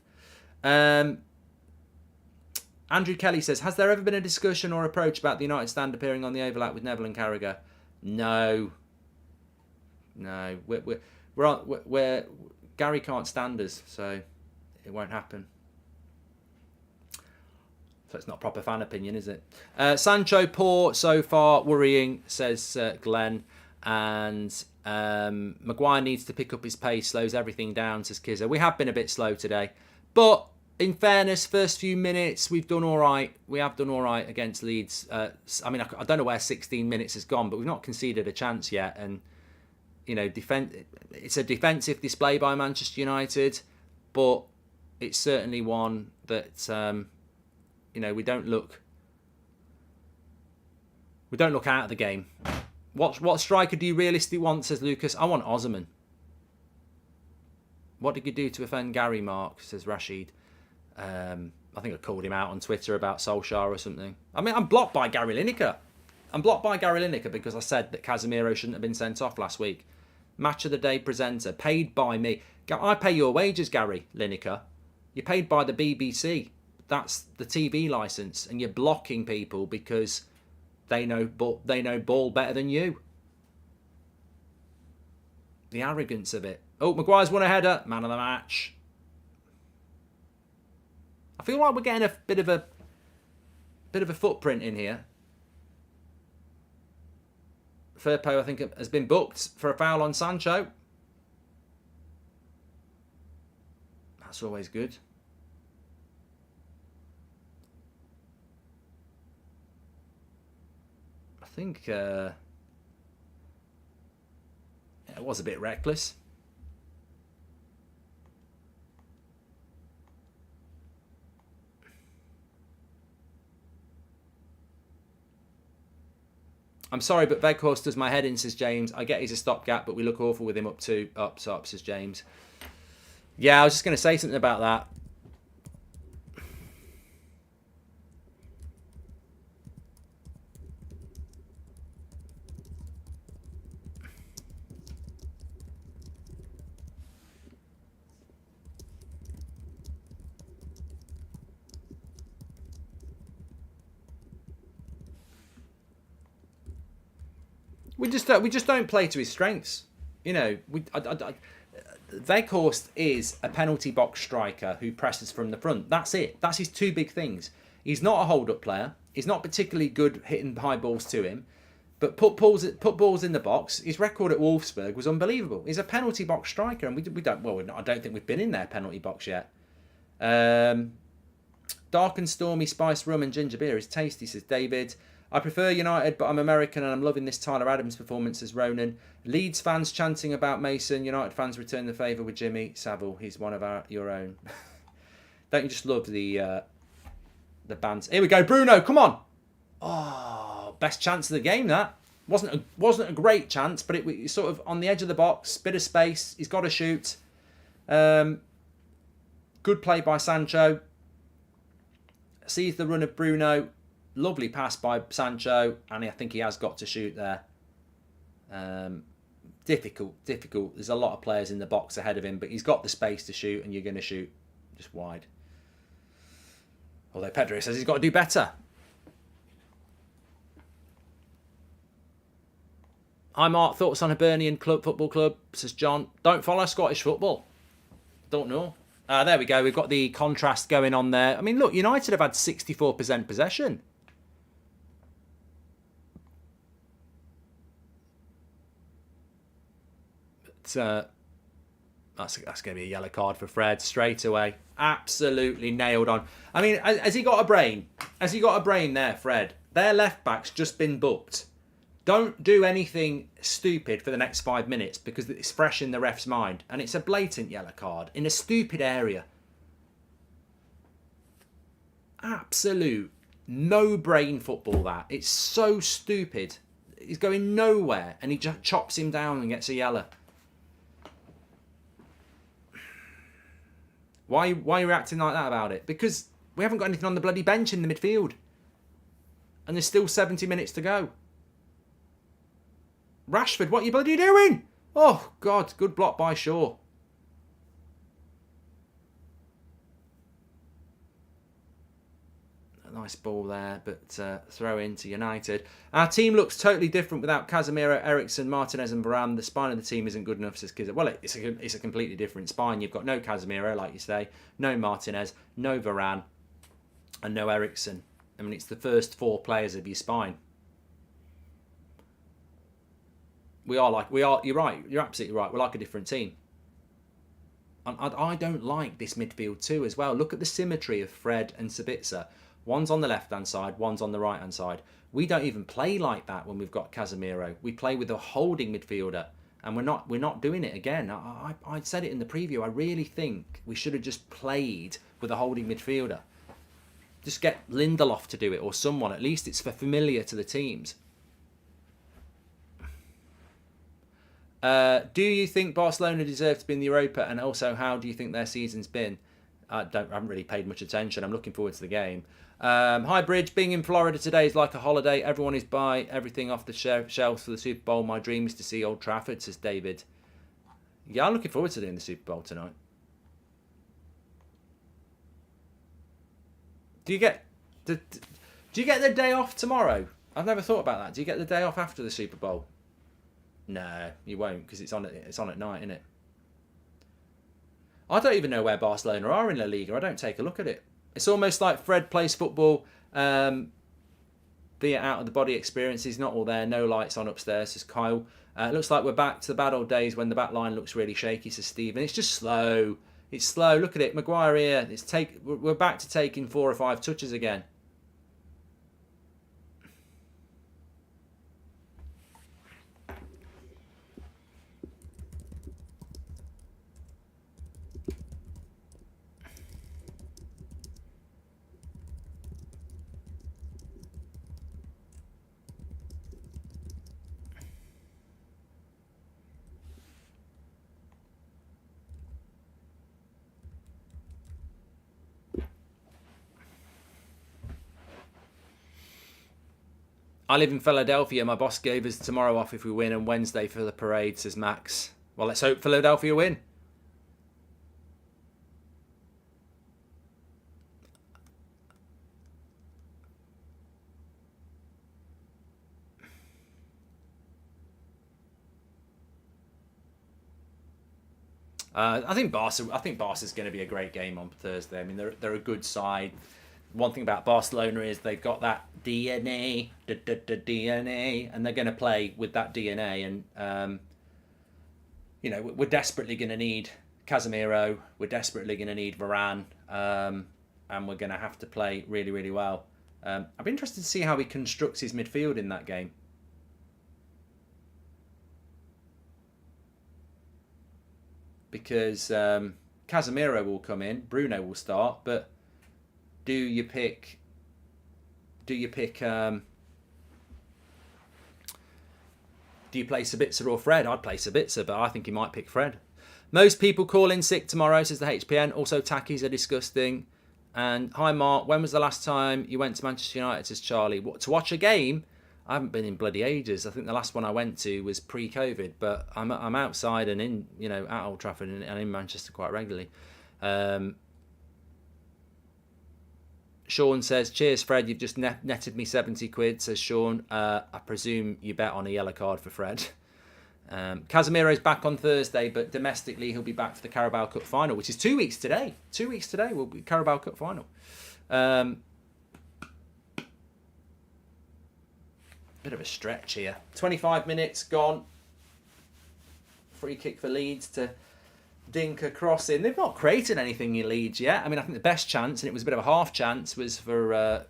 Andrew Kelly says, has there ever been a discussion or approach about the United stand appearing on the overlap with Neville and Carragher? No. We're Gary can't stand us, so it won't happen. So it's not proper fan opinion, is it? Sancho poor so far, worrying, says Glenn. And Maguire needs to pick up his pace, slows everything down, says Kizza. We have been a bit slow today. But in fairness, first few minutes, we've done all right. We have done all right against Leeds. I don't know where 16 minutes has gone, but we've not conceded a chance yet. And, you know, it's a defensive display by Manchester United, but it's certainly one that, we don't look out of the game. What striker do you realistically want, says Lucas? I want Osimhen. What did you do to offend Gary, Mark, says Rashid. I think I called him out on Twitter about Solskjaer or something. I mean, I'm blocked by Gary Lineker. Because I said that Casemiro shouldn't have been sent off last week. Match of the day presenter, paid by me. I pay your wages, Gary Lineker. You're paid by the BBC. That's the TV licence, and you're blocking people because they know ball better than you. The arrogance of it. Oh, Maguire's won a header. Man of the match. I feel like we're getting a bit of a footprint in here. Firpo, I think, has been booked for a foul on Sancho. That's always good. I think it was a bit reckless. I'm sorry, but Veghorst does my head in, says James. I get he's a stopgap, but we look awful with him up, says James. Yeah, I was just going to say something about that. We just don't play to his strengths. You know, Veghorst is a penalty box striker who presses from the front. That's it. That's his two big things. He's not a hold-up player. He's not particularly good hitting high balls to him. But put balls in the box. His record at Wolfsburg was unbelievable. He's a penalty box striker, and we don't. Well, I don't think we've been in their penalty box yet. Dark and stormy spiced rum and ginger beer is tasty, says David. I prefer United, but I'm American and I'm loving this Tyler Adams performance, says Ronan. Leeds fans chanting about Mason. United fans return the favour with Jimmy Savile. He's one of your own. Don't you just love the bands? Here we go, Bruno. Come on. Oh, best chance of the game. That wasn't a great chance, but it's sort of on the edge of the box, bit of space. He's got to shoot. Good play by Sancho. Sees the run of Bruno. Lovely pass by Sancho, and I think he has got to shoot there. Difficult. There's a lot of players in the box ahead of him, but he's got the space to shoot, and you're going to shoot just wide. Although Pedro says he's got to do better. Hi Mark, thoughts on Hibernian Football Club, says John. Don't follow Scottish football. Don't know. There we go. We've got the contrast going on there. I mean, look, United have had 64% possession. That's going to be a yellow card for Fred straight away. Absolutely nailed on. I mean, has he got a brain? Has he got a brain there, Fred? Their left back's just been booked. Don't do anything stupid for the next 5 minutes because it's fresh in the ref's mind. And it's a blatant yellow card in a stupid area. Absolute no-brain football, that. It's so stupid. He's going nowhere and he just chops him down and gets a yellow. Why are you acting like that about it? Because we haven't got anything on the bloody bench in the midfield. And there's still 70 minutes to go. Rashford, what are you bloody doing? Oh, God, good block by Shaw. A nice ball there, but throw into United. Our team looks totally different without Casemiro, Eriksen, Martinez and Varane. The spine of the team isn't good enough, says Kizza. Well, it's a completely different spine. You've got no Casemiro, like you say, no Martinez, no Varane, and no Eriksen. I mean, it's the first 4 players of your spine. You're right, you're absolutely right. We're like a different team. And I don't like this midfield too as well. Look at the symmetry of Fred and Sabitzer. One's on the left-hand side, one's on the right-hand side. We don't even play like that when we've got Casemiro. We play with a holding midfielder, and we're not doing it again. I said it in the preview. I really think we should have just played with a holding midfielder. Just get Lindelof to do it, or someone. At least it's familiar to the teams. Do you think Barcelona deserve to be in the Europa? And also, how do you think their season's been? I haven't really paid much attention. I'm looking forward to the game. Hi, Bridge. Being in Florida today is like a holiday. Everyone is buying everything off the shelves for the Super Bowl. My dream is to see Old Trafford, says David. Yeah, I'm looking forward to doing the Super Bowl tonight. Do you get the day off tomorrow? I've never thought about that. Do you get the day off after the Super Bowl? No, you won't, because it's on at night, isn't it? I don't even know where Barcelona are in La Liga. I don't take a look at it. It's almost like Fred plays football via out-of-the-body experience. He's not all there. No lights on upstairs, says Kyle. It looks like we're back to the bad old days when the back line looks really shaky, says Stephen. It's just slow. It's slow. Look at it. Maguire here. We're back to taking 4 or 5 touches again. I live in Philadelphia. My boss gave us tomorrow off if we win and Wednesday for the parade, says Max. Well, let's hope Philadelphia win. I think Barca's going to be a great game on Thursday. I mean, they're a good side. One thing about Barcelona is they've got that DNA, DNA, and they're going to play with that DNA. And we're desperately going to need Casemiro. We're desperately going to need Varane, and we're going to have to play really, really well. I'd be interested to see how he constructs his midfield in that game. Because Casemiro will come in, Bruno will start, but do you pick do you play Sabitzer or Fred? I'd play Sabitzer, but I think he might pick Fred. Most people call in sick tomorrow, says the HPN. Also, tackies are disgusting. And hi, Mark. When was the last time you went to Manchester United, says Charlie? What, to watch a game? I haven't been in bloody ages. I think the last one I went to was pre-COVID, but I'm outside and in, at Old Trafford and in Manchester quite regularly. Sean says, cheers, Fred. You've just netted me 70 quid, says Sean. I presume you bet on a yellow card for Fred. Casemiro's back on Thursday, but domestically he'll be back for the Carabao Cup final, which is 2 weeks today. 2 weeks today will be Carabao Cup final. Bit of a stretch here. 25 minutes gone. Free kick for Leeds to Dinker crossing. They've not created anything in Leeds yet. I mean, I think the best chance, and it was a bit of a half chance, was for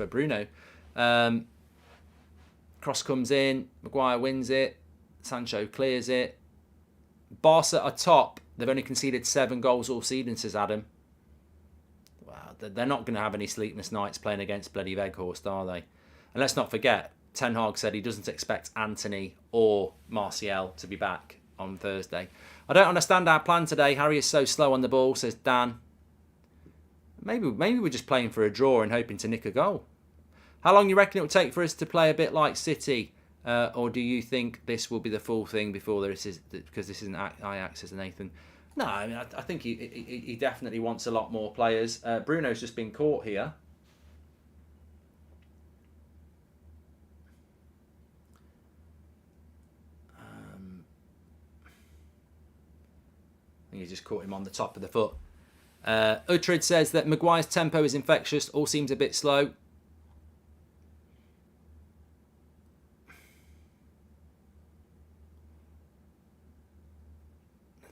Bruno. Cross comes in. Maguire wins it. Sancho clears it. Barca are top. They've only conceded 7 goals all season, says Adam. Wow, they're not going to have any sleepless nights playing against bloody Weghorst, are they? And let's not forget, Ten Hag said he doesn't expect Anthony or Martial to be back on Thursday. I don't understand our plan today. Harry is so slow on the ball, says Dan. Maybe we're just playing for a draw and hoping to nick a goal. How long do you reckon it will take for us to play a bit like City? Or do you think this will be the full thing before this is, because this isn't Ajax, says Nathan? No, I mean, I think he definitely wants a lot more players. Bruno's just been caught here. I think he just caught him on the top of the foot. Uhtred says that Maguire's tempo is infectious, all seems a bit slow.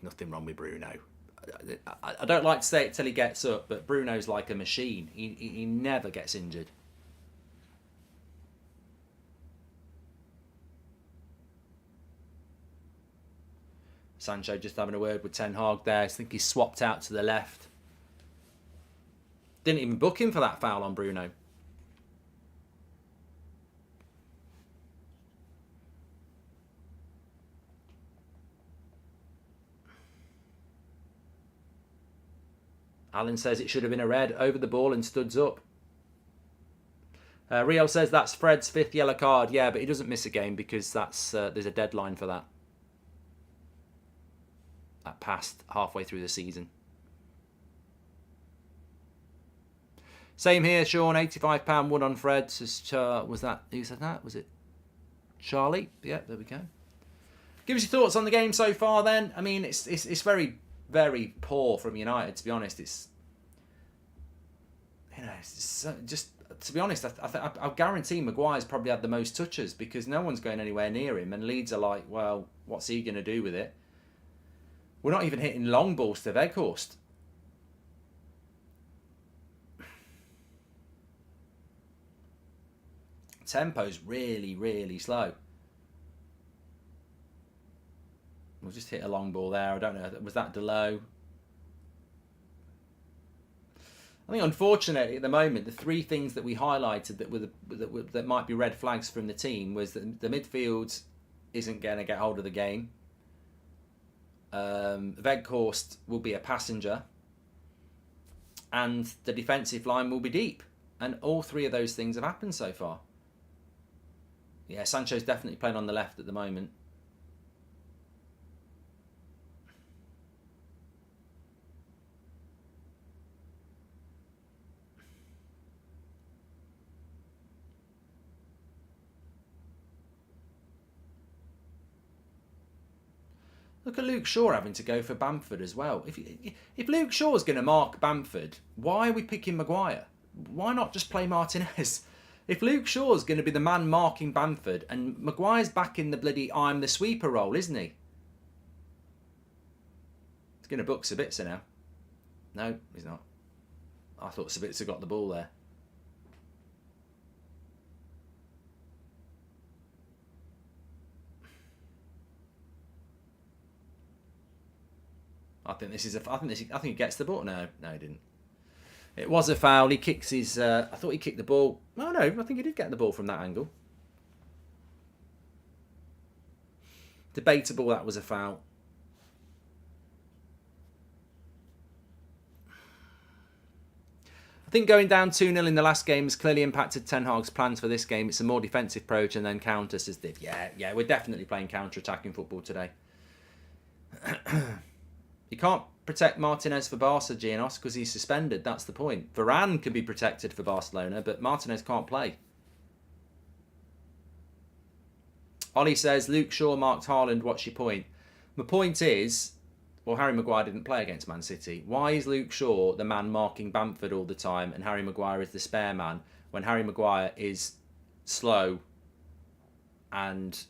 Nothing wrong with Bruno. I don't like to say it till he gets up, but Bruno's like a machine. He never gets injured. Sancho just having a word with Ten Hag there. I think he's swapped out to the left. Didn't even book him for that foul on Bruno. Alan says it should have been a red, over the ball and studs up. Rio says that's Fred's 5th yellow card. Yeah, but he doesn't miss a game because that's there's a deadline for that. That passed halfway through the season. Same here, Sean. £85 won on Fred. Was that, who said that? Was it Charlie? Yeah, there we go. Give us your thoughts on the game so far then. I mean, it's very, very poor from United, to be honest. It's, you know, it's just, to be honest, I guarantee Maguire's probably had the most touches because no one's going anywhere near him, and Leeds are like, well, what's he going to do with it? We're not even hitting long balls to Weghorst. Tempo's really, really slow. We'll just hit a long ball there. I don't know. Was that Delo? I think, unfortunately, at the moment, the 3 things that we highlighted that might be red flags from the team was that the midfield isn't going to get hold of the game. Weghorst will be a passenger, and the defensive line will be deep. And all 3 of those things have happened so far. Yeah, Sancho's definitely playing on the left at the moment. Look at Luke Shaw having to go for Bamford as well. If Luke Shaw's going to mark Bamford, why are we picking Maguire? Why not just play Martinez? If Luke Shaw's going to be the man marking Bamford, and Maguire's back in the bloody I'm the sweeper role, isn't he? He's going to book Sabitzer now. No, he's not. I thought Sabitzer got the ball there. I think he gets the ball. No, he didn't. It was a foul. He kicks his. I thought he kicked the ball. No, I think he did get the ball from that angle. Debatable. That was a foul. I think going down 2-0 in the last game has clearly impacted Ten Hag's plans for this game. It's a more defensive approach and then counter, says Div. Yeah, we're definitely playing counter-attacking football today. You can't protect Martinez for Barca, Gianos, because he's suspended. That's the point. Varane can be protected for Barcelona, but Martinez can't play. Ollie says, Luke Shaw marked Haaland. What's your point? My point is, well, Harry Maguire didn't play against Man City. Why is Luke Shaw the man marking Bamford all the time and Harry Maguire is the spare man when Harry Maguire is slow and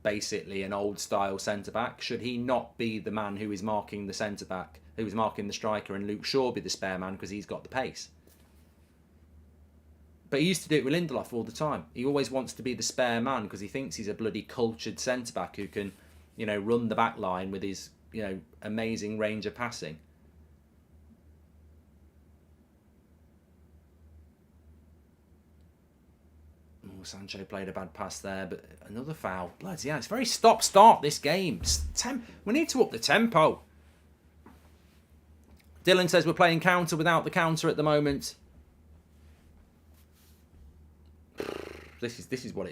basically an old-style centre-back? Should he not be the man who is marking the centre-back, who is marking the striker, and Luke Shaw be the spare man because he's got the pace? But he used to do it with Lindelof all the time. He always wants to be the spare man because he thinks he's a bloody cultured centre-back who can, run the back line with his, amazing range of passing. Sancho played a bad pass there, but another foul. Bloody hell, it's very stop-start, this game. We need to up the tempo. Dylan says we're playing counter without the counter at the moment. This is what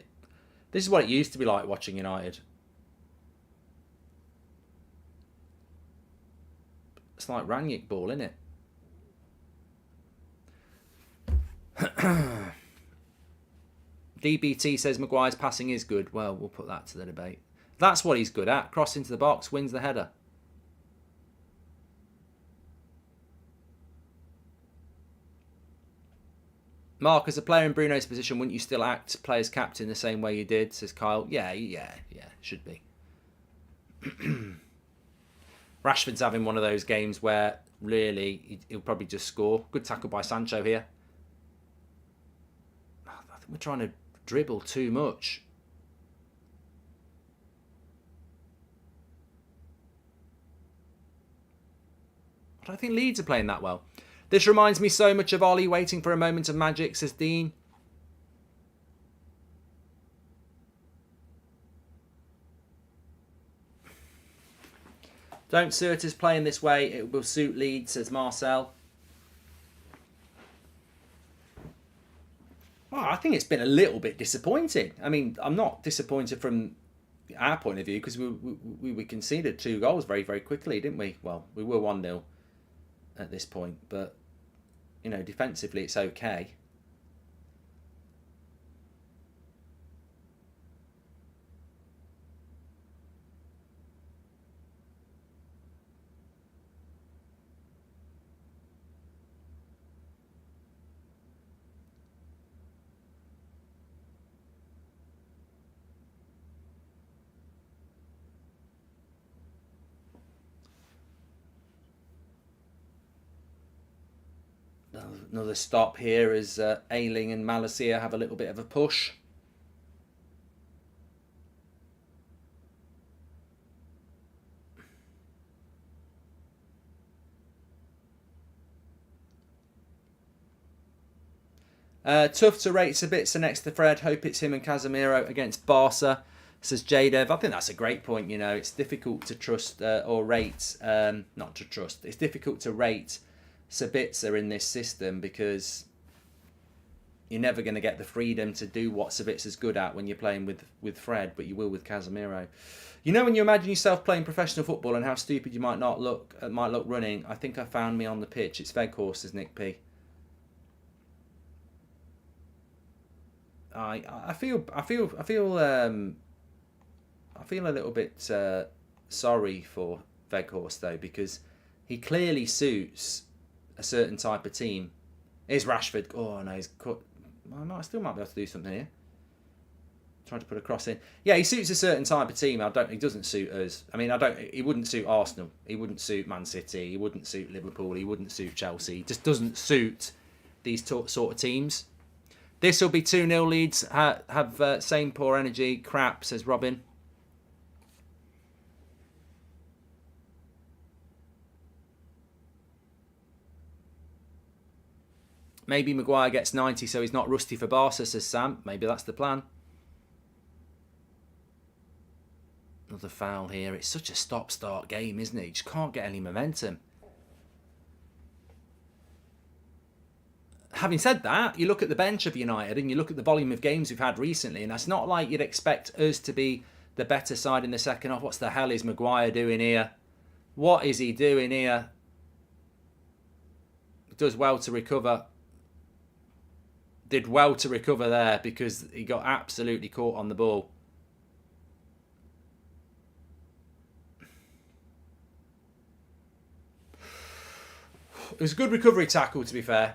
it used to be like watching United. It's like Rangnick ball, isn't it? DBT says Maguire's passing is good. Well, we'll put that to the debate. That's what he's good at. Cross into the box, wins the header. Mark, as a player in Bruno's position, wouldn't you still act player's captain the same way you did? Says Kyle. Yeah, should be. Rashford's having one of those games where really he'll probably just score. Good tackle by Sancho here. I think we're trying to dribble too much. I don't think Leeds are playing that well. This reminds me so much of Ollie waiting for a moment of magic, says Dean. Don't suit us playing this way. It will suit Leeds, says Marcel. Well, I think it's been a little bit disappointing. I mean, I'm not disappointed from our point of view because we conceded 2 goals very, very quickly, didn't we? Well, we were 1-0 at this point, but, defensively it's okay. Another stop here as Ayling and Malacia have a little bit of a push. Tough to rate Sabitzer next to Fred. Hope it's him and Casemiro against Barca, says Jadev. I think that's a great point. It's difficult to trust or rate. Not to trust. It's difficult to rate Sabitzer in this system because you're never going to get the freedom to do what Sabitzer's good at when you're playing with Fred, but you will with Casemiro. When you imagine yourself playing professional football and how stupid you might look running. I think I found me on the pitch. It's Veghorst, says Nick P. I feel a little bit sorry for Veghorst though, because he clearly suits a certain type of team. Here's Rashford. Oh no, he's cut. I still might be able to do something here. Trying to put a cross in. Yeah, he suits a certain type of team. He doesn't suit us. I mean, he wouldn't suit Arsenal. He wouldn't suit Man City. He wouldn't suit Liverpool. He wouldn't suit Chelsea. He just doesn't suit these sort of teams. This will be 2-0 Leeds. Have same poor energy. Crap, says Robin. Maybe Maguire gets 90 so he's not rusty for Barca, says Sam. Maybe that's the plan. Another foul here. It's such a stop-start game, isn't it? You just can't get any momentum. Having said that, you look at the bench of United and you look at the volume of games we've had recently, and it's not like you'd expect us to be the better side in the second half. What the hell is Maguire doing here? What is he doing here? Does well to recover. Did well to recover there because he got absolutely caught on the ball. It was a good recovery tackle, to be fair.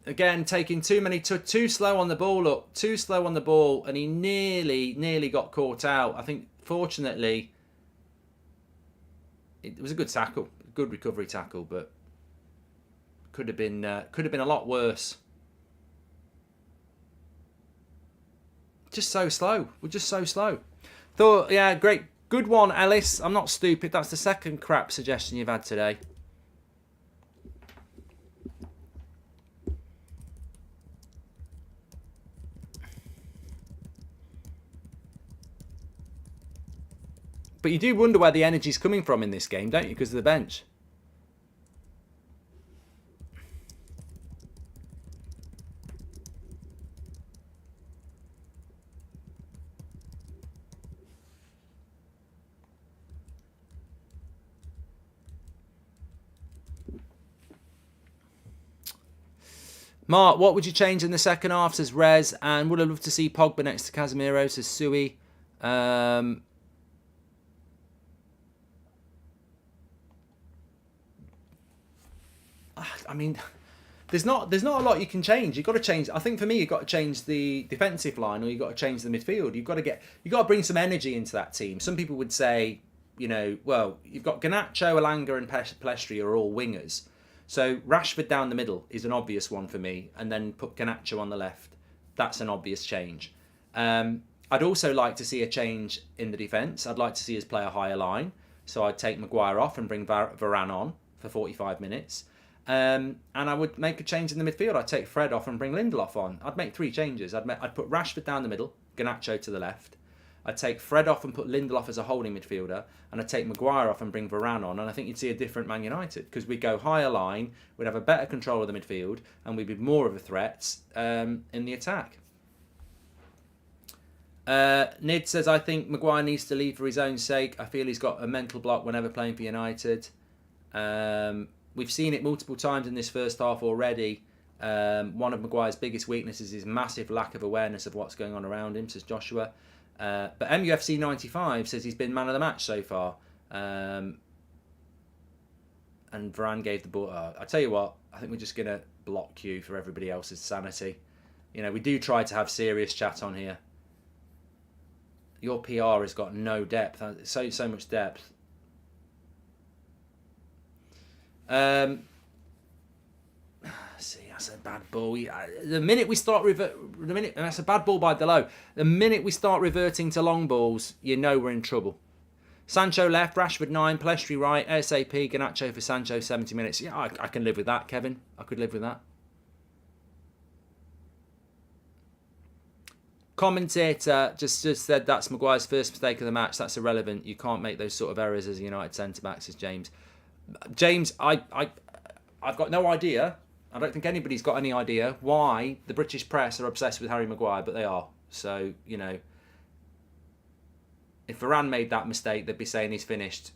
again, taking too slow on the ball. Look, too slow on the ball, and he nearly got caught out. I think, fortunately, it was a good tackle, good recovery tackle, but could have been a lot worse. Just so slow. We're just so slow. Thought, yeah, great, good one, Ellis. I'm not stupid. That's the second crap suggestion you've had today. But you do wonder where the energy's coming from in this game, don't you? Because of the bench. Mark, what would you change in the second half, says Rez, and would have loved to see Pogba next to Casemiro, says Sui. I mean, there's not a lot you can change. You've got to change. I think for me, you've got to change the defensive line, or you've got to change the midfield. You've got to bring some energy into that team. Some people would say, well, you've got Garnacho, Elanga, and Pellistri are all wingers. So Rashford down the middle is an obvious one for me, and then put Garnacho on the left. That's an obvious change. I'd also like to see a change in the defence. I'd like to see us play a higher line. So I'd take Maguire off and bring Varane on for 45 minutes. And I would make a change in the midfield. I'd take Fred off and bring Lindelof on. I'd make 3 changes. I'd put Rashford down the middle, Garnacho to the left. I'd take Fred off and put Lindelof as a holding midfielder, and I'd take Maguire off and bring Varane on, and I think you'd see a different Man United, because we'd go higher line, we'd have a better control of the midfield, and we'd be more of a threat in the attack. Nid says, I think Maguire needs to leave for his own sake. I feel he's got a mental block whenever playing for United. We've seen it multiple times in this first half already. One of Maguire's biggest weaknesses is massive lack of awareness of what's going on around him, says Joshua. But MUFC 95 says he's been man of the match so far. And Varane gave the ball. I tell you what, I think we're just going to block you for everybody else's sanity. We do try to have serious chat on here. Your PR has got no depth. So much depth. See, that's a bad ball. The minute we start that's a bad ball by Delo. The minute we start reverting to long balls, we're in trouble. Sancho left, Rashford 9, Pellistri right, ASAP, Garnacho for Sancho 70 minutes. Yeah, I can live with that, Kevin. I could live with that. Commentator just said that's Maguire's first mistake of the match. That's irrelevant. You can't make those sort of errors as a United centre-back, says James. James, I've got no idea. I don't think anybody's got any idea why the British press are obsessed with Harry Maguire, but they are. So, if Varane made that mistake, they'd be saying he's finished.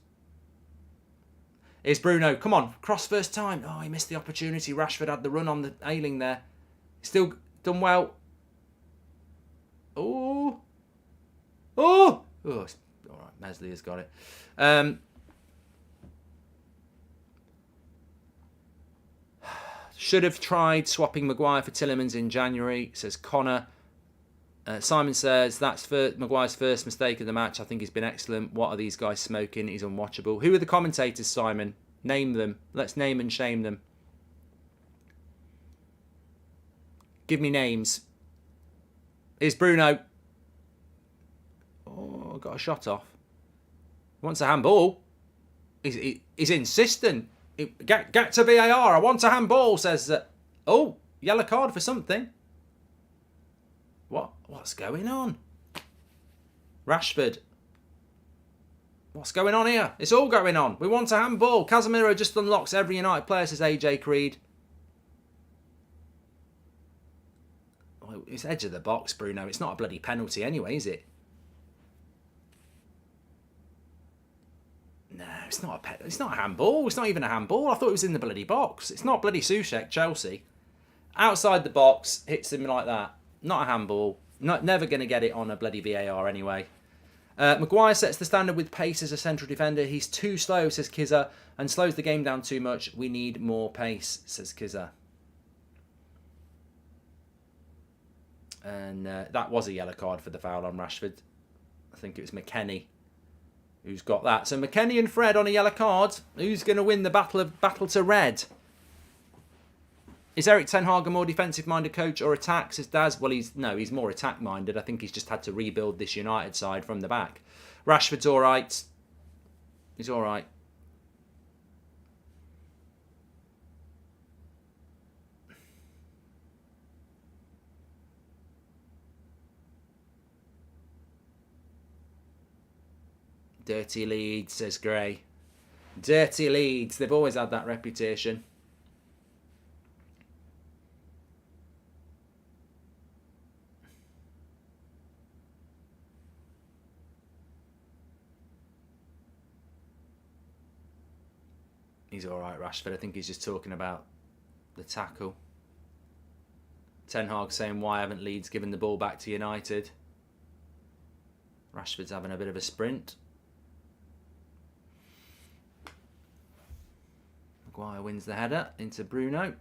Here's Bruno. Come on, cross first time. Oh, he missed the opportunity. Rashford had the run on the Ayling there. Still done well. Oh. All right, Mesley has got it. Should have tried swapping Maguire for Tielemans in January, says Connor. Simon says, that's Maguire's first mistake of the match. I think he's been excellent. What are these guys smoking? He's unwatchable. Who are the commentators, Simon? Name them. Let's name and shame them. Give me names. Here's Bruno. Oh, got a shot off. Wants a handball. He's insistent. Get to VAR. I want a handball, says... yellow card for something. What's going on? Rashford. What's going on here? It's all going on. We want a handball. Casemiro just unlocks every United player, says AJ Creed. Oh, it's edge of the box, Bruno. It's not a bloody penalty anyway, is it? No, it's not a handball. It's not even a handball. I thought it was in the bloody box. It's not bloody Soucek, Chelsea. Outside the box, hits him like that. Not a handball. Never going to get it on a bloody VAR anyway. Maguire sets the standard with pace as a central defender. He's too slow, says Kizza, and slows the game down too much. We need more pace, says Kizza. And that was a yellow card for the foul on Rashford. I think it was McKennie who's got that. So McKennie and Fred on a yellow card. Who's going to win the battle to red? Is Eric Ten Hag a more defensive-minded coach or attack, says Daz? Well, he's more attack-minded. I think he's just had to rebuild this United side from the back. Rashford's all right. He's all right. Dirty Leeds, says Gray. Dirty Leeds. They've always had that reputation. He's all right, Rashford. I think he's just talking about the tackle. Ten Hag saying, why haven't Leeds given the ball back to United? Rashford's having a bit of a sprint. Maguire wins the header into Bruno.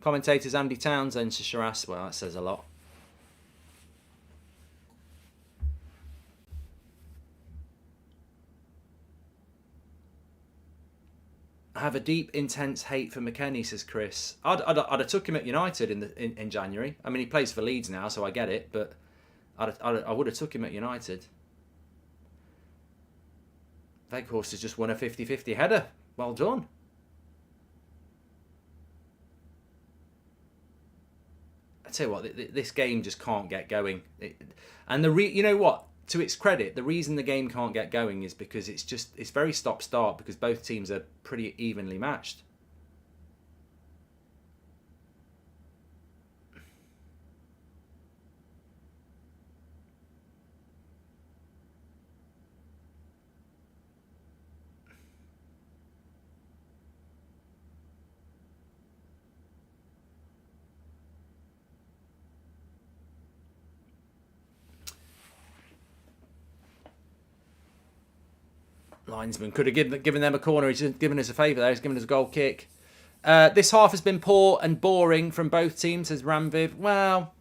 Commentators Andy Townsend to Shiraz. Well, that says a lot. I have a deep, intense hate for McKennie, says Chris. I'd have took him at United in January. I mean, he plays for Leeds now, so I get it, but I would have took him at United. Weghorst has just won a 50-50 header. Well done. I tell you what, this game just can't get going. And you know what? To its credit, the reason the game can't get going is because it's very stop-start because both teams are pretty evenly matched. Linesman could have given them a corner. He's just given us a favour there. He's given us a goal kick. This half has been poor and boring from both teams, says Ramviv. Well,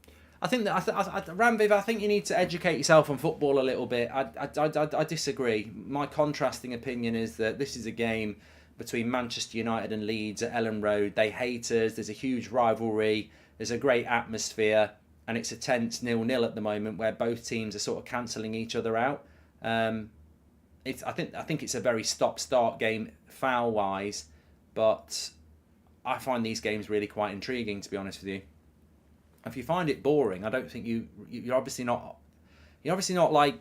I think that Ramviv, I think you need to educate yourself on football a little bit. I disagree. My contrasting opinion is that this is a game between Manchester United and Leeds at Ellen Road. They hate us. There's a huge rivalry. There's a great atmosphere, and it's a tense 0-0 at the moment where both teams are sort of cancelling each other out. I think it's a very stop-start game foul-wise, but I find these games really quite intriguing, to be honest with you. If you find it boring, I don't think you're obviously not like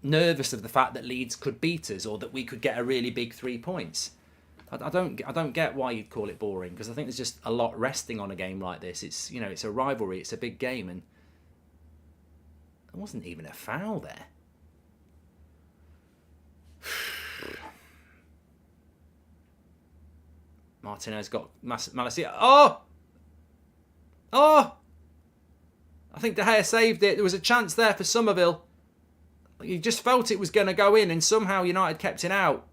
nervous of the fact that Leeds could beat us or that we could get a really big 3 points. I don't get why you'd call it boring, because I think there's just a lot resting on a game like this. It's it's a rivalry, it's a big game, and there wasn't even a foul there. Martinez got Malacia. Oh! I think De Gea saved it. There was a chance there for Somerville. You just felt it was going to go in, and somehow United kept it out.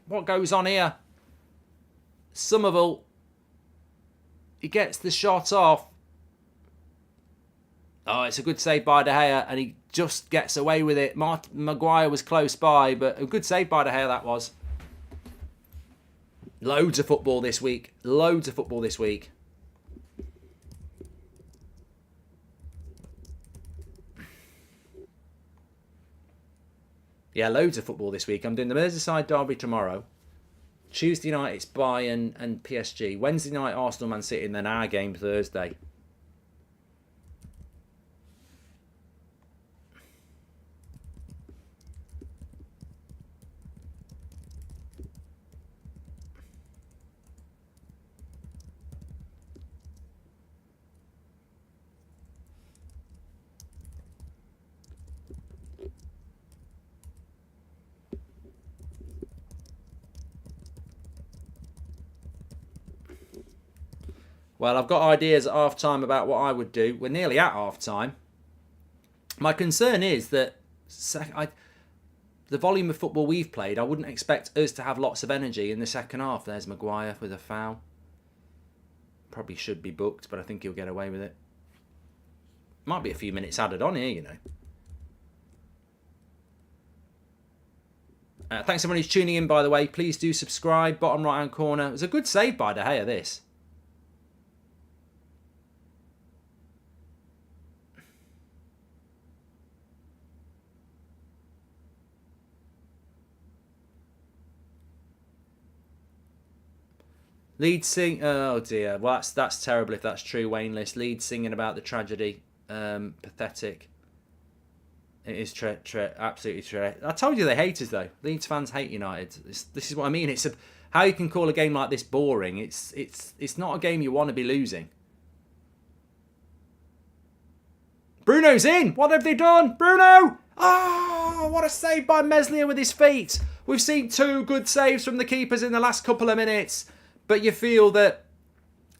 What goes on here? Somerville. He gets the shot off. Oh, it's a good save by De Gea, and he just gets away with it. Maguire was close by, but a good save by De Gea that was. Loads of football this week. Loads of football this week. Yeah, loads of football this week. I'm doing the Merseyside derby tomorrow. Tuesday night it's Bayern and PSG. Wednesday night Arsenal Man City, and then our game Thursday. Well, I've got ideas at half-time about what I would do. We're nearly at half-time. My concern is that the volume of football we've played, I wouldn't expect us to have lots of energy in the second half. There's Maguire with a foul. Probably should be booked, but I think he'll get away with it. Might be a few minutes added on here, you know. Thanks everyone who's tuning in, by the way. Please do subscribe. Bottom right-hand corner. It was a good save by De Gea, this. Leeds sing. Oh dear. Well, that's terrible if that's true, Wayne List. Leeds singing about the tragedy. Pathetic. It is absolutely true. I told you they hate us though. Leeds fans hate United. This is what I mean. It's how you can call a game like this boring. It's not a game you want to be losing. Bruno's in. What have they done, Bruno? Oh, what a save by Meslier with his feet. We've seen 2 good saves from the keepers in the last couple of minutes, but you feel that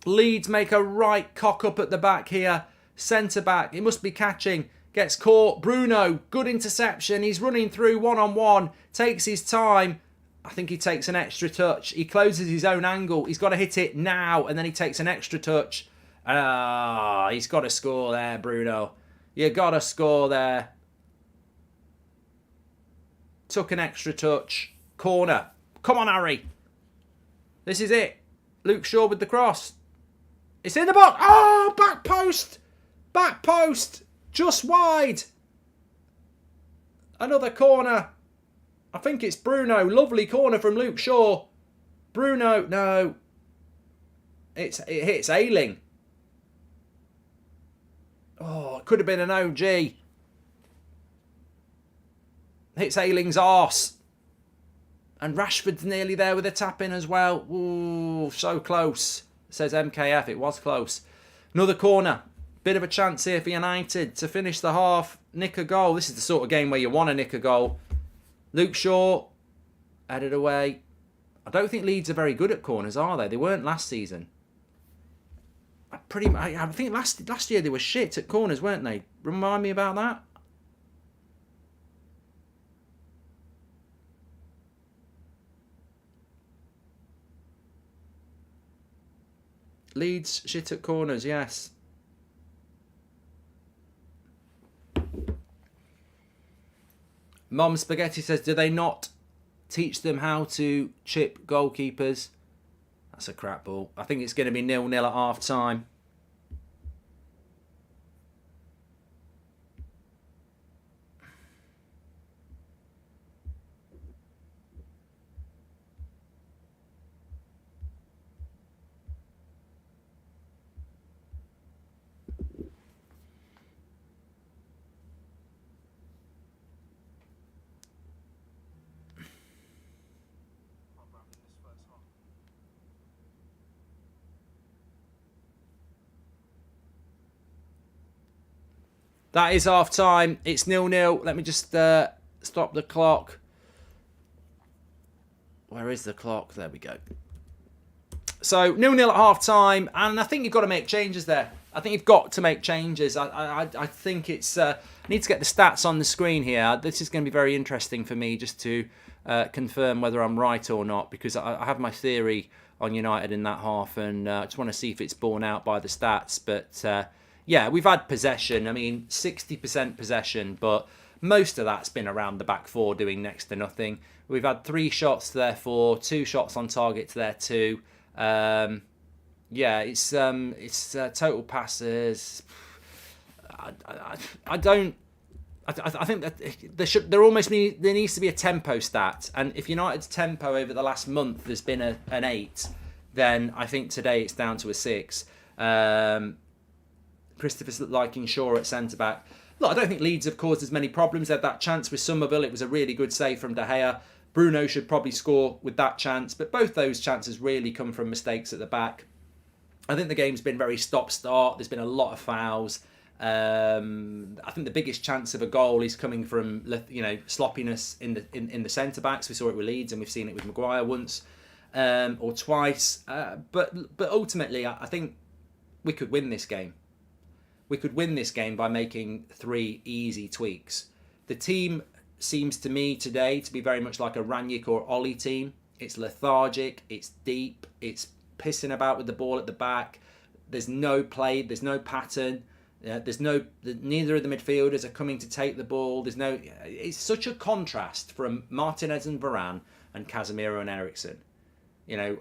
Leeds make a right cock up at the back here. Centre back. It must be catching. Gets caught. Bruno, good interception. He's running through one-on-one. Takes his time. I think he takes an extra touch. He closes his own angle. He's got to hit it now, and then he takes an extra touch. He's got to score there, Bruno. You got to score there. Took an extra touch. Corner. Come on, Harry. This is it. Luke Shaw with the cross. It's in the box. Oh, back post. Back post. Just wide. Another corner. I think it's Bruno. Lovely corner from Luke Shaw. Bruno, no. It hits Ayling. Oh, it could have been an OG. Hits Ayling's arse. And Rashford's nearly there with a tap in as well. Ooh, so close. Says MKF. It was close. Another corner. Bit of a chance here for United to finish the half. Nick a goal. This is the sort of game where you want to nick a goal. Luke Shaw. Headed away. I don't think Leeds are very good at corners, are they? They weren't last season. I think last year they were shit at corners, weren't they? Remind me about that. Leeds shit at corners, yes. Mom Spaghetti says, do they not teach them how to chip goalkeepers? That's a crap ball. I think it's going to be 0-0 at half time. That is half time. It's 0-0. Let me just stop the clock. Where is the clock? There we go. So 0-0 at half time, and I think you've got to make changes there. I think you've got to make changes. I think it's. I need to get the stats on the screen here. This is going to be very interesting for me just to confirm whether I'm right or not, because I have my theory on United in that half, and I just want to see if it's borne out by the stats. But yeah, we've had possession. I mean, 60% possession, but most of that's been around the back four doing next to nothing. We've had 3 shots to their 4, 2 shots on target to their 2. Yeah, it's total passes. I think that there needs to be a tempo stat, and if United's tempo over the last month has been an 8, then I think today it's down to a 6. Christopher's liking Shaw at centre back. Look, I don't think Leeds have caused as many problems. They had that chance with Somerville. It was a really good save from De Gea. Bruno should probably score with that chance, but both those chances really come from mistakes at the back. I think the game's been very stop-start. There's been a lot of fouls. I think the biggest chance of a goal is coming from sloppiness in the centre backs. We saw it with Leeds, and we've seen it with Maguire once or twice. But ultimately, I think we could win this game. We could win this game by making 3 easy tweaks. The team seems to me today to be very much like a Ranić or Ollie team. It's lethargic, it's deep, it's pissing about with the ball at the back. There's no play, there's no pattern. Neither of the midfielders are coming to take the ball. It's such a contrast from Martinez and Varane and Casemiro and Eriksen.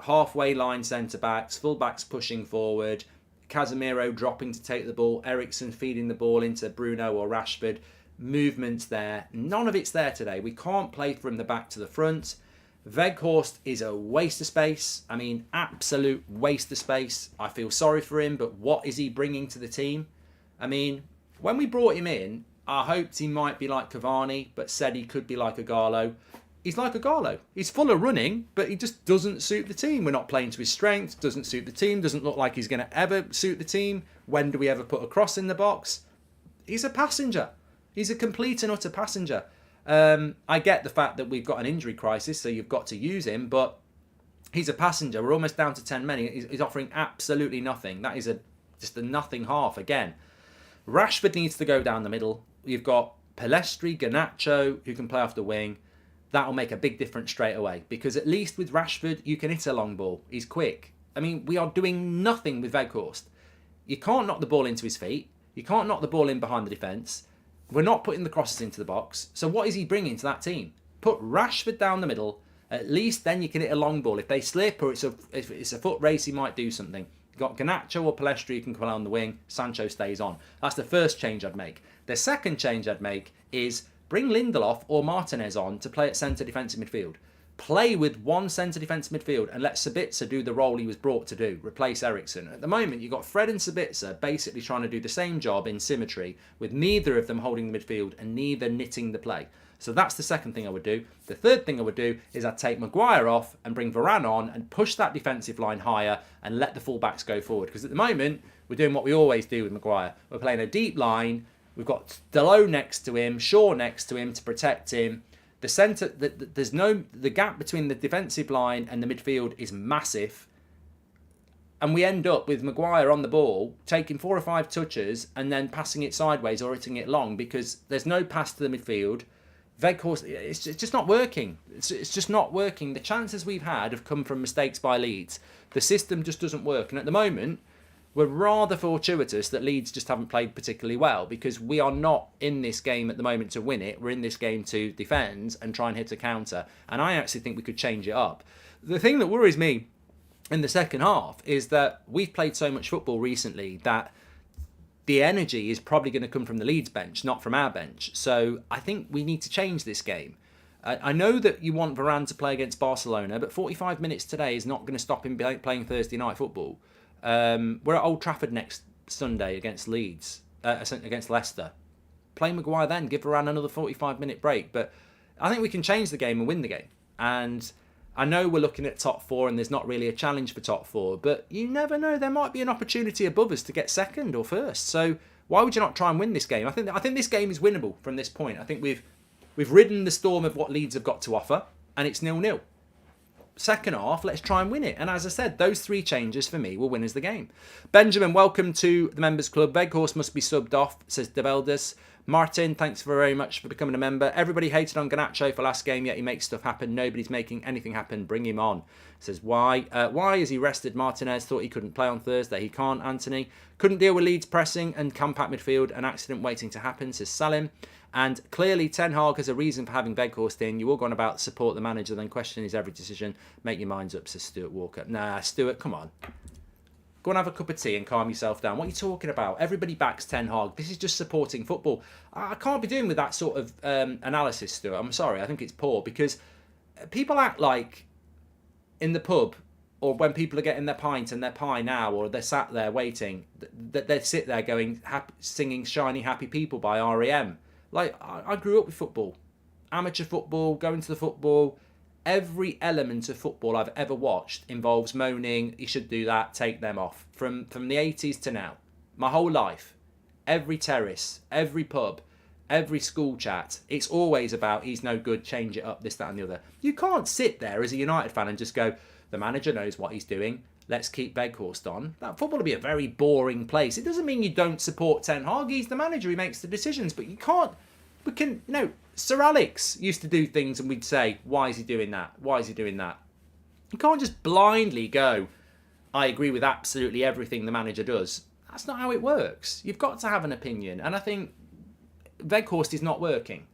Halfway line centre backs, full backs pushing forward, Casemiro dropping to take the ball, Eriksen feeding the ball into Bruno or Rashford. Movements there. None of it's there today. We can't play from the back to the front. Weghorst is a waste of space. I mean, absolute waste of space. I feel sorry for him, but what is he bringing to the team? I mean, when we brought him in, I hoped he might be like Cavani, but said he could be like a Garlo. He's like a Garlo. He's full of running, but he just doesn't suit the team. We're not playing to his strength, doesn't suit the team, doesn't look like he's going to ever suit the team. When do we ever put a cross in the box? He's a passenger. He's a complete and utter passenger. I get the fact that we've got an injury crisis, so you've got to use him, but he's a passenger. We're almost down to 10 men. He's offering absolutely nothing. That is just a nothing half again. Rashford needs to go down the middle. You've got Pellistri, Garnacho, who can play off the wing. That'll make a big difference straight away, because at least with Rashford, you can hit a long ball. He's quick. I mean, we are doing nothing with Weghorst. You can't knock the ball into his feet. You can't knock the ball in behind the defence. We're not putting the crosses into the box. So what is he bringing to that team? Put Rashford down the middle. At least then you can hit a long ball. If they slip or if it's a foot race, he might do something. You've got Garnacho or Pellistri who can come on the wing. Sancho stays on. That's the first change I'd make. The second change I'd make is bring Lindelof or Martinez on to play at centre defensive midfield. Play with one centre defensive midfield and let Sabitzer do the role he was brought to do, replace Eriksen. At the moment, you've got Fred and Sabitzer basically trying to do the same job in symmetry, with neither of them holding the midfield and neither knitting the play. So that's the second thing I would do. The third thing I would do is I'd take Maguire off and bring Varane on and push that defensive line higher and let the full-backs go forward. Because at the moment, we're doing what we always do with Maguire. We're playing a deep line. We've got Dalot next to him, Shaw next to him to protect him. The centre, the gap between the defensive line and the midfield is massive, and we end up with Maguire on the ball taking 4 or 5 touches and then passing it sideways or hitting it long because there's no pass to the midfield. Weghorst, it's just not working. It's just not working. The chances we've had have come from mistakes by Leeds. The system just doesn't work, and at the moment, we're rather fortuitous that Leeds just haven't played particularly well, because we are not in this game at the moment to win it. We're in this game to defend and try and hit a counter. And I actually think we could change it up. The thing that worries me in the second half is that we've played so much football recently that the energy is probably going to come from the Leeds bench, not from our bench. So I think we need to change this game. I know that you want Varane to play against Barcelona, but 45 minutes today is not going to stop him playing Thursday night football. We're at Old Trafford next Sunday against Leeds, against Leicester. Play Maguire then, give Varane another 45-minute break. But I think we can change the game and win the game. And I know we're looking at top 4 and there's not really a challenge for top 4, but you never know. There might be an opportunity above us to get second or first. So why would you not try and win this game? I think this game is winnable from this point. I think we've ridden the storm of what Leeds have got to offer, and it's 0-0. Second half, let's try and win it. And as I said, those 3 changes for me will win us the game. Benjamin, welcome to the Members Club. Weghorst must be subbed off, says Develdes. Martin, thanks very much for becoming a member. Everybody hated on Garnacho for last game, yet he makes stuff happen. Nobody's making anything happen. Bring him on. Says, why? Why is he rested? Martinez thought he couldn't play on Thursday. He can't, Anthony. Couldn't deal with Leeds pressing and compact midfield. An accident waiting to happen, says Salim. And clearly, Ten Hag has a reason for having Weghorst in. You all gone about support the manager, then question his every decision. Make your minds up, says Stuart Walker. Nah, Stuart, come on. Go and have a cup of tea and calm yourself down. What are you talking about? Everybody backs Ten Hag. This is just supporting football. I can't be doing with that sort of analysis, Stuart. I'm sorry. I think it's poor, because people act like in the pub, or when people are getting their pint and their pie now, or they're sat there waiting, that they sit there going, singing Shiny Happy People by R.E.M. Like, I grew up with football. Amateur football, going to the football. Every element of football I've ever watched involves moaning, he should do that, take them off. From the 80s to now. My whole life. Every terrace, every pub, every school chat. It's always about, he's no good, change it up, this, that and the other. You can't sit there as a United fan and just go, the manager knows what he's doing. Let's keep Weghorst on. That football will be a very boring place. It doesn't mean you don't support Ten Hag. He's the manager. He makes the decisions. But you can't We can, Sir Alex used to do things and we'd say, why is he doing that? Why is he doing that? You can't just blindly go, I agree with absolutely everything the manager does. That's not how it works. You've got to have an opinion. And I think Weghorst is not working.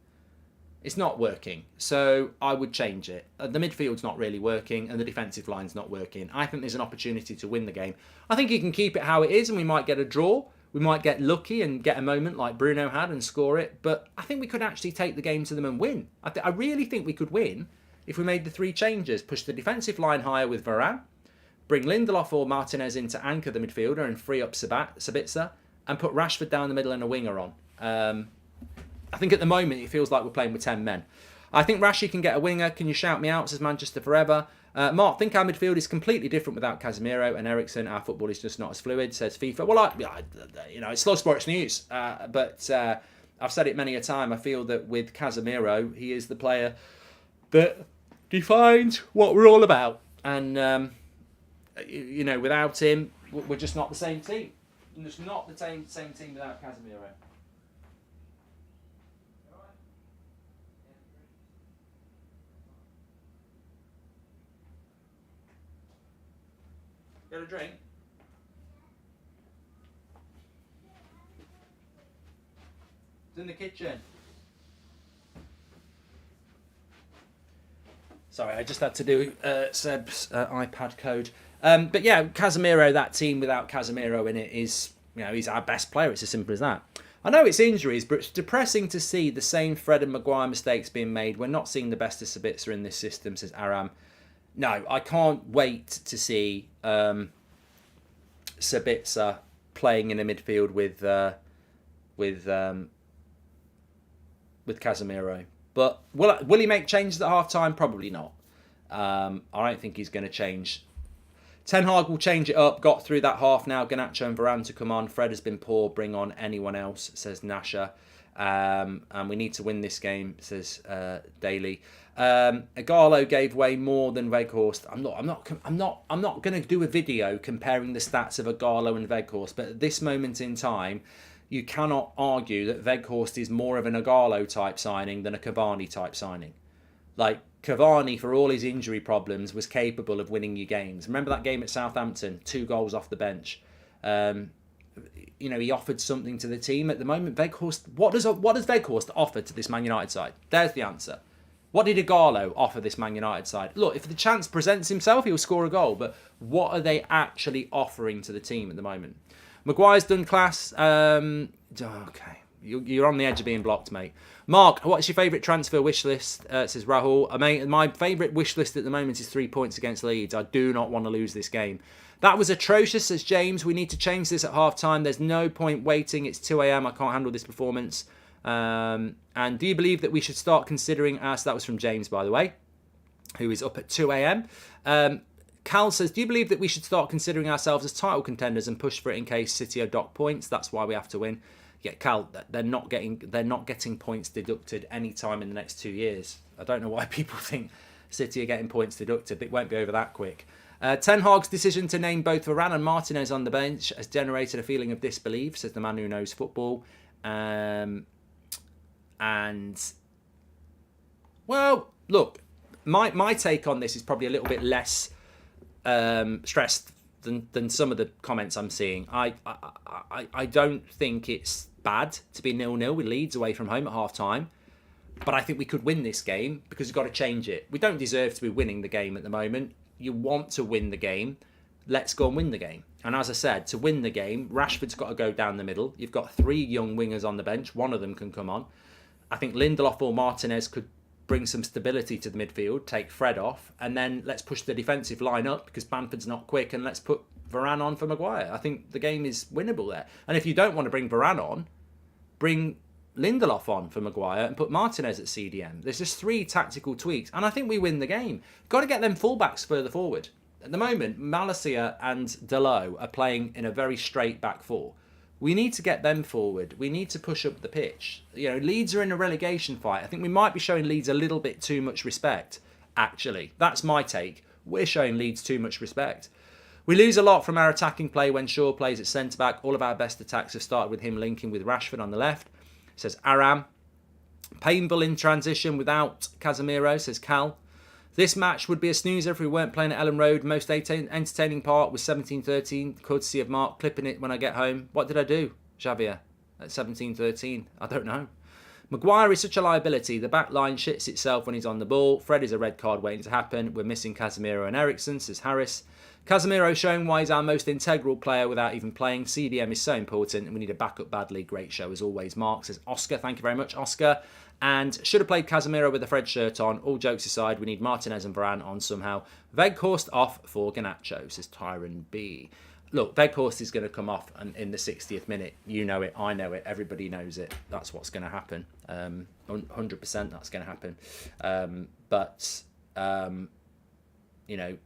It's not working. So I would change it. The midfield's not really working and the defensive line's not working. I think there's an opportunity to win the game. I think you can keep it how it is and we might get a draw. We might get lucky and get a moment like Bruno had and score it. But I think we could actually take the game to them and win. I really think we could win if we made the 3 changes. Push the defensive line higher with Varane. Bring Lindelof or Martinez in to anchor the midfielder and free up Sabitzer. And put Rashford down the middle and a winger on. I think at the moment it feels like we're playing with 10 men. I think Rashi can get a winger. Can you shout me out, says Manchester Forever. Mark, think our midfield is completely different without Casemiro and Eriksen. Our football is just not as fluid, says FIFA. Well, it's slow sports news, but I've said it many a time. I feel that with Casemiro, he is the player that defines what we're all about. And, without him, we're just not the same team. We're just not the same team without Casemiro. Got a drink? It's in the kitchen. Sorry, I just had to do Seb's iPad code. But yeah, Casemiro, that team without Casemiro in it is, he's our best player. It's as simple as that. I know it's injuries, but it's depressing to see the same Fred and Maguire mistakes being made. We're not seeing the best of Sabitzer in this system, says Aram. No, I can't wait to see Sabitzer playing in a midfield with Casemiro. But will he make changes at half time? Probably not. I don't think he's going to change. Ten Hag will change it up. Got through that half now. Garnacho and Varane to come on. Fred has been poor. Bring on anyone else, says Nasha. And we need to win this game, says Daly. Igalo gave away more than Weghorst. I'm not going to do a video comparing the stats of Igalo and Weghorst, but at this moment in time, you cannot argue that Weghorst is more of an Igalo type signing than a Cavani type signing. Like, Cavani, for all his injury problems, was capable of winning you games. Remember that game at Southampton? 2 goals off the bench. He offered something to the team. At the moment, Weghorst, what does Weghorst offer to this Man United side? There's the answer. What did Igalo offer this Man United side? Look, if the chance presents himself, he'll score a goal. But what are they actually offering to the team at the moment? Maguire's done class. Okay. You're on the edge of being blocked, mate. Mark, what's your favourite transfer wish list? Says Rahul. My favourite wish list at the moment is 3 points against Leeds. I do not want to lose this game. That was atrocious, says James. We need to change this at half time. There's no point waiting. It's 2 a.m. I can't handle this performance. And do you believe that we should start considering us? That was from James, by the way, who is up at 2 a.m. Cal says, do you believe that we should start considering ourselves as title contenders and push for it in case City are docked points? That's why we have to win. Yeah, Cal, they're not getting points deducted any time in the next 2 years. I don't know why people think City are getting points deducted. It won't be over that quick. Ten Hag's decision to name both Varane and Martinez on the bench has generated a feeling of disbelief, says the man who knows football. Well, look, my take on this is probably a little bit less stressed than some of the comments I'm seeing. I don't think it's bad to be 0-0 with Leeds away from home at half time, but I think we could win this game because we've got to change it. We don't deserve to be winning the game at the moment. You want to win the game, let's go and win the game. And as I said, to win the game, Rashford's got to go down the middle. You've got 3 young wingers on the bench. One of them can come on. I think Lindelof or Martinez could bring some stability to the midfield, take Fred off, and then let's push the defensive line up because Bamford's not quick, and let's put Varane on for Maguire. I think the game is winnable there. And if you don't want to bring Varane on, bring Lindelof on for Maguire and put Martinez at CDM. There's just 3 tactical tweaks, and I think we win the game. Got to get them fullbacks further forward. At the moment, Malacia and Dalot are playing in a very straight back 4. We need to get them forward. We need to push up the pitch. Leeds are in a relegation fight. I think we might be showing Leeds a little bit too much respect, actually. That's my take. We're showing Leeds too much respect. We lose a lot from our attacking play when Shaw plays at centre-back. All of our best attacks have started with him linking with Rashford on the left, says Aram. Painful in transition without Casemiro, says Cal. This match would be a snoozer if we weren't playing at Ellen Road. Most entertaining part was 17-13, courtesy of Mark clipping it when I get home. What did I do, Xavier, at 17-13? I don't know. Maguire is such a liability. The back line shits itself when he's on the ball. Fred is a red card waiting to happen. We're missing Casemiro and Eriksen, says Harris. Casemiro showing why he's our most integral player without even playing. CDM is so important and we need a backup badly. Great show as always, Mark, says Oscar. Thank you very much, Oscar. And should have played Casemiro with the Fred shirt on. All jokes aside, we need Martinez and Varane on somehow. Weghorst off for Garnacho, says Tyron B. Look, Weghorst is going to come off in the 60th minute. You know it, I know it, everybody knows it. That's what's going to happen. 100% that's going to happen. You know,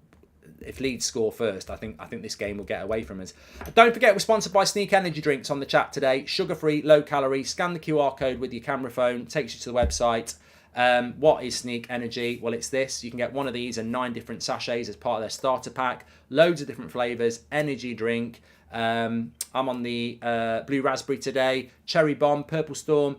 if Leeds score first, I think this game will get away from us. Don't forget, we're sponsored by Sneak Energy Drinks on the chat today. Sugar-free, low-calorie. Scan the QR code with your camera phone. Takes you to the website. What is Sneak Energy? Well, it's this. You can get one of these and 9 different sachets as part of their starter pack. Loads of different flavours. Energy drink. I'm on the blue raspberry today. Cherry bomb, purple storm,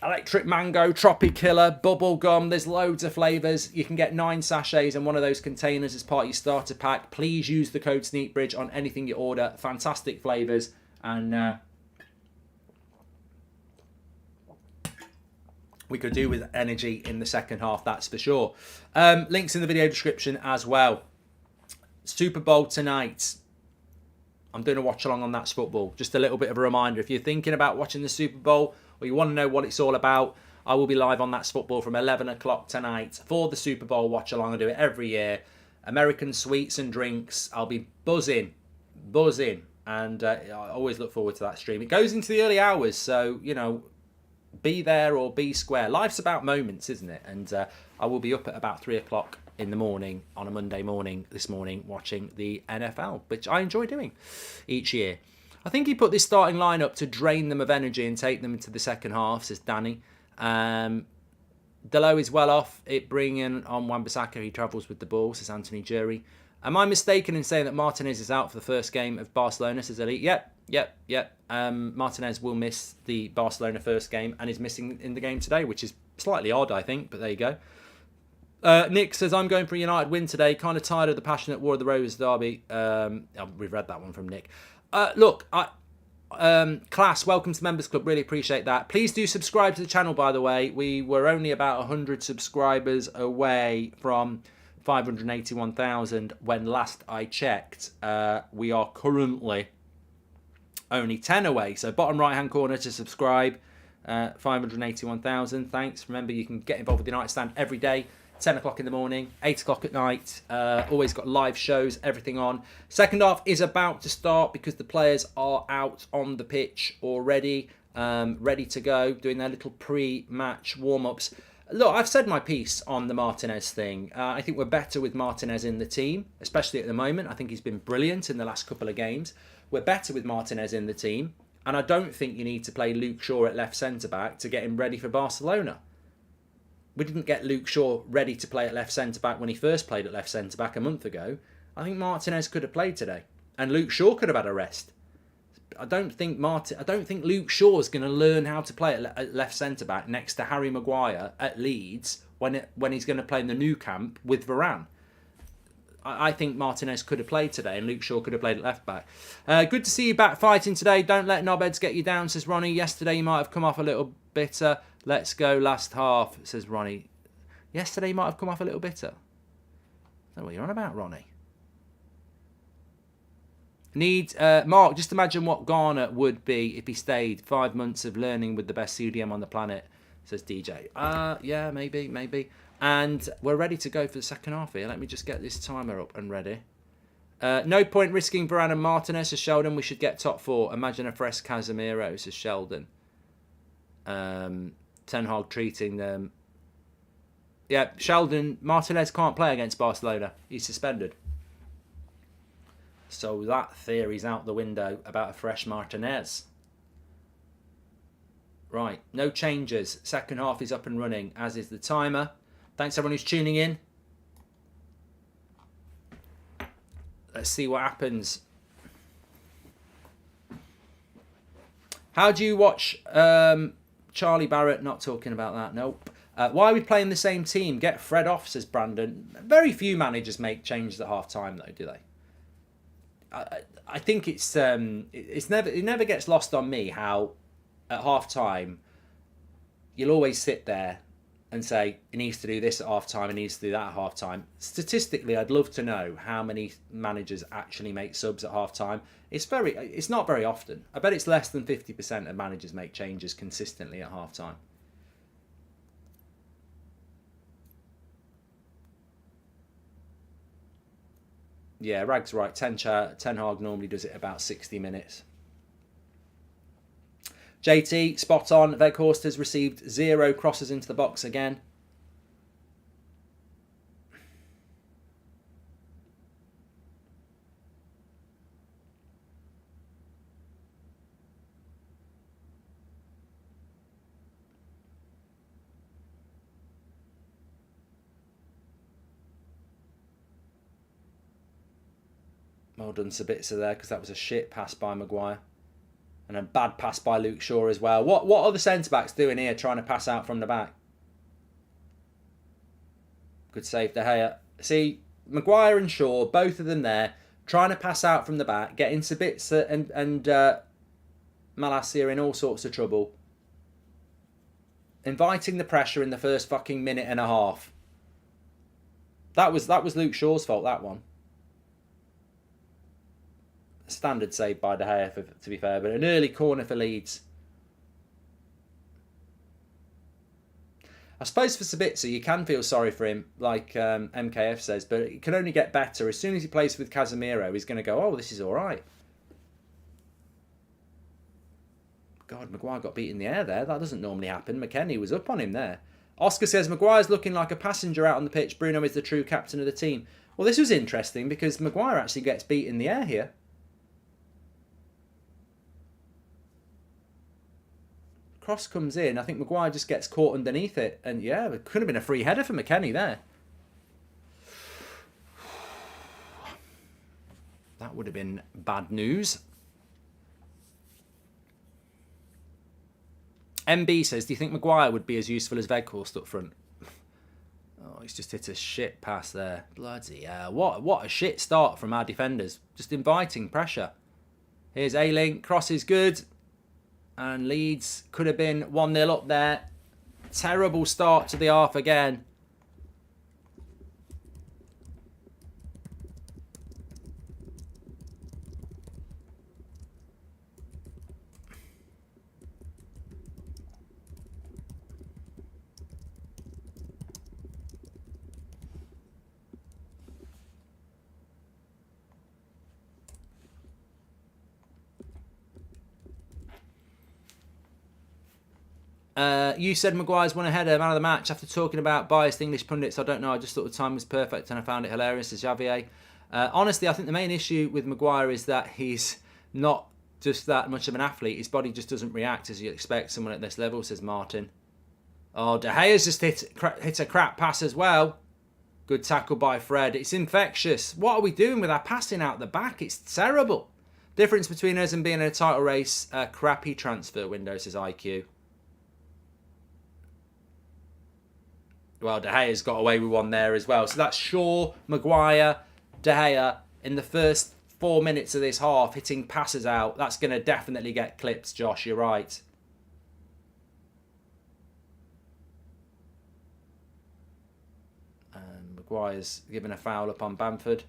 electric mango, tropic killer, bubble gum. There's loads of flavours. You can get 9 sachets in one of those containers as part of your starter pack. Please use the code SNEAKBRIDGE on anything you order. Fantastic flavours. And we could do with energy in the second half, that's for sure. Links in the video description as well. Super Bowl tonight. I'm doing a watch along on That's Football. Just a little bit of a reminder. If you're thinking about watching the Super Bowl or you want to know what it's all about, I will be live on That's Football from 11 o'clock tonight for the Super Bowl watch along. I do it every year. American sweets and drinks. I'll be buzzing. And I always look forward to that stream. It goes into the early hours, so, you know, be there or be square. Life's about moments, isn't it? And I will be up at about 3 o'clock in the morning on a Monday morning this morning watching the NFL, which I enjoy doing each year. I think he put this starting lineup to drain them of energy and take them into the second half, says Danny. Delo is well off it bringing on Wan-Bissaka. He travels with the ball, says Anthony Jury. Am I mistaken in saying that Martinez is out for the first game of Barcelona, says Elite? Yep. Martinez will miss the Barcelona first game and is missing in the game today, which is slightly odd, I think, but there you go. Nick says, I'm going for a United win today. Kind of tired of the passionate War of the Roses derby. We've read that one from Nick. Look, class, welcome to Members Club. Really appreciate that. Please do subscribe to the channel, by the way. We were only about 100 subscribers away from 581,000 when last I checked. We are currently only 10 away. So bottom right-hand corner to subscribe. 581,000. Thanks. Remember, you can get involved with the United Stand every day. 10 o'clock in the morning, 8 o'clock at night. Always got live shows, everything on. Second half is about to start because the players are out on the pitch already, ready to go, doing their little pre-match warm-ups. Look, I've said my piece on the Martinez thing. I think we're better with Martinez in the team, especially at the moment. I think he's been brilliant in the last couple of games. We're better with Martinez in the team. And I don't think you need to play Luke Shaw at left centre-back to get him ready for Barcelona. We didn't get Luke Shaw ready to play at left centre-back when he first played at left centre-back a month ago. I think Martinez could have played today. And Luke Shaw could have had a rest. I don't think Luke Shaw is going to learn how to play at left centre-back next to Harry Maguire at Leeds when he's going to play in the new camp with Varane. I think Martinez could have played today and Luke Shaw could have played at left-back. Good to see you back fighting today. Don't let knobheads get you down, says Ronnie. Yesterday you might have come off a little bitter. Let's go last half, says Ronnie. Yesterday you might have come off a little bitter. I don't know what you're on about, Ronnie. Mark, just imagine what Garner would be if he stayed. 5 months of learning with the best CDM on the planet, says DJ. Yeah, maybe. And we're ready to go for the second half here. Let me just get this timer up and ready. No point risking Varane and Martinez, says Sheldon. We should get top 4. Imagine a fresh Casemiro, says Sheldon. Ten Hag treating them. Yeah, Sheldon, Martinez can't play against Barcelona. He's suspended. So that theory's out the window about a fresh Martinez. Right, no changes. Second half is up and running, as is the timer. Thanks everyone who's tuning in. Let's see what happens. How do you watch Charlie Barrett, not talking about that, nope. Why are we playing the same team? Get Fred off, says Brandon. Very few managers make changes at half-time, though, do they? I think it never gets lost on me how at half-time you'll always sit there and say, he needs to do this at half-time, he needs to do that at half-time. Statistically, I'd love to know how many managers actually make subs at half-time. It's not very often. I bet it's less than 50% of managers make changes consistently at half-time. Yeah, Rag's right. Ten Hag normally does it about 60 minutes. JT, spot on. Weghorst has received 0 crosses into the box again. Well done, Sabitzer there, because that was a shit pass by Maguire. And a bad pass by Luke Shaw as well. What are the centre-backs doing here, trying to pass out from the back? Good save, De Gea. See, Maguire and Shaw, both of them there, trying to pass out from the back, getting Sabitzer and Malacia in all sorts of trouble. Inviting the pressure in the first fucking minute and a half. That was Luke Shaw's fault, that one. Standard save by De Gea, to be fair, but an early corner for Leeds. I suppose for Sabitzer, you can feel sorry for him, like MKF says, but it can only get better. As soon as he plays with Casemiro, he's going to go, oh, this is all right. God, Maguire got beat in the air there. That doesn't normally happen. McKennie was up on him there. Oscar says, Maguire's looking like a passenger out on the pitch. Bruno is the true captain of the team. Well, this was interesting because Maguire actually gets beat in the air here. Cross comes in. I think Maguire just gets caught underneath it. And yeah, it could have been a free header for McKennie there. That would have been bad news. MB says, do you think Maguire would be as useful as Weghorst up front? Oh, he's just hit a shit pass there. Bloody hell. What a shit start from our defenders. Just inviting pressure. Here's A-Link. Cross is good. And Leeds could have been 1-0 up there. Terrible start to the half again. You said Maguire's won a header, man of the match. After talking about biased English pundits, I don't know. I just thought the time was perfect and I found it hilarious, as Javier. Honestly, I think the main issue with Maguire is that he's not just that much of an athlete. His body just doesn't react as you'd expect someone at this level, says Martin. Oh, De Gea's just hit a crap pass as well. Good tackle by Fred. It's infectious. What are we doing with our passing out the back? It's terrible. Difference between us and being in a title race, a crappy transfer window, says IQ. Well, De Gea's got away with one there as well. So that's Shaw, Maguire, De Gea in the first 4 minutes of this half, hitting passes out. That's going to definitely get clipped, Josh. You're right. And Maguire's given a foul up on Bamford.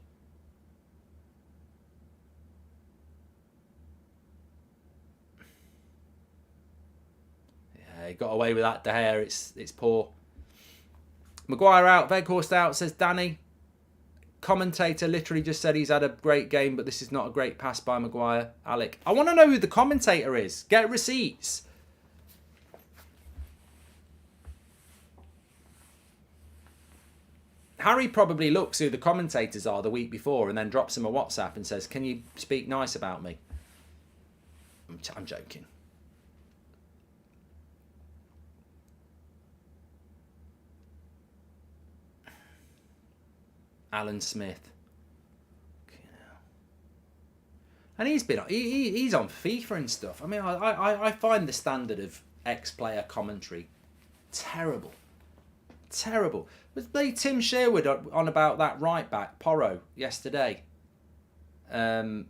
Yeah, he got away with that, De Gea. It's poor. Maguire out, Weghorst out, says Danny. Commentator literally just said he's had a great game, but this is not a great pass by Maguire. Alec, I want to know who the commentator is. Get receipts. Harry probably looks who the commentators are the week before and then drops him a WhatsApp and says, can you speak nice about me? I'm joking. Alan Smith. And he's on FIFA and stuff. I mean, I find the standard of ex-player commentary. Terrible. Terrible. Was Tim Sherwood on about that right back, Porro, yesterday? And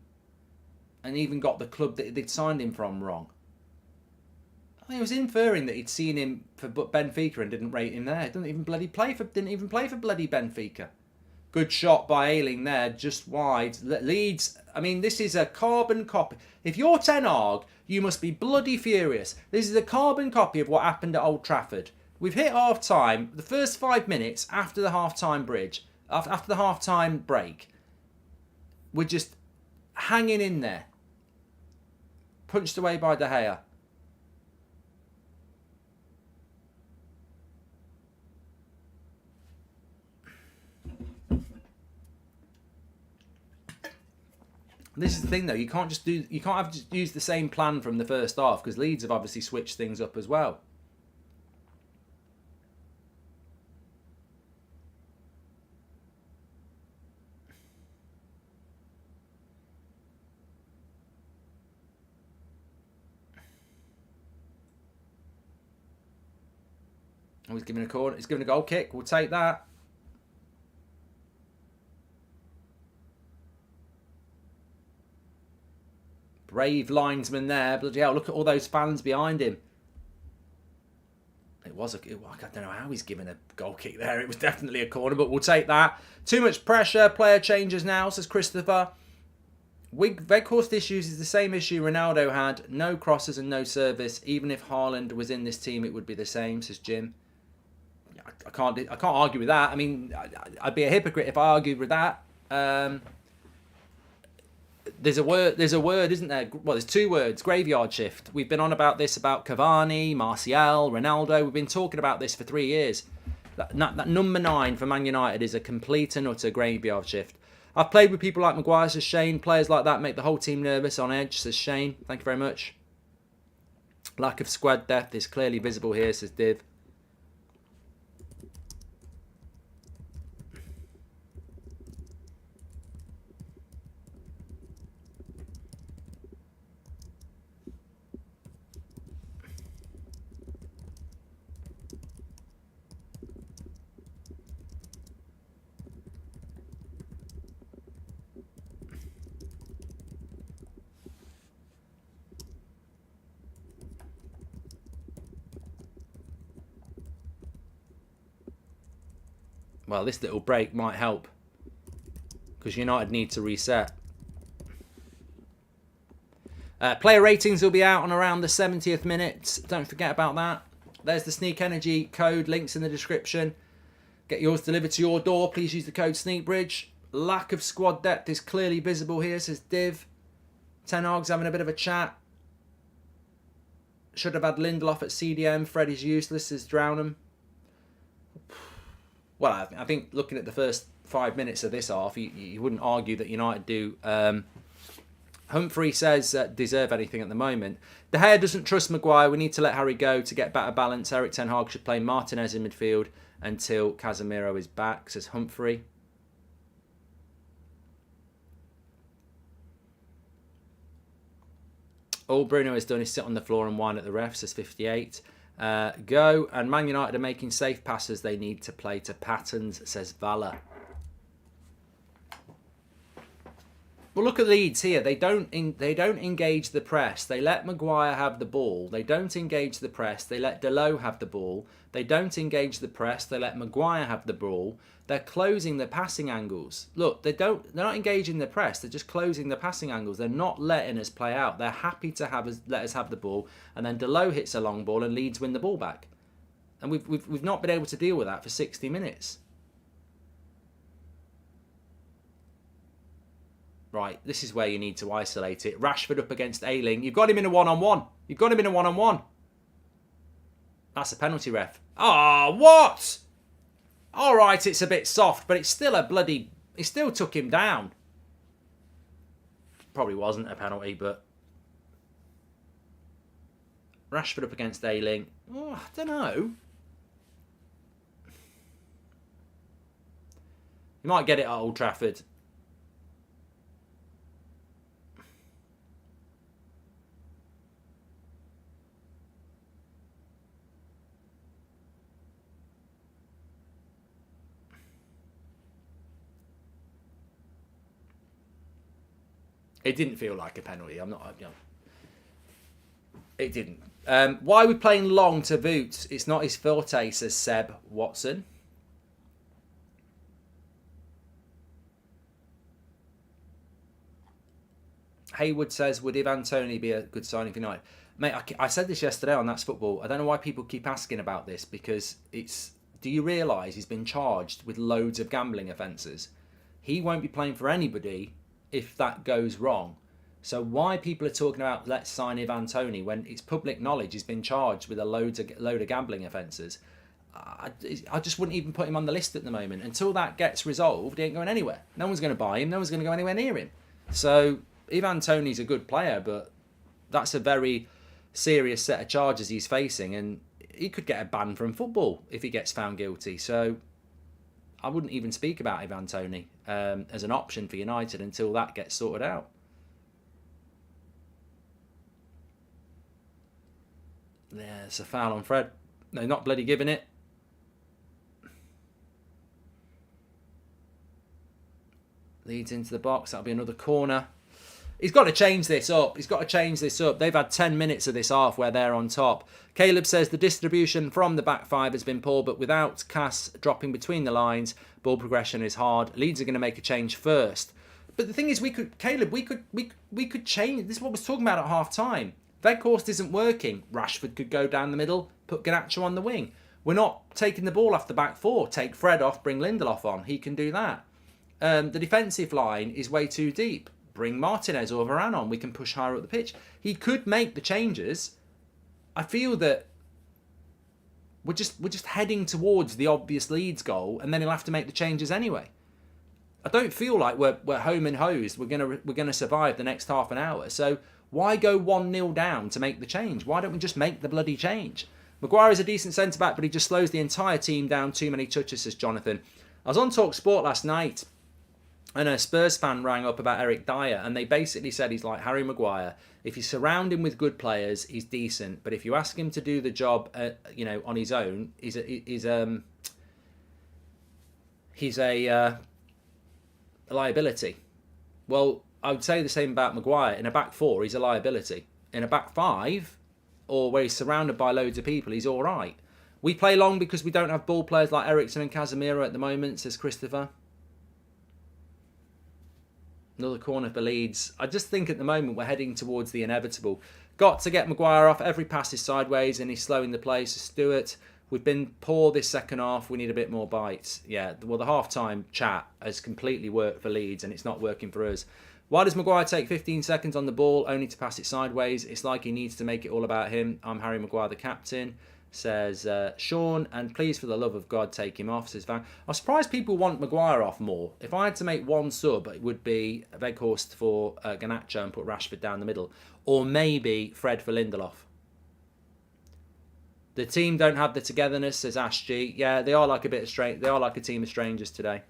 even got the club that they'd signed him from wrong. He was inferring that he'd seen him for Benfica and didn't rate him there. Didn't even play for bloody Benfica. Good shot by Ayling there, just wide. Leeds, I mean, this is a carbon copy. If you're Ten Hag, you must be bloody furious. This is a carbon copy of what happened at Old Trafford. We've hit half-time. The first 5 minutes after the half-time after the half-time break, we're just hanging in there. Punched away by De Gea. This is the thing, though. You can't use the same plan from the first half, because Leeds have obviously switched things up as well. Oh, he's giving a corner. He's giving a goal kick. We'll take that. Brave linesman there. Bloody hell, look at all those fans behind him. I don't know how he's given a goal kick there. It was definitely a corner, but we'll take that. Too much pressure. Player changes now, says Christopher. Weghorst issues is the same issue Ronaldo had. No crosses and no service. Even if Haaland was in this team, it would be the same, says Jim. I can't argue with that. I mean, I'd be a hypocrite if I argued with that. There's a word, isn't there? Well, there's two words, graveyard shift. We've been on about this about Cavani, Martial, Ronaldo. We've been talking about this for 3 years. That number 9 for Man United is a complete and utter graveyard shift. I've played with people like Maguire, says Shane. Players like that make the whole team nervous, on edge, says Shane. Thank you very much. Lack of squad depth is clearly visible here, says Div. Well, this little break might help, because United need to reset. Player ratings will be out on around the 70th minute. Don't forget about that. There's the Sneak Energy code. Links in the description. Get yours delivered to your door. Please use the code SneakBridge. Lack of squad depth is clearly visible here, says Div. Ten Hag's having a bit of a chat. Should have had Lindelof at CDM. Freddie's useless, says Drownham. Well, I think looking at the first 5 minutes of this half, you wouldn't argue that United do. Humphrey says deserve anything at the moment. De Gea doesn't trust Maguire. We need to let Harry go to get better balance. Eric Ten Hag should play Martinez in midfield until Casemiro is back, says Humphrey. All Bruno has done is sit on the floor and whine at the ref, says 58. Go, and Man United are making safe passes. They need to play to patterns, says Vala. Well, look at Leeds here. They don't engage the press. They let Maguire have the ball. They don't engage the press. They let Delo have the ball. They don't engage the press. They let Maguire have the ball. They're closing the passing angles. Look, they're not engaging the press. They're just closing the passing angles. They're not letting us play out. They're happy to let us have the ball, and then Delo hits a long ball and Leeds win the ball back. And we've not been able to deal with that for 60 minutes. Right, this is where you need to isolate it. Rashford up against Ayling. You've got him in a one-on-one. You've got him in a one-on-one. That's a penalty, ref. Ah, what? All right, it's a bit soft, but it's still a bloody... He still took him down. Probably wasn't a penalty, but... Rashford up against Ayling. Oh, I don't know. You might get it at Old Trafford. It didn't feel like a penalty. I'm not. It didn't. Why are we playing long to Boots? It's not his forte, says Seb Watson. Haywood says, would Ivan Toney be a good signing for United? Mate, I said this yesterday on That's Football. I don't know why people keep asking about this, because it's... Do you realise he's been charged with loads of gambling offences? He won't be playing for anybody if that goes wrong. So why people are talking about let's sign Ivan Toney when it's public knowledge he's been charged with a load of gambling offences? I just wouldn't even put him on the list at the moment. Until that gets resolved, he ain't going anywhere. No one's going to buy him. No one's going to go anywhere near him. So Ivan Toney's a good player, but that's a very serious set of charges he's facing, and he could get a ban from football if he gets found guilty. So I wouldn't even speak about Ivan Toney as an option for United until that gets sorted out. Yeah, it's a foul on Fred. No, not bloody giving it. Leeds into the box. That'll be another corner. He's got to change this up. They've had 10 minutes of this half where they're on top. Caleb says the distribution from the back five has been poor, but without Cass dropping between the lines, ball progression is hard. Leeds are going to make a change first. But the thing is, we could change. This is what I was talking about at half time. Weghorst isn't working. Rashford could go down the middle, put Garnacho on the wing. We're not taking the ball off the back four. Take Fred off, bring Lindelof on. He can do that. The defensive line is way too deep. Bring Martinez or Varane on. We can push higher up the pitch. He could make the changes. I feel that we're just heading towards the obvious Leeds goal, and then he'll have to make the changes anyway. I don't feel like we're home and hosed. We're gonna survive the next half an hour. So why go 1-0 down to make the change? Why don't we just make the bloody change? Maguire is a decent centre back, but he just slows the entire team down. Too many touches, says Jonathan. I was on Talk Sport last night, and a Spurs fan rang up about Eric Dyer, and they basically said he's like Harry Maguire. If you surround him with good players, he's decent. But if you ask him to do the job, on his own, he's a liability. Well, I would say the same about Maguire. In a back four, he's a liability. In a back five, or where he's surrounded by loads of people, he's all right. We play long because we don't have ball players like Eriksen and Casemiro at the moment, says Christopher. Another corner for Leeds. I just think at the moment we're heading towards the inevitable. Got to get Maguire off. Every pass is sideways and he's slowing the play. So Stewart, we've been poor this second half. We need a bit more bites. Yeah, well, the half-time chat has completely worked for Leeds and it's not working for us. Why does Maguire take 15 seconds on the ball only to pass it sideways? It's like he needs to make it all about him. I'm Harry Maguire, the captain, says Sean. And please, for the love of God, take him off, says Van. I'm surprised people want Maguire off more. If I had to make one sub, it would be Weghorst for Garnacho and put Rashford down the middle. Or maybe Fred for Lindelof. The team don't have the togetherness, says Ash G. Yeah, they are like a bit of strange. They are like a team of strangers today.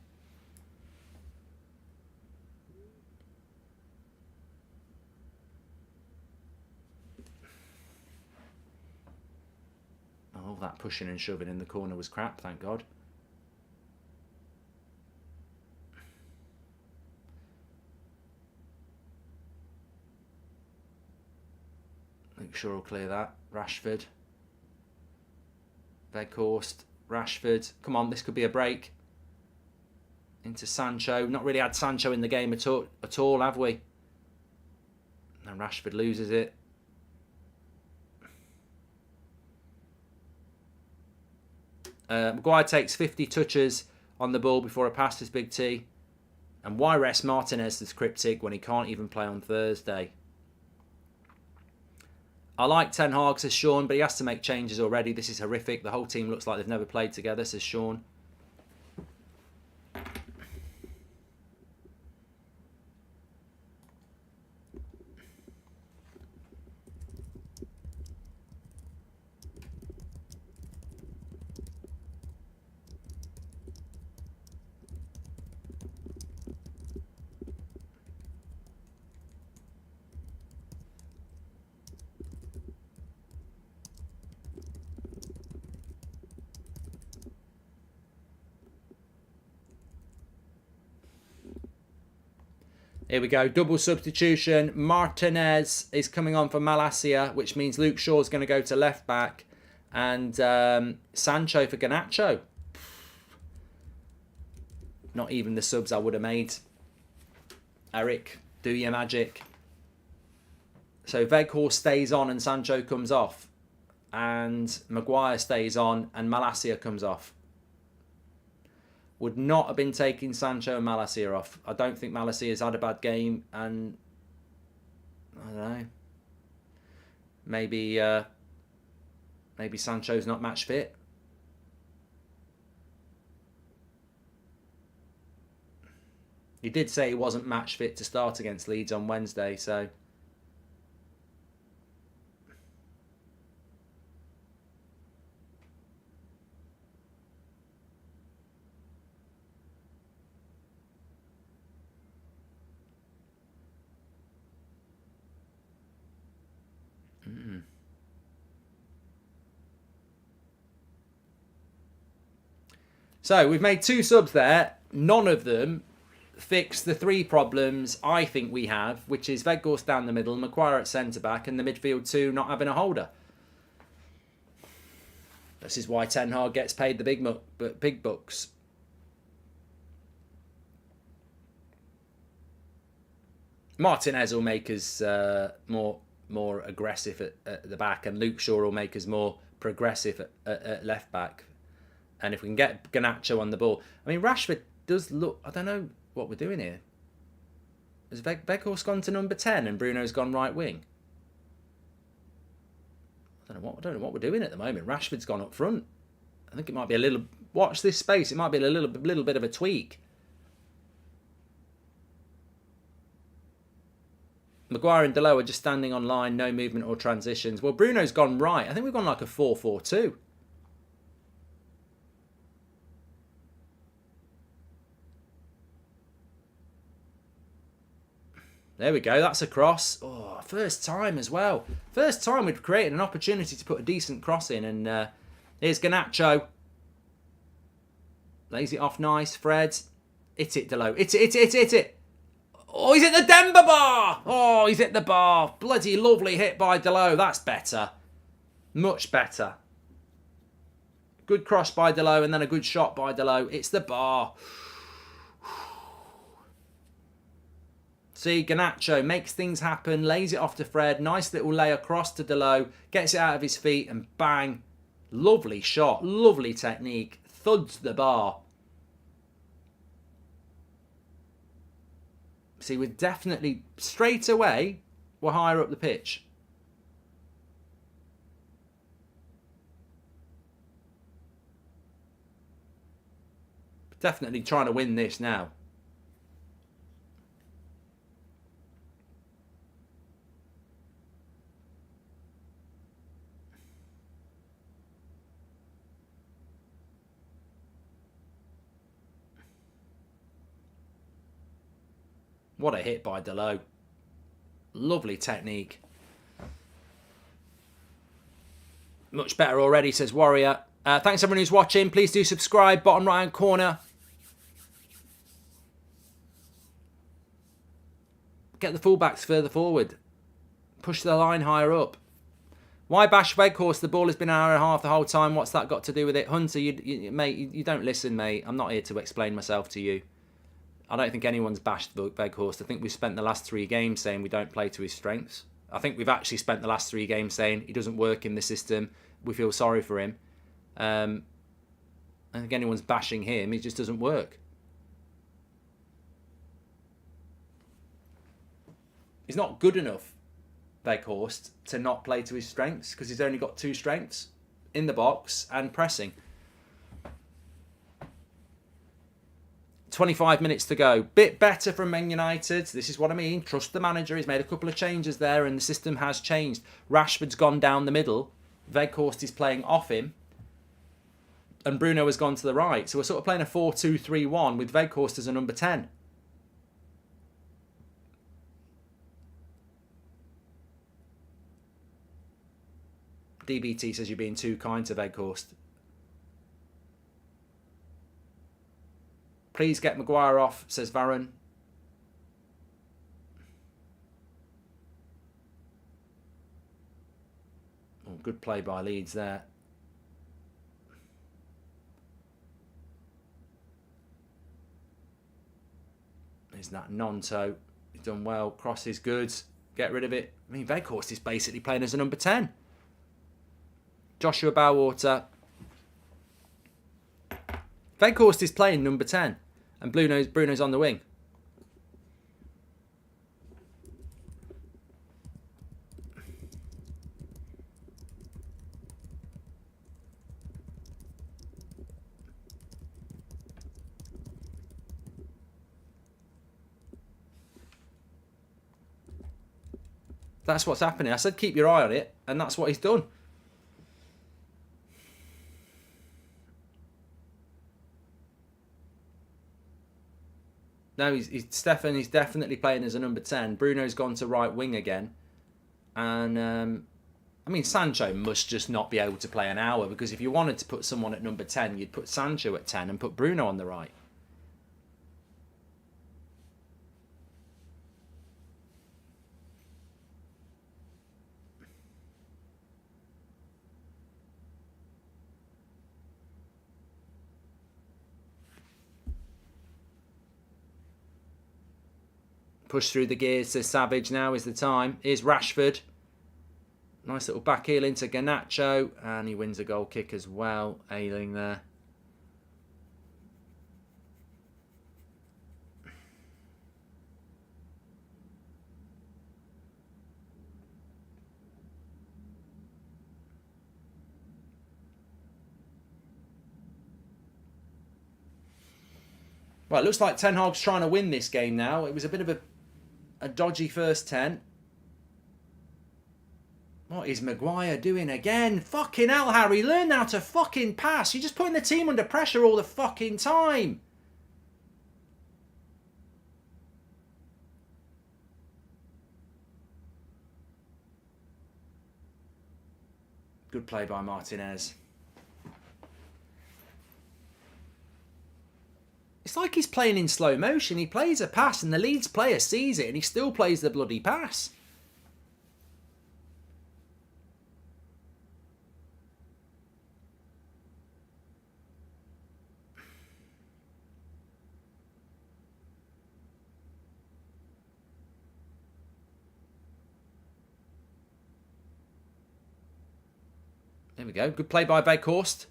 Oh, that pushing and shoving in the corner was crap, thank God. Make sure I'll clear that. Rashford. Weghorst. Rashford. Come on, this could be a break. Into Sancho. Not really had Sancho in the game at all, have we? And Rashford loses it. Maguire takes 50 touches on the ball before a pass is Big T. And why rest Martinez as cryptic when he can't even play on Thursday? I like Ten Hag, says Sean, but he has to make changes already. This is horrific. The whole team looks like they've never played together, says Sean. Here we go. Double substitution. Martinez is coming on for Malacia, which means Luke Shaw's going to go to left back. And Sancho for Garnacho. Not even the subs I would have made. Eric, do your magic. So Weghorst stays on and Sancho comes off. And Maguire stays on and Malacia comes off. Would not have been taking Sancho and Malacia off. I don't think Malacia's had a bad game, and I don't know. Maybe Sancho's not match fit. He did say he wasn't match fit to start against Leeds on Wednesday, so. So we've made 2 subs there. None of them fix the 3 problems I think we have, which is Weghorst down the middle, Maguire at centre-back, and the midfield 2 not having a holder. This is why Ten Hag gets paid the big bucks. Martinez will make us more aggressive at the back, and Luke Shaw will make us more progressive at left back. And if we can get Garnacho on the ball. I mean, Rashford does look... I don't know what we're doing here. Has Weghorst gone to number 10 and Bruno's gone right wing? I don't know what we're doing at the moment. Rashford's gone up front. I think it might be a little... Watch this space. It might be a little bit of a tweak. Maguire and Dalot are just standing on line. No movement or transitions. Well, Bruno's gone right. I think we've gone like a 4-4-2. There we go, that's a cross. Oh, first time as well. First time we've created an opportunity to put a decent cross in. And here's Garnacho. Lays it off nice. Fred. Hit it, Dalot. Hit it. Oh, he's hit the Denver bar. Oh, he's hit the bar. Bloody lovely hit by Dalot. That's better. Much better. Good cross by Dalot and then a good shot by Dalot. It's the bar. See, Garnacho makes things happen, lays it off to Fred. Nice little lay across to Dalot. Gets it out of his feet and bang. Lovely shot. Lovely technique. Thuds the bar. See, we're definitely, straight away, we're higher up the pitch. Definitely trying to win this now. What a hit by Dalot. Lovely technique. Much better already, says Warrior. Thanks everyone who's watching. Please do subscribe. Bottom right hand corner. Get the fullbacks further forward. Push the line higher up. Why bash Weghorst? The ball has been an hour and a half the whole time. What's that got to do with it? Hunter, mate, you don't listen, mate. I'm not here to explain myself to you. I don't think anyone's bashed Weghorst. I think we've spent the last 3 games saying we don't play to his strengths. I think we've actually spent the last 3 games saying he doesn't work in the system. We feel sorry for him. I don't think anyone's bashing him. He just doesn't work. He's not good enough, Weghorst, to not play to his strengths because he's only got 2 strengths, in the box and pressing. 25 minutes to go. Bit better from Man United. This is what I mean. Trust the manager. He's made a couple of changes there and the system has changed. Rashford's gone down the middle. Weghorst is playing off him. And Bruno has gone to the right. So we're sort of playing a 4-2-3-1 with Weghorst as a number 10. DBT says you're being too kind to Weghorst. Please get Maguire off, says Varun. Good play by Leeds there. There's that Nonto. He's done well. Cross is good. Get rid of it. I mean, Veghorst is basically playing as a number 10. Joshua Bowater. Veghorst is playing number 10. And Bruno's on the wing. That's what's happening. I said keep your eye on it, and that's what he's done. Now Stefan is definitely playing as a number 10. Bruno's gone to right wing again. And, I mean, Sancho must just not be able to play an hour, because if you wanted to put someone at number 10, you'd put Sancho at 10 and put Bruno on the right. Push through the gears, says Savage. Now is the time. Here's Rashford. Nice little back heel into Garnacho. And he wins a goal kick as well. Ailing there. Right, looks like Ten Hag's trying to win this game now. It was a bit of a dodgy first 10. What is Maguire doing again? Fucking hell, Harry. Learn how to fucking pass. You're just putting the team under pressure all the fucking time. Good play by Martinez. It's like he's playing in slow motion. He plays a pass and the Leeds player sees it and he still plays the bloody pass. There we go. Good play by Veghorst.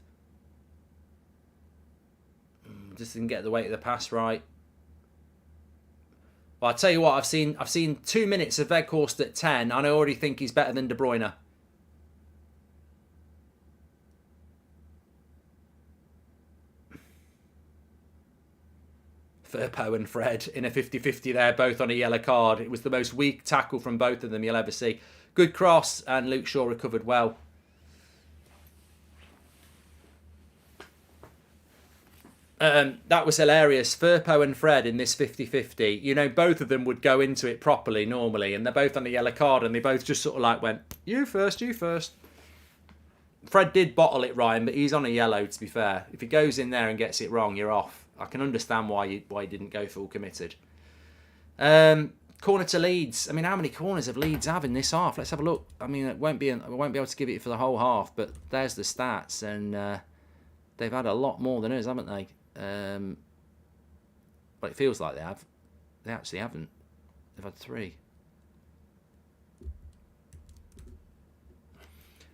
Just didn't get the weight of the pass right. Well, I'll tell you what, I've seen 2 minutes of Veghorst at 10, and I already think he's better than De Bruyne. Firpo and Fred in a 50-50 there, both on a yellow card. It was the most weak tackle from both of them you'll ever see. Good cross, and Luke Shaw recovered well. That was hilarious. Firpo and Fred in this 50-50. You know, both of them would go into it properly normally, and they're both on a yellow card, and they both just sort of like went, you first, you first. Fred did bottle it, Ryan, but he's on a yellow, to be fair. If he goes in there and gets it wrong, you're off. I can understand why he didn't go full committed. Corner to Leeds. I mean, how many corners have Leeds have in this half? Let's have a look. I mean, I won't be able to give it for the whole half, but there's the stats, and they've had a lot more than us, haven't they? Well, it feels like they have. They actually haven't. They've had 3.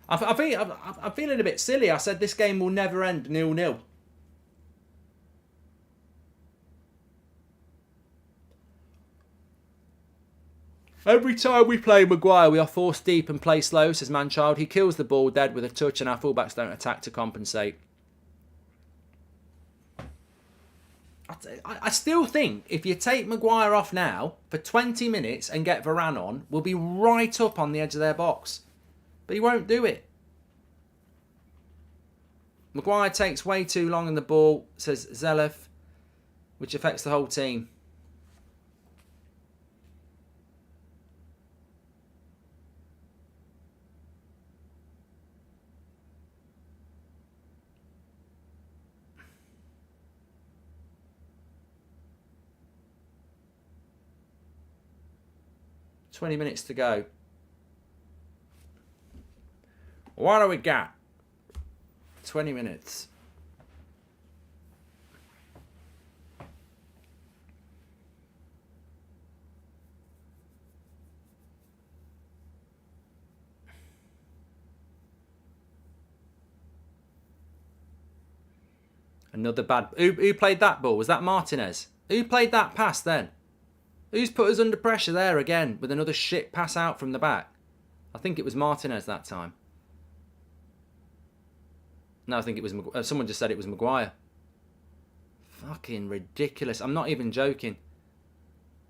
I'm feeling a bit silly. I said this game will never end 0-0. Every time we play Maguire, we are forced deep and play slow, says Manchild. He kills the ball dead with a touch, and our fullbacks don't attack to compensate. I still think if you take Maguire off now for 20 minutes and get Varane on, we'll be right up on the edge of their box. But he won't do it. Maguire takes way too long on the ball, says Zelef, which affects the whole team. .20 minutes to go. What do we got? 20 minutes. Another bad... Who played that ball? Was that Martinez? Who played that pass then? Who's put us under pressure there again with another shit pass out from the back? I think it was Martinez that time. No, I think it was... someone just said it was Maguire. Fucking ridiculous. I'm not even joking.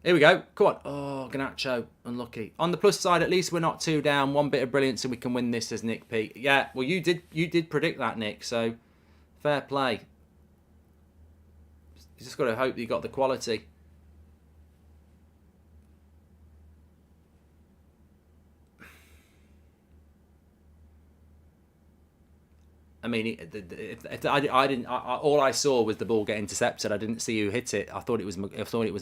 Here we go. Come on. Oh, Garnacho. Unlucky. On the plus side, at least we're not 2 down. 1 bit of brilliance and we can win this, says Nick P. Yeah, well, you did predict that, Nick, so fair play. You just got to hope you got the quality. I mean, all I saw was the ball get intercepted. I didn't see who hit it. I thought it was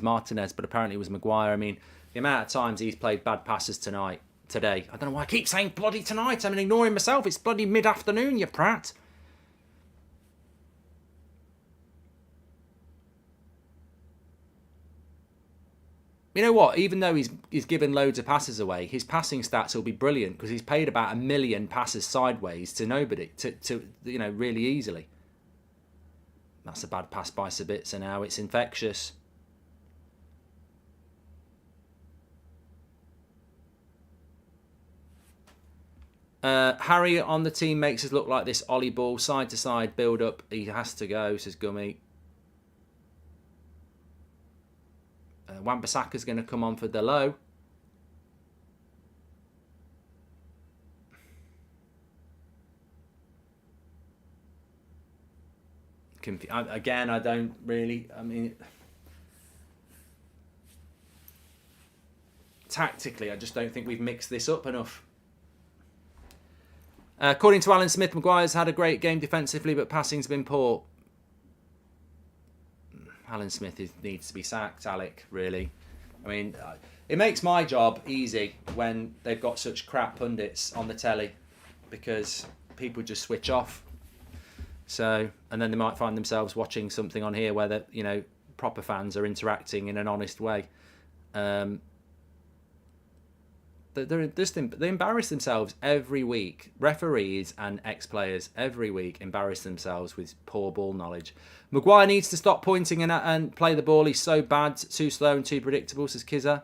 Martinez, but apparently it was Maguire. I mean, the amount of times he's played bad passes today. I don't know why I keep saying bloody tonight. I'm ignoring myself. It's bloody mid-afternoon, you prat. You know what? Even though he's given loads of passes away, his passing stats will be brilliant because he's paid about 1 million passes sideways to nobody, to really easily. That's a bad pass by Sabitzer now. It's infectious. Harry on the team makes us look like this Ollie ball, side to side, build up. He has to go, says Gummy. Wan-Bissaka's going to come on for Delo. Again, I don't really... I mean... Tactically, I just don't think we've mixed this up enough. According to Alan Smith, Maguire's had a great game defensively, but passing's been poor. Alan Smith needs to be sacked, Alec, really. I mean, it makes my job easy when they've got such crap pundits on the telly because people just switch off. So, and then they might find themselves watching something on here where the proper fans are interacting in an honest way. They embarrass themselves every week. Referees and ex-players every week embarrass themselves with poor ball knowledge. Maguire needs to stop pointing and play the ball. He's so bad, too slow and too predictable, says Kizza.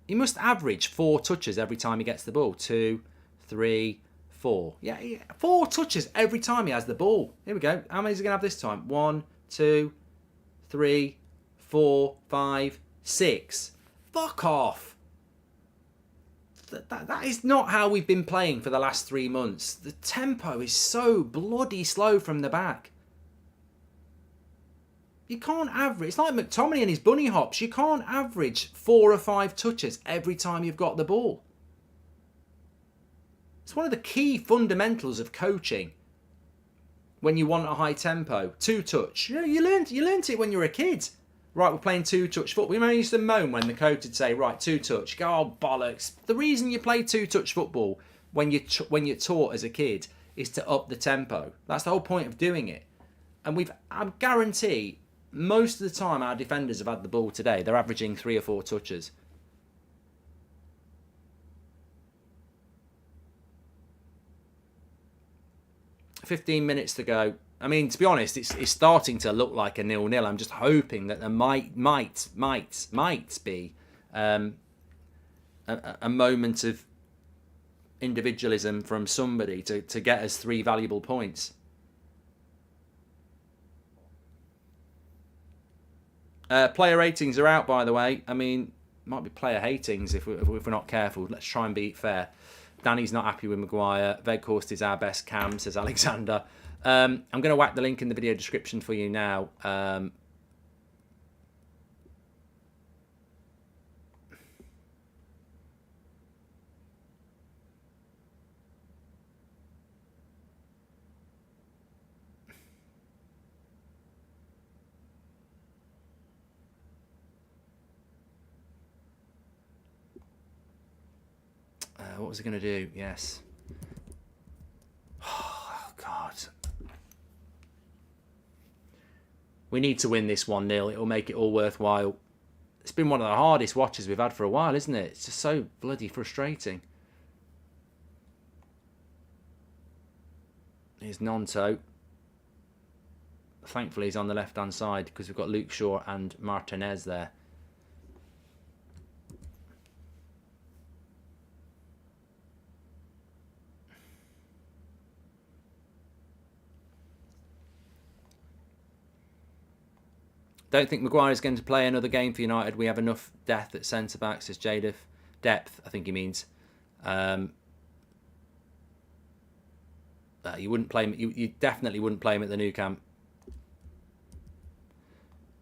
He must average 4 touches every time he gets the ball. 2, 3, 4. Yeah, 4 touches every time he has the ball. Here we go. How many is he going to have this time? 1, 2, 3, 4, 5, 6. Fuck off. That is not how we've been playing for the last 3 months. The tempo is so bloody slow from the back. You can't average. It's like McTominay and his bunny hops. You can't average 4 or 5 touches every time you've got the ball. It's one of the key fundamentals of coaching. When you want a high tempo, 2-touch. You learnt it when you were a kid. Right, we're playing 2-touch football. You remember you used to moan when the coach would say, right, 2-touch. Go, oh, bollocks. The reason you play 2-touch football when you're taught as a kid is to up the tempo. That's the whole point of doing it. And I guarantee most of the time our defenders have had the ball today, they're averaging 3 or 4 touches. $15 minutes to go. I mean, to be honest, it's starting to look like a 0-0. I'm just hoping that there might be a moment of individualism from somebody to get us 3 valuable points. Player ratings are out, by the way. I mean, might be player hatings if we're not careful. Let's try and be fair. Danny's not happy with Maguire. Veghorst is our best cam, says Alexander. I'm going to whack the link in the video description for you now. What was he going to do? Yes. Oh, God. We need to win this 1-0. It'll make it all worthwhile. It's been one of the hardest watches we've had for a while, isn't it? It's just so bloody frustrating. Here's Nonto. Thankfully, he's on the left-hand side because we've got Luke Shaw and Martinez there. Don't think Maguire is going to play another game for United. We have enough depth at centre-back, says Jadif. Depth, I think he means. You wouldn't play him. You definitely wouldn't play him at the Nou Camp.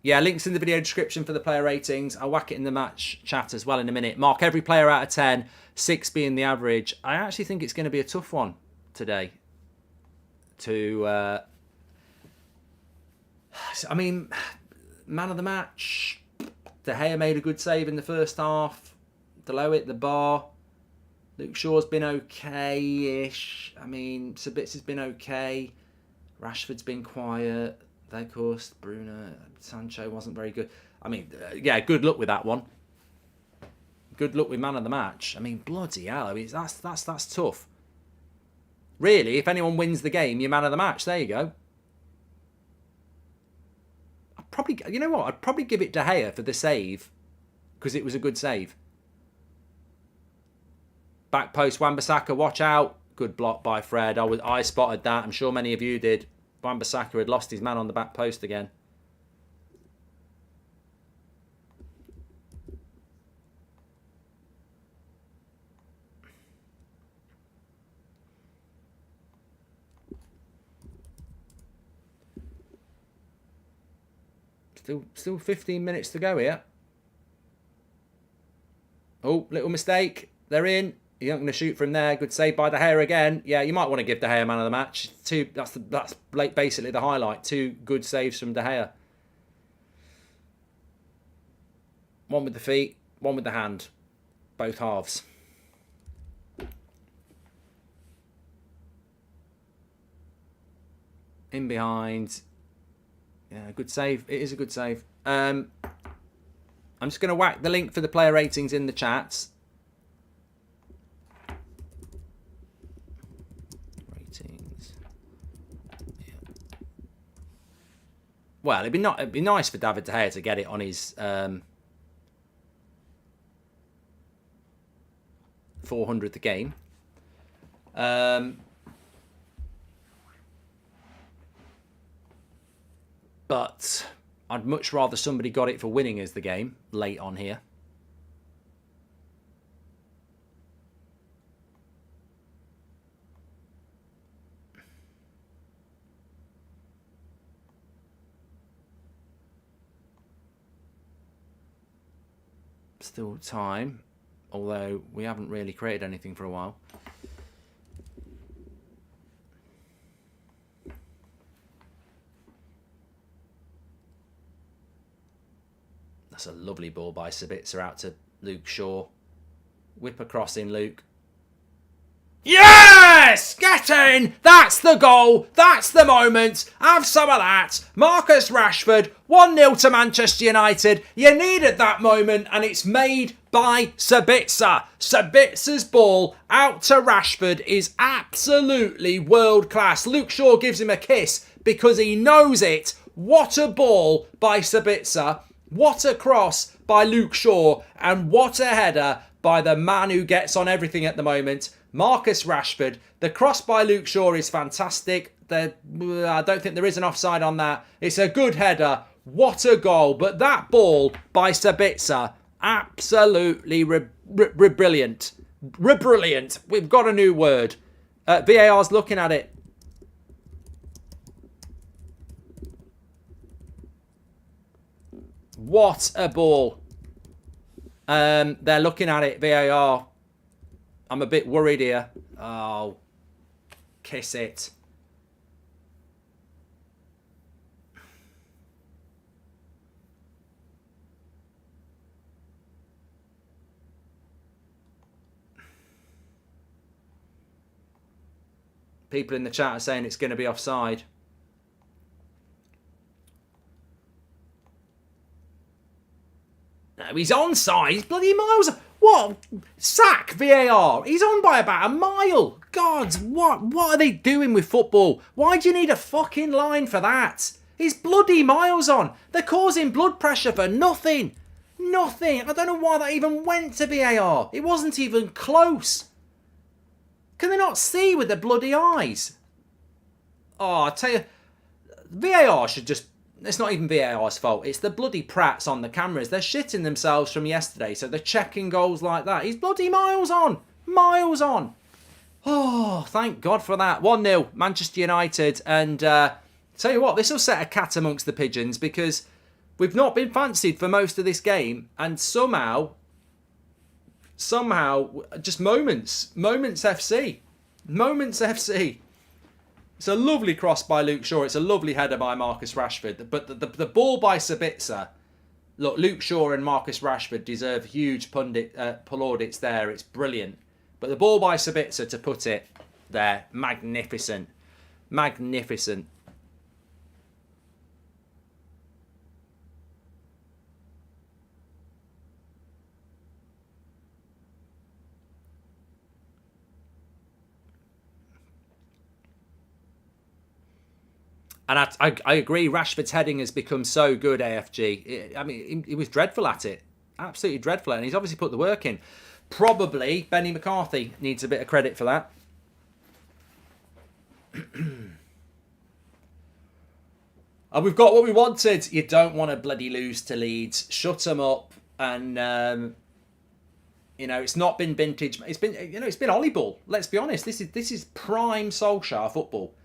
Yeah, links in the video description for the player ratings. I'll whack it in the match chat as well in a minute. Mark every player out of 10, 6 being the average. I actually think it's going to be a tough one today. I mean, man of the match. De Gea made a good save in the first half. Delo hit the bar. Luke Shaw's been okay-ish. I mean, Sabitza's been okay. Rashford's been quiet. Of course, Bruno, Sancho wasn't very good. I mean, yeah, good luck with that one. Good luck with man of the match. I mean, bloody hell. I mean, that's tough. Really, if anyone wins the game, you're man of the match. There you go. You know what? I'd probably give it De Gea for the save because it was a good save. Back post, Wan-Bissaka, watch out. Good block by Fred. I spotted that. I'm sure many of you did. Wan-Bissaka had lost his man on the back post again. Still 15 minutes to go here. Oh, little mistake. They're in. You're not going to shoot from there. Good save by De Gea again. Yeah, you might want to give De Gea man of the match. That's basically the highlight. 2 good saves from De Gea. One with the feet, one with the hand. Both halves. In behind. Yeah, good save. It is a good save. I'm just going to whack the link for the player ratings in the chats. Ratings. Yeah. Well, it'd be nice for David De Gea to get it on his 400th game. But I'd much rather somebody got it for winning as the game late on here. Still time, although we haven't really created anything for a while. That's a lovely ball by Sabitzer out to Luke Shaw. Whip across in, Luke. Yes! Get in! That's the goal. That's the moment. Have some of that. Marcus Rashford, 1-0 to Manchester United. You needed that moment, and it's made by Sabitzer. Sabitzer's ball out to Rashford is absolutely world class. Luke Shaw gives him a kiss because he knows it. What a ball by Sabitzer. What a cross by Luke Shaw. And what a header by the man who gets on everything at the moment, Marcus Rashford. The cross by Luke Shaw is fantastic. I don't think there is an offside on that. It's a good header. What a goal. But that ball by Sabitzer, absolutely brilliant. Brilliant. We've got a new word. VAR's looking at it. What a ball. They're looking at it, VAR. I'm a bit worried here. Oh, kiss it. People in the chat are saying it's going to be offside. No, he's onside. He's bloody miles. What? Sack VAR. He's on by about a mile. God, what are they doing with football? Why do you need a fucking line for that? He's bloody miles on. They're causing blood pressure for nothing. Nothing. I don't know why that even went to VAR. It wasn't even close. Can they not see with their bloody eyes? Oh, I tell you, VAR should just... It's not even VAR's fault. It's the bloody prats on the cameras. They're shitting themselves from yesterday, so they're checking goals like that. He's bloody miles on. Miles on. Oh, thank God for that. 1-0, Manchester United. And tell you what, this will set a cat amongst the pigeons because we've not been fancied for most of this game. And somehow, just moments FC. Moments FC. It's a lovely cross by Luke Shaw. It's a lovely header by Marcus Rashford. But the ball by Sabitzer, look, Luke Shaw and Marcus Rashford deserve huge plaudits there. It's brilliant. But the ball by Sabitzer to put it there, magnificent. Magnificent. And I agree, Rashford's heading has become so good, AFG. I mean, he was dreadful at it. Absolutely dreadful. And he's obviously put the work in. Probably Benny McCarthy needs a bit of credit for that. And we've got what we wanted. You don't want to bloody lose to Leeds. Shut them up. And, it's not been vintage. It's been Ollie ball. Let's be honest. This is prime Solskjaer football.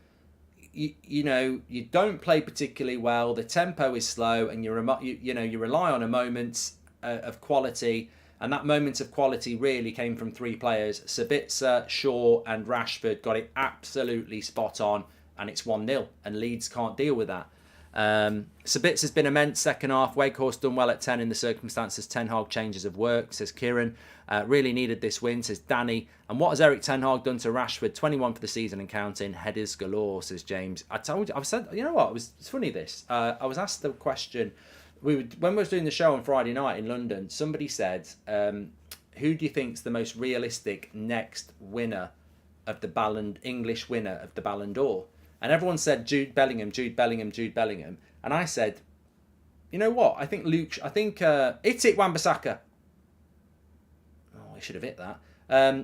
You don't play particularly well. The tempo is slow, and you rely on a moment of quality, and that moment of quality really came from three players: Sabitzer, Shaw, and Rashford. Got it absolutely spot on, and it's 1-0, and Leeds can't deal with that. Sabitzer's been immense second half. Weghorst done well at 10 in the circumstances. Ten Hag changes of work, says Kieran. Really needed this win, says Danny. And what has Eric Ten Hag done to Rashford? 21 for the season and counting. Headers galore, says James. I've said, you know what? It's funny this. I was asked the question. When we were doing the show on Friday night in London, somebody said, who do you think's the most realistic next winner of the English winner of the Ballon d'Or? And everyone said Jude Bellingham. And I said, you know what? I think Itik Wan-Bissaka. Oh, I should have hit that.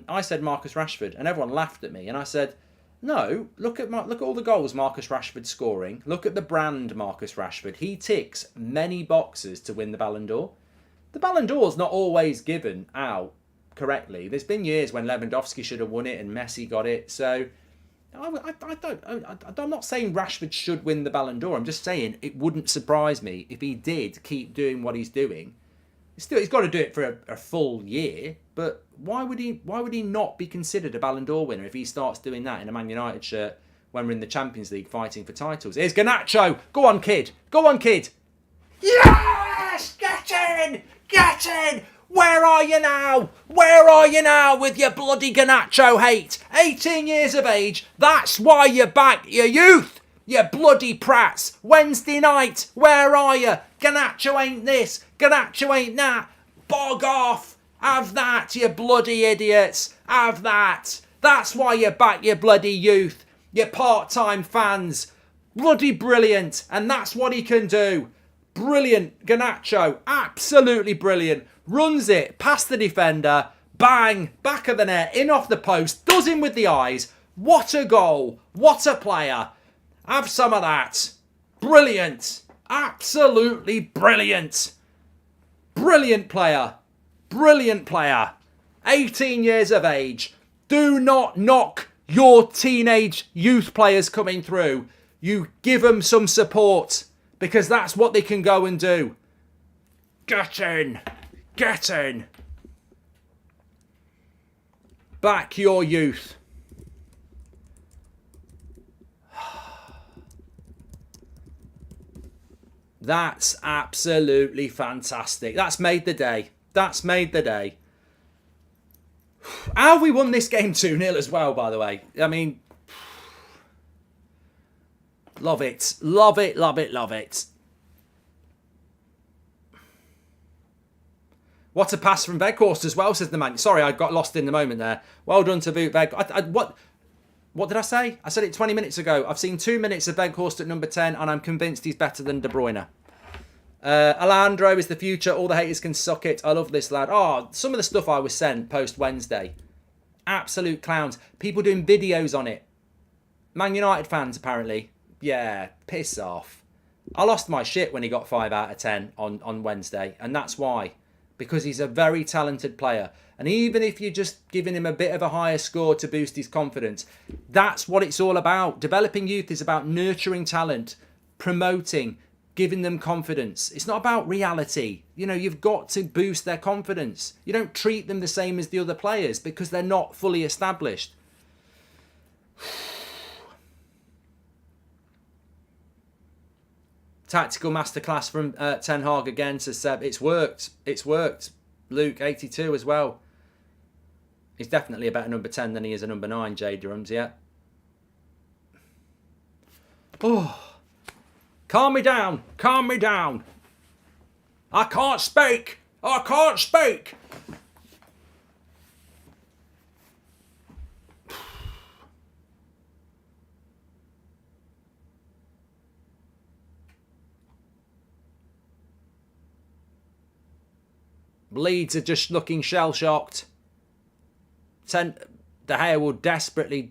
I said Marcus Rashford, and everyone laughed at me. And I said, no, look at all the goals Marcus Rashford's scoring. Look at the brand Marcus Rashford. He ticks many boxes to win the Ballon d'Or. The Ballon d'Or's not always given out correctly. There's been years when Lewandowski should have won it and Messi got it. So I'm not saying Rashford should win the Ballon d'Or. I'm just saying it wouldn't surprise me if he did keep doing what he's doing. He's got to do it for a full year, but why would he not be considered a Ballon d'Or winner if he starts doing that in a Man United shirt when we're in the Champions League fighting for titles? Here's Garnacho. Go on, kid. Yes! Get in! Where are you now with your bloody Garnacho hate? 18 years of age, that's why you're back, your youth! You bloody prats! Wednesday night, where are you? Garnacho ain't this, Garnacho ain't that. Bog off! Have that, you bloody idiots! Have that! That's why you're back, you bloody youth! You part-time fans! Bloody brilliant! And that's what he can do! Brilliant, Garnacho! Absolutely brilliant! Runs it past the defender, bang, back of the net, in off the post, does him with the eyes. What a goal, what a player. Have some of that. Brilliant, absolutely brilliant. Brilliant player, 18 years of age. Do not knock your teenage youth players coming through. You give them some support because that's what they can go and do. Get in. Back your youth. That's absolutely fantastic. That's made the day. How have we won this game 2-0 as well, by the way? I mean, Love it. Love it, love it, love it. What a pass from Weghorst as well, says the man. Sorry, I got lost in the moment there. Well done to Wout Weghorst. What did I say? I said it 20 minutes ago. I've seen 2 minutes of Weghorst at number 10, and I'm convinced he's better than De Bruyne. Alejandro is the future. All the haters can suck it. I love this lad. Oh, some of the stuff I was sent post-Wednesday. Absolute clowns. People doing videos on it. Man United fans, apparently. Yeah, piss off. I lost my shit when he got 5 out of 10 on Wednesday, and that's why. Because he's a very talented player. And even if you're just giving him a bit of a higher score to boost his confidence, that's what it's all about. Developing youth is about nurturing talent, promoting, giving them confidence. It's not about reality. You know, you've got to boost their confidence. You don't treat them the same as the other players because they're not fully established. Tactical masterclass from Ten Hag again, says Seb. It's worked. It's worked. Luke, 82 as well. He's definitely a better number 10 than he is a number 9, Jay Durhams, yeah. Oh, calm me down. Calm me down. I can't speak. I can't speak. Leeds are just looking shell-shocked. De Gea will desperately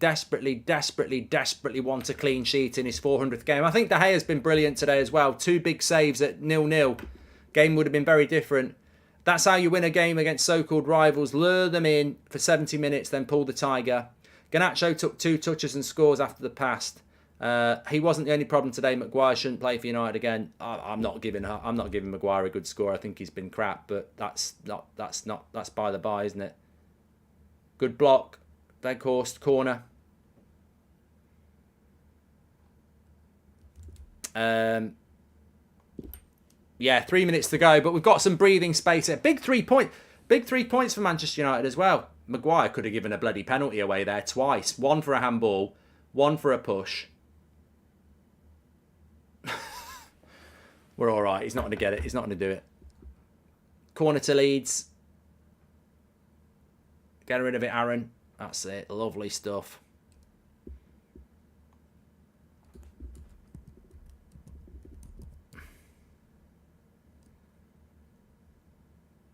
want a clean sheet in his 400th game. I think De Gea's been brilliant today as well. 2 big saves at 0-0. Game would have been very different. That's how you win a game against so-called rivals. Lure them in for 70 minutes, then pull the tiger. Garnacho took 2 touches and scores after the pass. He wasn't the only problem today. Maguire shouldn't play for United again. I'm not giving Maguire a good score. I think he's been crap, but that's by the by, isn't it? Good block, Weghorst corner. Yeah, 3 minutes to go, but we've got some breathing space here. Big 3 points for Manchester United as well. Maguire could have given a bloody penalty away there twice. One for a handball, one for a push. We're all right. He's not going to get it. He's not going to do it. Corner to Leeds. Get rid of it, Aaron. That's it. Lovely stuff.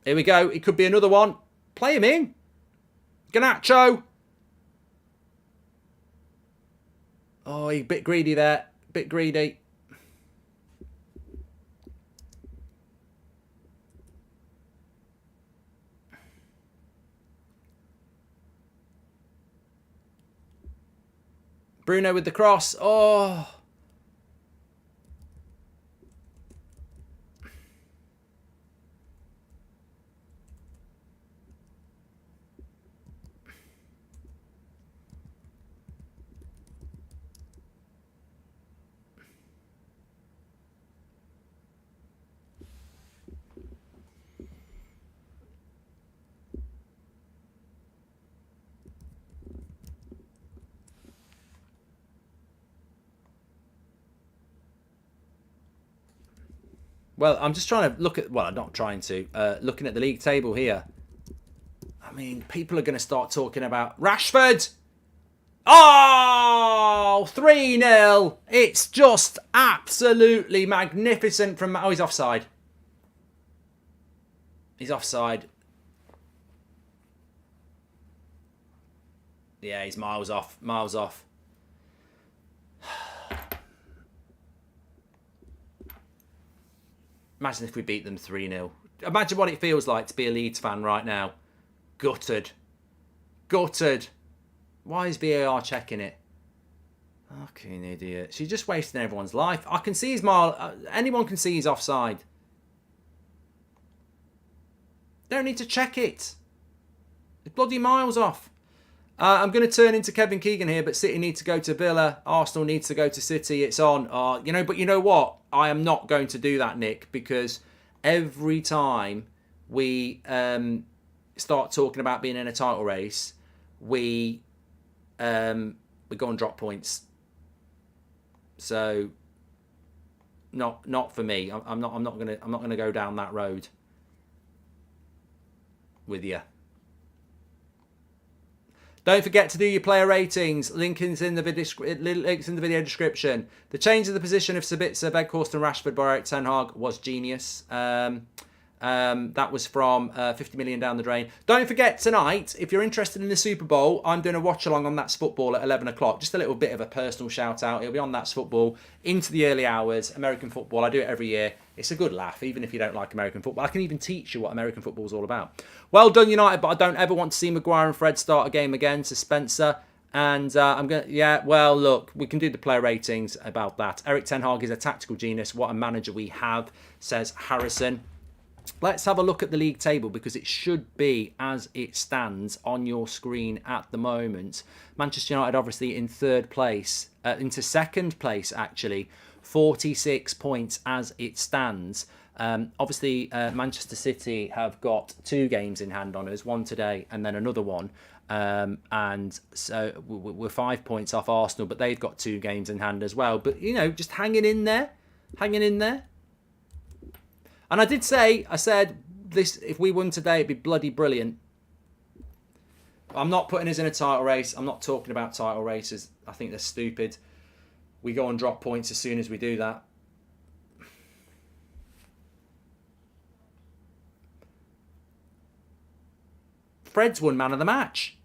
Here we go. It could be another one. Play him in. Garnacho. Oh, he's a bit greedy there. Bit greedy. Bruno with the cross. Oh. Well, I'm just trying to look at... Well, I'm not trying to. Looking at the league table here. I mean, people are going to start talking about... Rashford! Oh! 3-0. It's just absolutely magnificent from... Oh, he's offside. He's offside. Yeah, he's miles off. Miles off. Imagine if we beat them 3-0. Imagine what it feels like to be a Leeds fan right now. Gutted. Gutted. Why is VAR checking it? Fucking idiot. She's just wasting everyone's life. I can see his mile. Anyone can see he's offside. They don't need to check it. It's bloody miles off. I'm going to turn into Kevin Keegan here, but City need to go to Villa. Arsenal needs to go to City. It's on. But you know what? I am not going to do that, Nick, because every time we start talking about being in a title race, we go and drop points. So not for me. I'm not gonna go down that road with you. Don't forget to do your player ratings. Links in the video description. The change of the position of Sabitzer, Weghorst and Rashford by Erik Ten Hag was genius. That was from 50 million down the drain. Don't forget tonight, if you're interested in the Super Bowl, I'm doing a watch along on That's Football at 11 o'clock. Just a little bit of a personal shout out. It'll be on That's Football into the early hours. American football. I do it every year. It's a good laugh, even if you don't like American football. I can even teach you what American football is all about. Well done, United, but I don't ever want to see Maguire and Fred start a game again, to Spencer. And I'm going to, yeah, well, look, we can do the player ratings about that. Erik Ten Hag is a tactical genius. What a manager we have, says Harrison. Let's have a look at the league table, because it should be as it stands on your screen at the moment. Manchester United obviously in third place, into second place actually, 46 points as it stands. Obviously, Manchester City have got 2 games in hand on us, one today and then another one. And so we're 5 points off Arsenal, but they've got 2 games in hand as well. But, you know, just hanging in there. And I said, this, if we won today, it'd be bloody brilliant. I'm not putting us in a title race. I'm not talking about title races. I think they're stupid. We go and drop points as soon as we do that. Fred's won man of the match.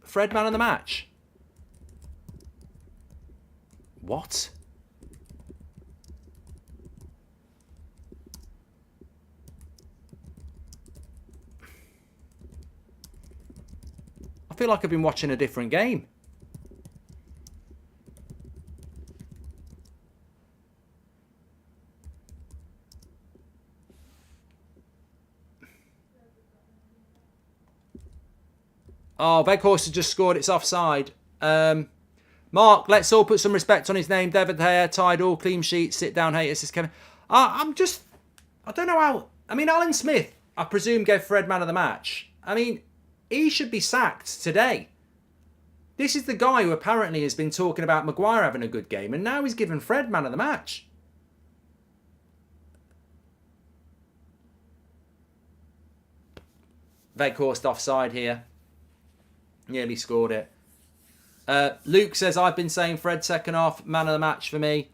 Fred man of the match. What? I feel like I've been watching a different game. Oh, Weghorst has just scored. It's offside. Mark, let's all put some respect on his name. David Hare, tied all clean sheets. Sit down, haters, says Kevin. I don't know how. I mean, Alan Smith, I presume, gave Fred man of the match. I mean, he should be sacked today. This is the guy who apparently has been talking about Maguire having a good game, and now he's given Fred man of the match. Weghorst offside here. Nearly scored it. Luke says, I've been saying Fred second half, man of the match for me.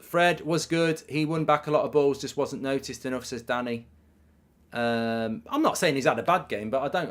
Fred was good. He won back a lot of balls, just wasn't noticed enough, says Danny. I'm not saying he's had a bad game, but that's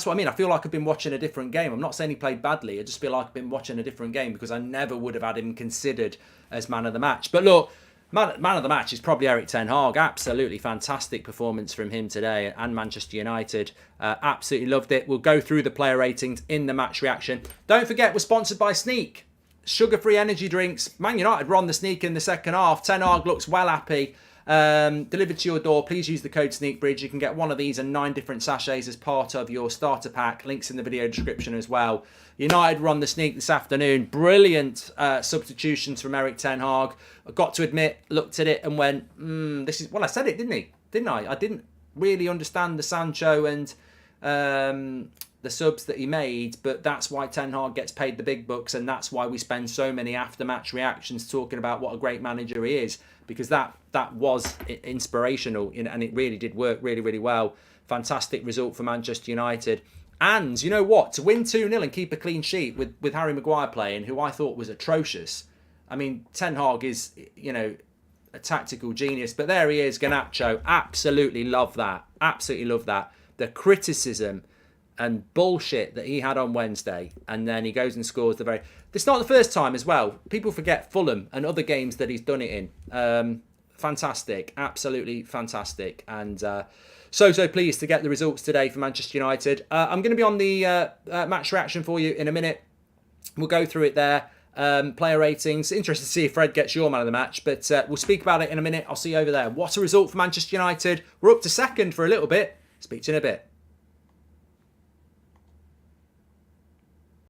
what I mean. I feel like I've been watching a different game. I'm not saying he played badly. I just feel like I've been watching a different game, because I never would have had him considered as man of the match. But look, man of the match is probably Erik Ten Hag. Absolutely fantastic performance from him today, and Manchester United. Absolutely loved it. We'll go through the player ratings in the match reaction. Don't forget, we're sponsored by Sneak. Sugar-free energy drinks. Man United were on the sneak in the second half. Ten Hag looks well happy. Delivered to your door. Please use the code SNEAKBRIDGE. You can get one of these and 9 different sachets as part of your starter pack. Links in the video description as well. United were on the sneak this afternoon. Brilliant substitutions from Erik Ten Hag. I got to admit, looked at it and went, this is... Well, I said it, didn't I? I didn't really understand the Sancho and... the subs that he made, but that's why Ten Hag gets paid the big bucks, and that's why we spend so many after-match reactions talking about what a great manager he is, because that was inspirational, and it really did work really, really well. Fantastic result for Manchester United. And you know what? To win 2-0 and keep a clean sheet with Harry Maguire playing, who I thought was atrocious. I mean, Ten Hag is, you know, a tactical genius, but there he is, Garnacho. Absolutely love that. Absolutely love that. The criticism and bullshit that he had on Wednesday, and then he goes and scores the very... It's not the first time as well. People forget Fulham and other games that he's done it in. fantastic, absolutely fantastic, and so pleased to get the results today for Manchester United. I'm going to be on the match reaction for you in a minute. We'll go through it there. Player ratings. Interested to see if Fred gets your man of the match, but we'll speak about it in a minute. I'll see you over there. What a result for Manchester United. We're up to second for a little bit. Speak to you in a bit.